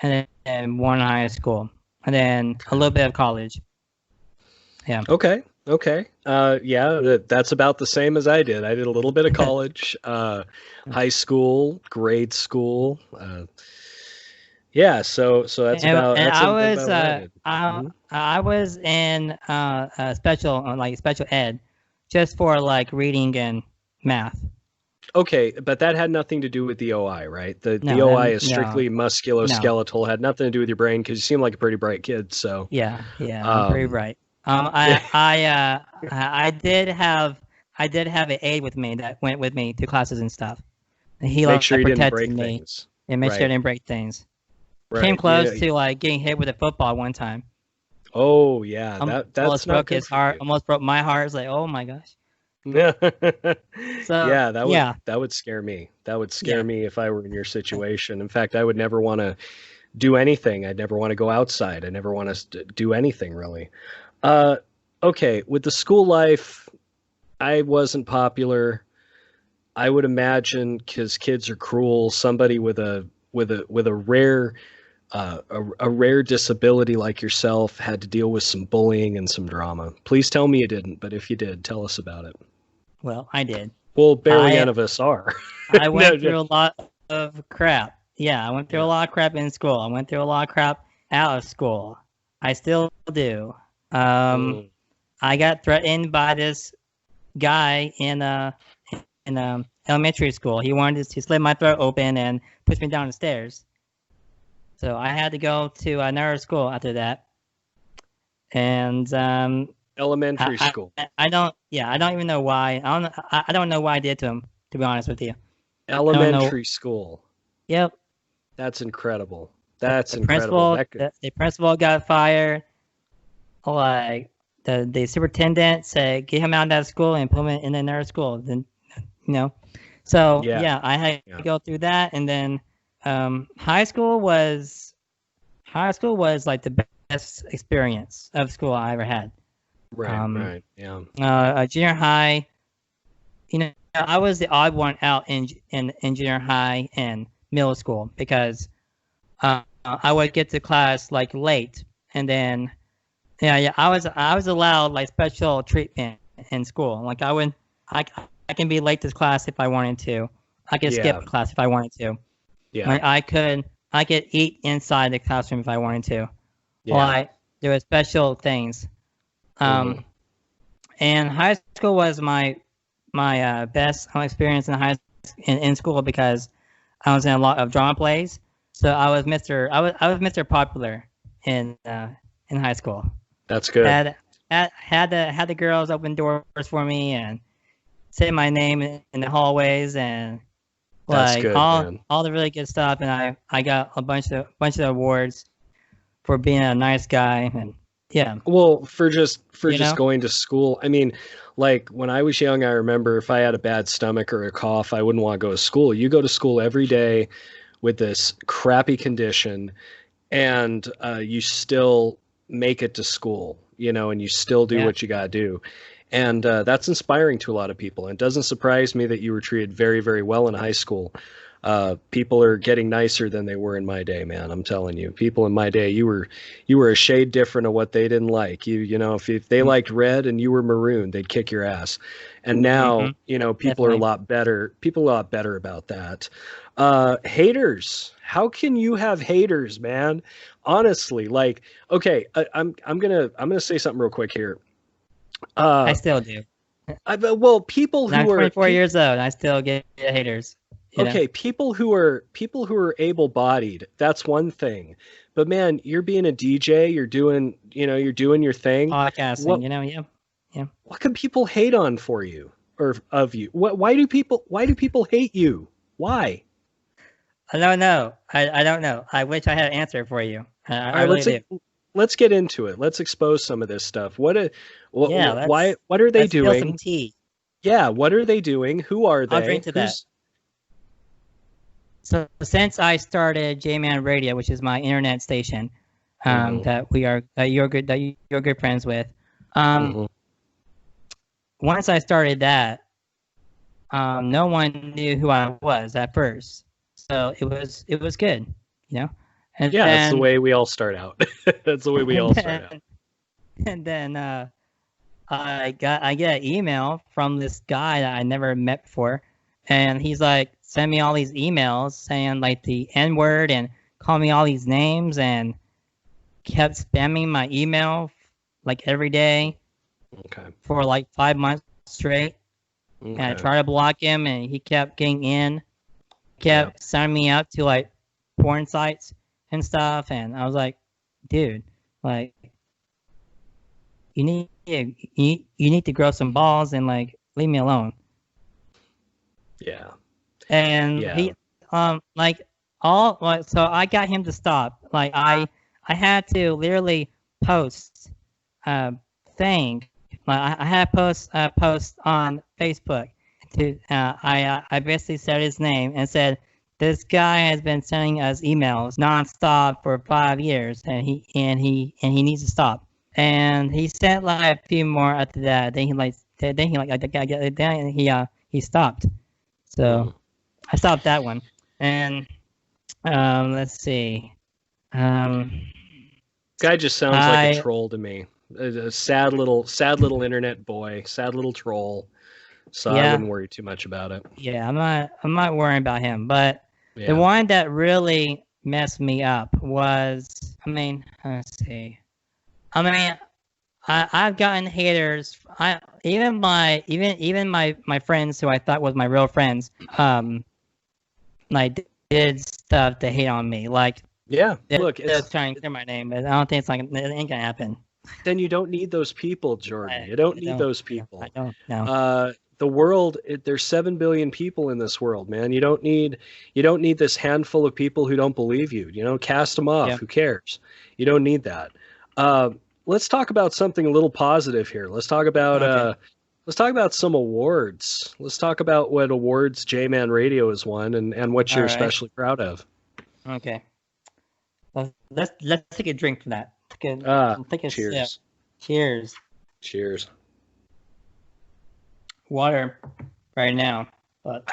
and then 1 high school, and then a little bit of college. Yeah. Okay. Yeah, that's about the same as I did. I did a little bit of college, high school, grade school. Yeah, so that's about. And that's I about was what I did. I was in special ed, just for like reading and math. Okay, but that had nothing to do with the OI, right? The No, OI that- is strictly musculoskeletal. Had nothing to do with your brain because you seem like a pretty bright kid. So Yeah, I'm pretty bright. I did have an aide with me that went with me to classes and stuff. And he make sure you didn't protected break me things. and make sure I Right. didn't break things. Right. Came close Yeah. to like getting hit with a football one time. Oh yeah, that's Almost not broke good his for heart. you. Almost broke my heart. It's like, oh my gosh. So Yeah, that would yeah. that would scare me. That would scare Yeah. me if I were in your situation. In fact, I would never want to do anything. I'd never want to go outside. I never want to do anything really. Okay, with the school life, I wasn't popular. I would imagine because kids are cruel. Somebody with a rare a rare disability like yourself had to deal with some bullying and some drama. Please tell me you didn't, but if you did, tell us about it. Well, I did. Well, barely I- any of us are. I went No, through a lot of crap. Yeah, I went through a lot of crap in school. I went through a lot of crap out of school. I still do. I got threatened by this guy in elementary school. He wanted to slit my throat open and push me down the stairs. So I had to go to another school after that. And Elementary school. I don't even know why. I don't know why I did to him, to be honest with you. Elementary school. Yep. That's incredible. That's The incredible. the principal got fired. Like the superintendent said, get him out of that school and put him in another school. Then, So Yeah. I had to go through that, and then high school was like the best experience of school I ever had. Right. Yeah. Junior high, I was the odd one out in junior high and middle school because I would get to class like late, and then I was allowed like special treatment in school. Like I can be late to class if I wanted to. I could skip class if I wanted to. Yeah. Like I could eat inside the classroom if I wanted to. Yeah. Like there were special things. And high school was my best experience in school because I was in a lot of drama plays. So I was Mr. Popular in high school. That's good. Had the girls open doors for me and say my name in the hallways and That's like good, all man. the really good stuff. And I got a bunch of awards for being a nice guy. And yeah. Well, for just You know? going to school. I mean, like when I was young, I remember if I had a bad stomach or a cough, I wouldn't want to go to school. You go to school every day with this crappy condition, and you still make it to school, and you still do what you got to do. And that's inspiring to a lot of people. And it doesn't surprise me that you were treated very, very well in high school. People are getting nicer than they were in my day, man. I'm telling you, people in my day, you were a shade different of what they didn't like. If they liked red and you were maroon, they'd kick your ass. And now, people Definitely. are a lot better. People are a lot better about that. Haters. How can you have haters, man? Honestly, like, okay, I'm gonna say something real quick here. I still do. Well, people And I'm who are 24 years old and I still get haters. you know? Okay, people who are able-bodied, that's one thing. But man, you're being a DJ, you're doing your thing. Podcasting, What you know, yeah. what can people hate on for you or of you? Why do people hate you? Why? I don't know. I don't know. I wish I had an answer for you. I All right, really do. let's get into it. Let's expose some of this stuff. What are they let's spill doing? some tea. Yeah, what are they doing? Who are they? I'll drink to that. So since I started J-Man Radio, which is my internet station, that you're good friends with, once I started that, no one knew who I was at first, so it was good, you know. And yeah, then, that's the way we all start out. That's the way we all start out. And then I get an email from this guy that I never met before, and he's like, send me all these emails saying like the N-word and call me all these names, and kept spamming my email like every day for like 5 months straight. And I tried to block him, and he kept getting in, kept signing me up to like porn sites and stuff. And I was like, dude, like, you need to grow some balls and like leave me alone. Yeah. And he so I got him to stop. Like I had to literally post thing. Like I had post on Facebook to I basically said his name and said, this guy has been sending us emails nonstop for 5 years, and he needs to stop. And he sent like a few more after that. Then he stopped. So I stopped that one. And let's see. Guy just sounds like a troll to me. A sad little internet boy, sad little troll. So I wouldn't worry too much about it. Yeah, I'm not worrying about him. But the one that really messed me up was, let's see. I've gotten haters. Even my friends who I thought was my real friends, like did stuff to hate on me. Like look, it's trying to clear my name, but I don't think it ain't gonna happen. Then you don't need those people, Jordan. You don't need those people. I don't know. The world, there's 7 billion people in this world, man. You don't need this handful of people who don't believe you. You know, cast them off. Who cares? You don't need that. Let's talk about something a little positive here. Let's talk about some awards. Let's talk about what awards J-Man Radio has won and what you're especially proud of. Okay. Let's take a drink for that. Take a cheers. Sip. Cheers. Cheers. Water right now. But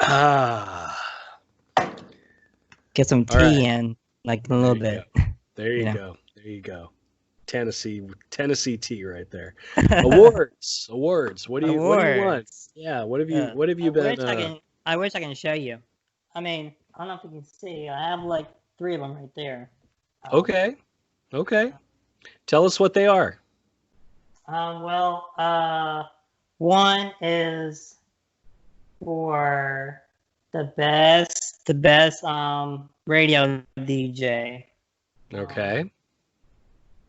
get some tea in like a little bit. There you go. There you go. Tennessee tea right there. Awards. What do you want? Yeah, what have you been I wish I can show you. I don't know if you can see. I have like 3 of them right there. Okay. Tell us what they are. One is for the best radio DJ. Okay.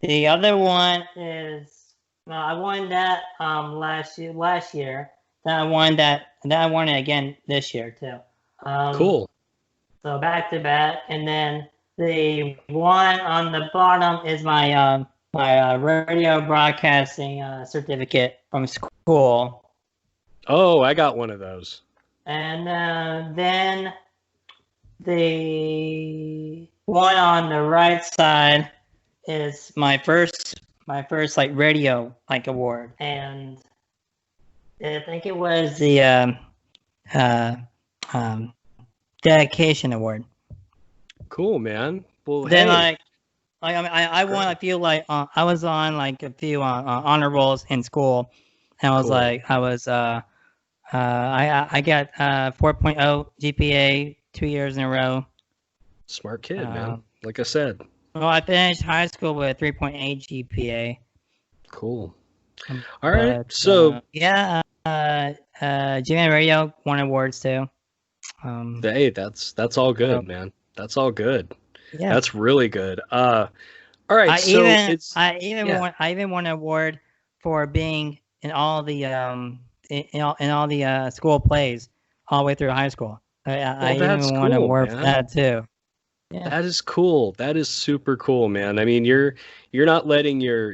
The other one is I won that last year. Then I won it again this year too. Cool. So back to back, and then the one on the bottom is my radio broadcasting certificate from school. Oh, I got one of those. And then the one on the right side is my first like radio like award, and I think it was the dedication award. Cool, man. Well, then I won. I feel like I was on like a few honor rolls in school, and I was I got 4.0 GPA 2 years in a row. Smart kid, man. Like I said. Well, I finished high school with a 3.8 GPA. Cool. All right. So J-Man Radio won awards too. Hey, that's all good, man. That's all good. Yeah. That's really good. All right, I so even it's I even yeah. won an award for being in all the in all the school plays all the way through high school. I Well, that's even won an cool, award for man. that too. Yeah. That is cool. That is super cool, man. I mean, you're not letting your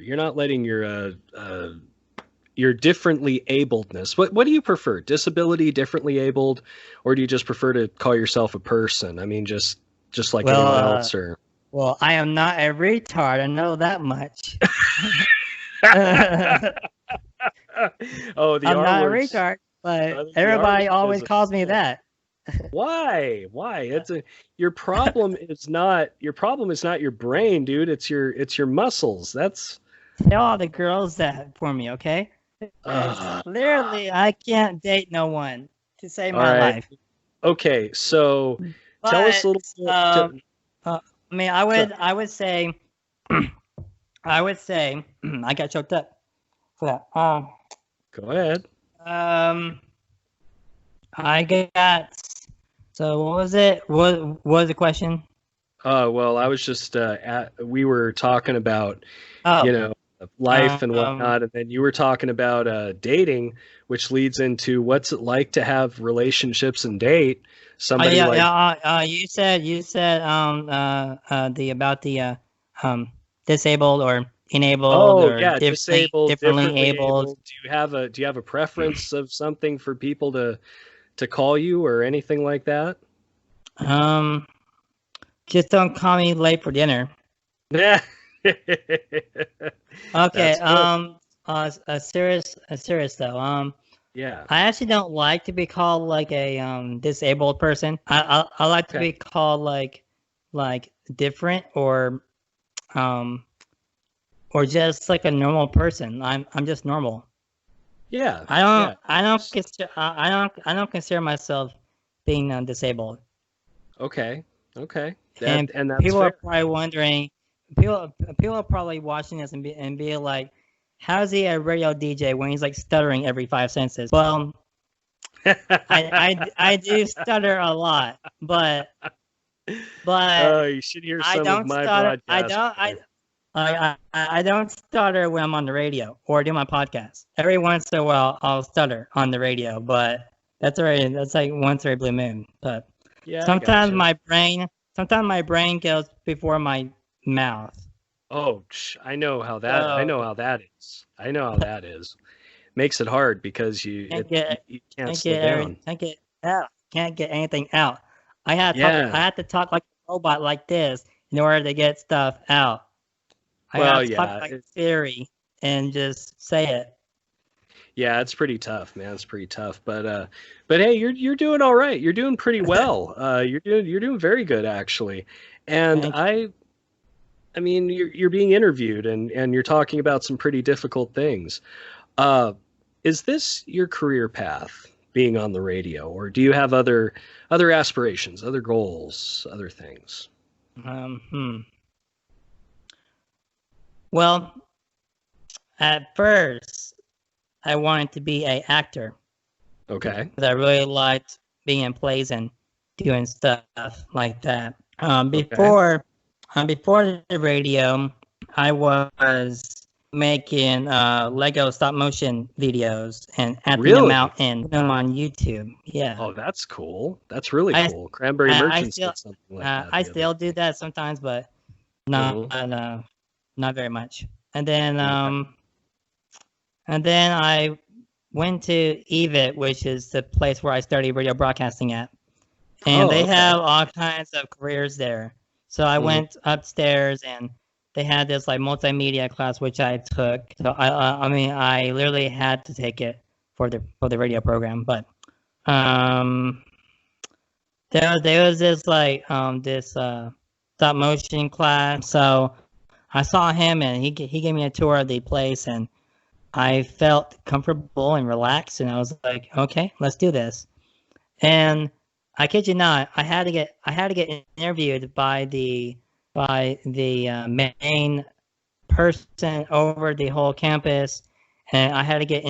differently abledness. What do you prefer? Disability, differently abled, or do you just prefer to call yourself a person? I mean, just like Well, anyone else, or Well, I am not a retard. I know that much. oh, the I'm R not a words. retard, but The R everybody word always is calls me offensive. that. Why? Your problem is not your brain, dude. It's your muscles. That's Tell all the girls that for me, okay? Literally, I can't date no one to save all my right. life. Okay, so tell us a little But bit. I mean, I would say, I would say, I got choked up for that. Go ahead. I got. So what was it? What was the question? Well, I was just we were talking about Oh, life and whatnot, and then you were talking about dating, which leads into what's it like to have relationships and date somebody yeah, like. yeah. You said the about the disabled or enabled Oh or yeah, disabled, differently differently abled. able. Do you have a preference of something for people to call you or anything like that? Just don't call me late for dinner. Yeah. Okay. That's good. Serious though. Yeah. I actually don't like to be called like a disabled person. I like to Okay. be called like different or just like a normal person. I'm just normal. Yeah. I don't consider myself being disabled. Okay. Okay. And And that's people are fair. probably wondering, people are probably watching this and be like, how is he a radio DJ when he's like stuttering every 5 sentences? Well, I do stutter a lot, but Oh, you should hear I some of don't my stutter. broadcasts. I don't stutter when I'm on the radio or do my podcast. Every once in a while, I'll stutter on the radio, but that's already that's like once every blue moon. But Yeah, I sometimes gotcha. my brain goes before my mouth. Oh, I know how that is. I know how that is. Makes it hard because you can't slow down. Can't get anything out. I Yeah. have to talk like a robot like this in order to get stuff out. I Well, have to talk like Siri and just say it. Yeah, it's pretty tough, man. It's pretty tough. But hey, you're doing all right. You're doing pretty well. You're doing very good actually. And Thank I mean, you're being interviewed and you're talking about some pretty difficult things. Is this your career path, being on the radio, or do you have other aspirations, other goals, other things? Well, at first, I wanted to be an actor. Okay. Because I really liked being in plays and doing stuff like that. Before the radio, I was making Lego stop motion videos and acting them out and putting them on YouTube. Yeah. Oh, that's cool. That's really cool. Cranberry I Merchants still did something like that. I still do that sometimes, but not very much. And then I went to EVIT, which is the place where I studied radio broadcasting at. And they have all kinds of careers there. So I went upstairs and they had this like multimedia class which I took. So I mean I literally had to take it for the radio program. But there was this like this stop motion class. So I saw him and he gave me a tour of the place and I felt comfortable and relaxed and I was like, okay, let's do this. And I kid you not, I had to get interviewed by the main person over the whole campus, and I had to get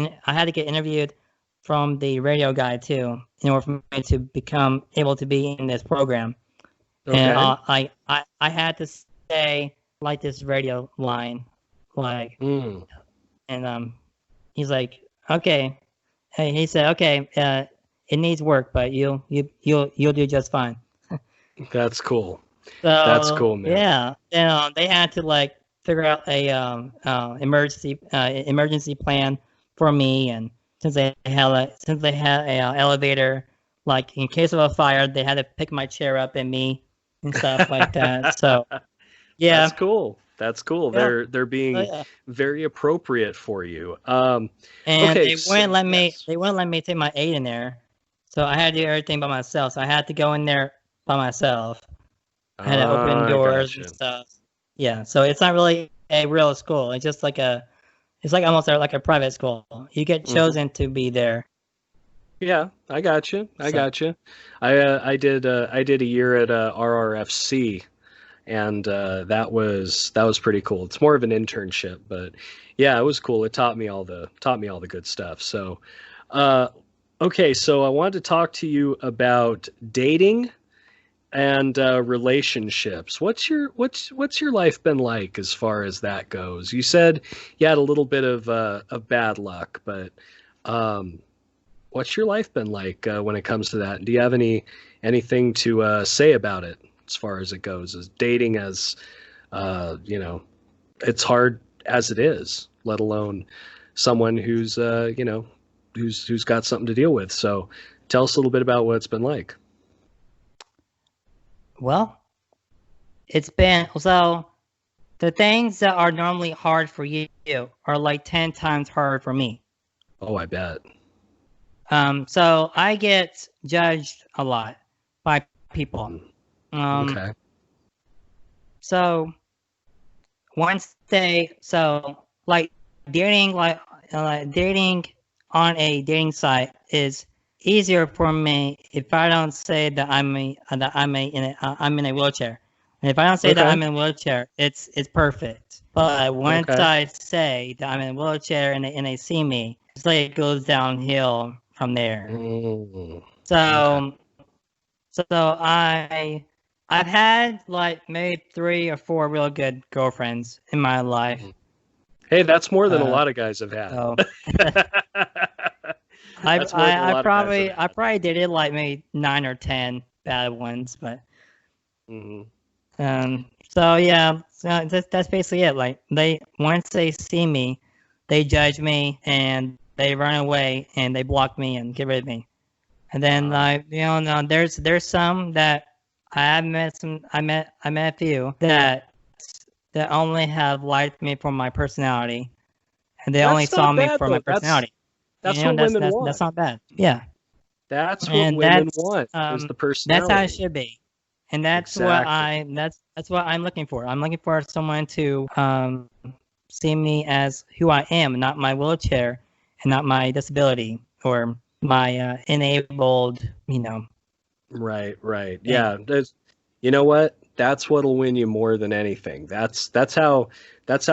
interviewed from the radio guy too, in order for me to become able to be in this program. Okay. And I had to say like this radio line, like, and he's like, okay, hey, he said, okay, it needs work, but you'll do just fine. That's cool. So That's cool, man. yeah, and they had to like figure out a emergency plan for me, and since they had a elevator, like in case of a fire, they had to pick my chair up and me and stuff like that. So yeah, That's cool. That's cool. Yeah. They're being Yeah. very appropriate for you. And Okay, they so- wouldn't let me. yes. They wouldn't let me take my aid in there, so I had to do everything by myself. So I had to go in there by myself. I had to open doors and stuff. Yeah, so it's not really a real school. It's just like it's like almost like a private school. You get chosen to be there. Yeah, I got you. I So- got you. I did a year at RRFC, and that was pretty cool. It's more of an internship, but yeah, it was cool. It taught me all the good stuff. So, okay, so I wanted to talk to you about dating and relationships. What's your life been like as far as that goes? You said you had a little bit of bad luck, but what's your life been like when it comes to that? Do you have anything to say about it as far as it goes? As dating, as it's hard as it is, let alone someone who's who's got something to deal with. So tell us a little bit about what it's been like. Well, it's been so. The things that are normally hard for you are like 10 times harder for me. Oh, I bet. So I get judged a lot by people. Okay. So once like dating dating on a dating site is easier for me if I don't say that I'm in a wheelchair. And if I don't say that Okay. I'm in a wheelchair, it's perfect. But once Okay. I say that I'm in a wheelchair and they see me, it's like it goes downhill from there. So I've had like maybe 3 or 4 real good girlfriends in my life. Hey, that's more than a lot of guys have had. So That's more than a lot I of probably guys have I dated like maybe 9 or 10 bad ones, but had. so yeah, so that's basically it. Like once they see me, they judge me and they run away and they block me and get rid of me. And then no, there's some that I met a few that only have liked me for my personality, and they That's only not saw me bad, for though. my personality. That's You know, what women want. That's not bad. Yeah, That's what and women that's, want is the personality. that's how it should be, and that's Exactly. that's what I'm looking for. I'm looking for someone to see me as who I am, not my wheelchair, and not my disability or my enabled. Right. Yeah. You know what? That's what'll win you more than anything. That's how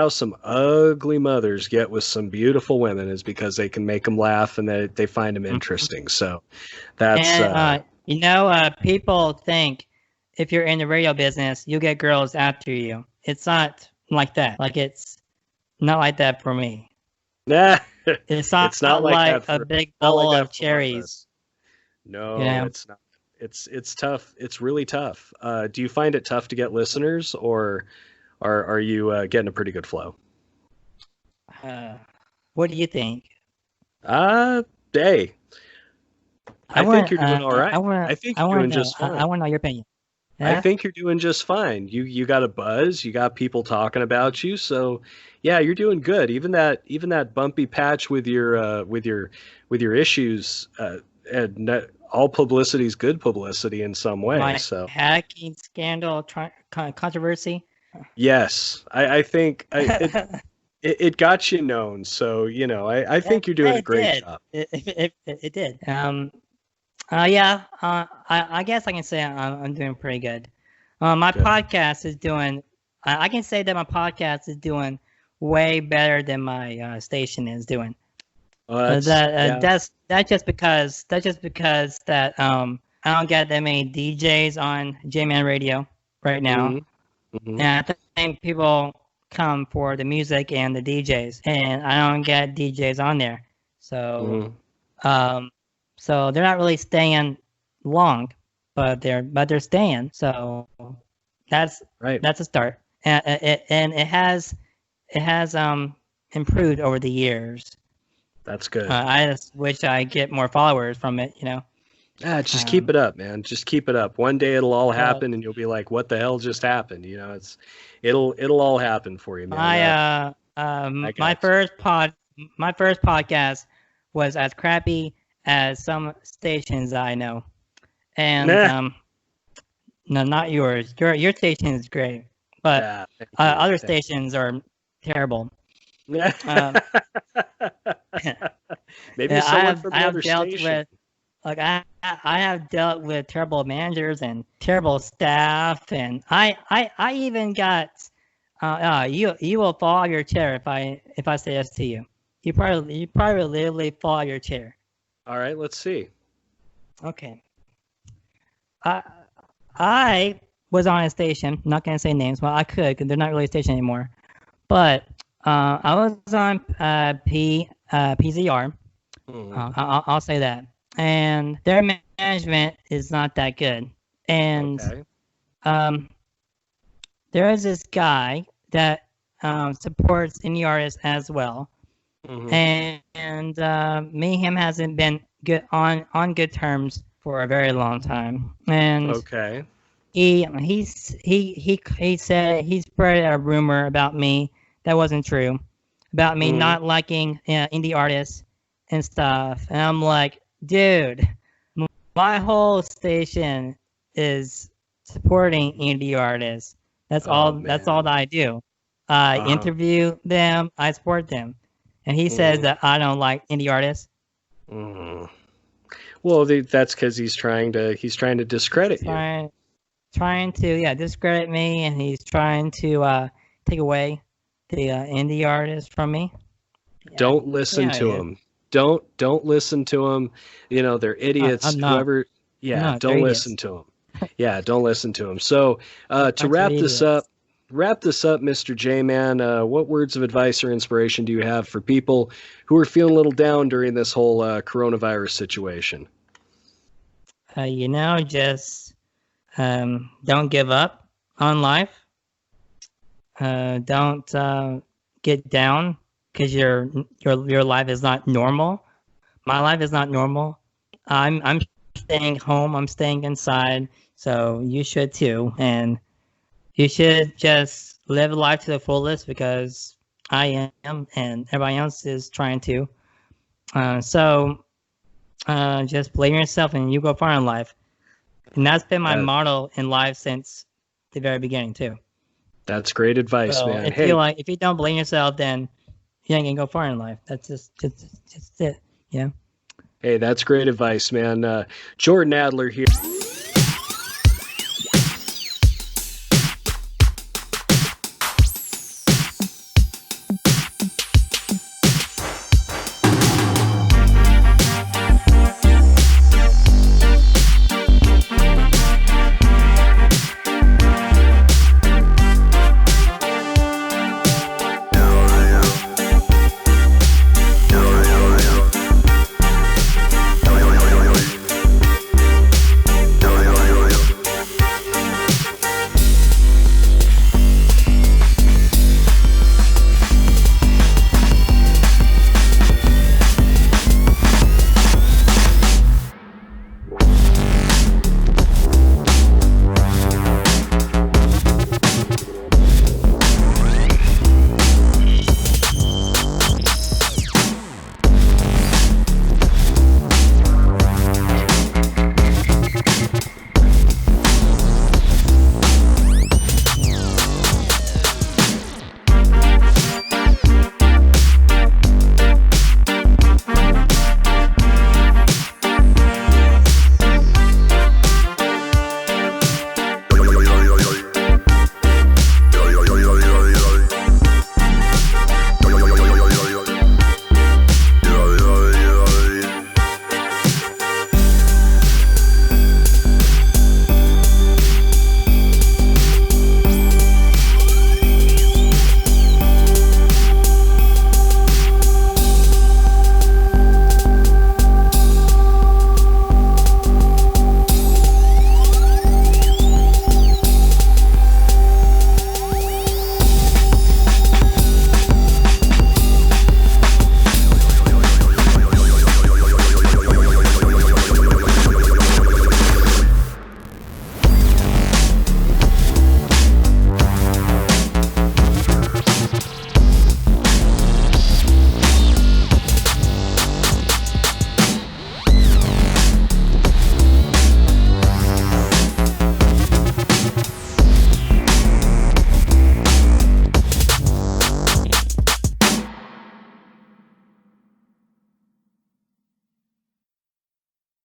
some ugly mothers get with some beautiful women, is because they can make them laugh and they find them interesting. So that's And people think if you're in the radio business, you'll get girls after you. It's not like that. Like it's not like that for me. nah, It's not, it's not like that a for- big not like bowl that of for cherries. no, Yeah. it's not. It's tough. It's really tough. Do you find it tough to get listeners, or are you getting a pretty good flow? What do you think? Hey, I think you're doing all right. I think you're doing just fine. I want to know your opinion. I Yeah? think you're doing just fine. You got a buzz. You got people talking about you. So, yeah, you're doing good. Even that bumpy patch with your issues, all publicity is good publicity in some way. My So, hacking scandal controversy. yes, I think it got you known. So, I think you're doing a great job. It did. Yeah. I guess I can say I'm doing pretty good. My Good. podcast is doing. I can say that my podcast is doing way better than my station is doing. Oh, That's just because that I don't get that many DJs on J-Man Radio right now, Mhm. and I think people come for the music and the DJs, and I don't get DJs on there, so so they're not really staying long, but they're staying, so that's Right. that's a start, and it has improved over the years. That's good. I just wish I get more followers from it, Just keep it up, man. Just keep it up. One day it'll all happen, and you'll be like, "What the hell just happened?" It'll all happen for you, man. My first podcast was as crappy as some stations I know, and no, not yours. Your station is great, but other stations are terrible. Maybe someone from another station. I have dealt with terrible managers and terrible staff, and I even got you will fall out of your chair if I say this to you. You probably literally fall out of your chair. All right, let's see. Okay. I was on a station. I'm not gonna say names. Well, I could because they're not really a station anymore. But I was on PZR. I'll say that. And their management is not that good. And there is this guy that supports indie artists as well. And me and him hasn't been good on good terms for a very long time. And he said he spread a rumor about me that wasn't true, about me not liking indie artists and stuff. And I'm like, dude, my whole station is supporting indie artists. That's all that I do. I interview them, I support them. And he says that I don't like indie artists. Well, that's because he's trying to discredit you. Trying to discredit me, and he's trying to take away the indie artists from me. Don't listen to him. Don't listen to them. They're idiots. Don't listen to them. Yeah, don't listen to them. So to wrap this up, Mr. J-Man, what words of advice or inspiration do you have for people who are feeling a little down during this whole coronavirus situation? Just don't give up on life. Don't get down because your life is not normal. My life is not normal. I'm staying home. I'm staying inside. So you should too, and you should just live life to the fullest because I am, and everybody else is trying to. So just believe in yourself, and you go far in life. And that's been my motto in life since the very beginning too. That's great advice, man. If you don't believe in yourself, then you ain't gonna go far in life. That's just it, Hey, that's great advice, man. Jordan Adler here.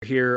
here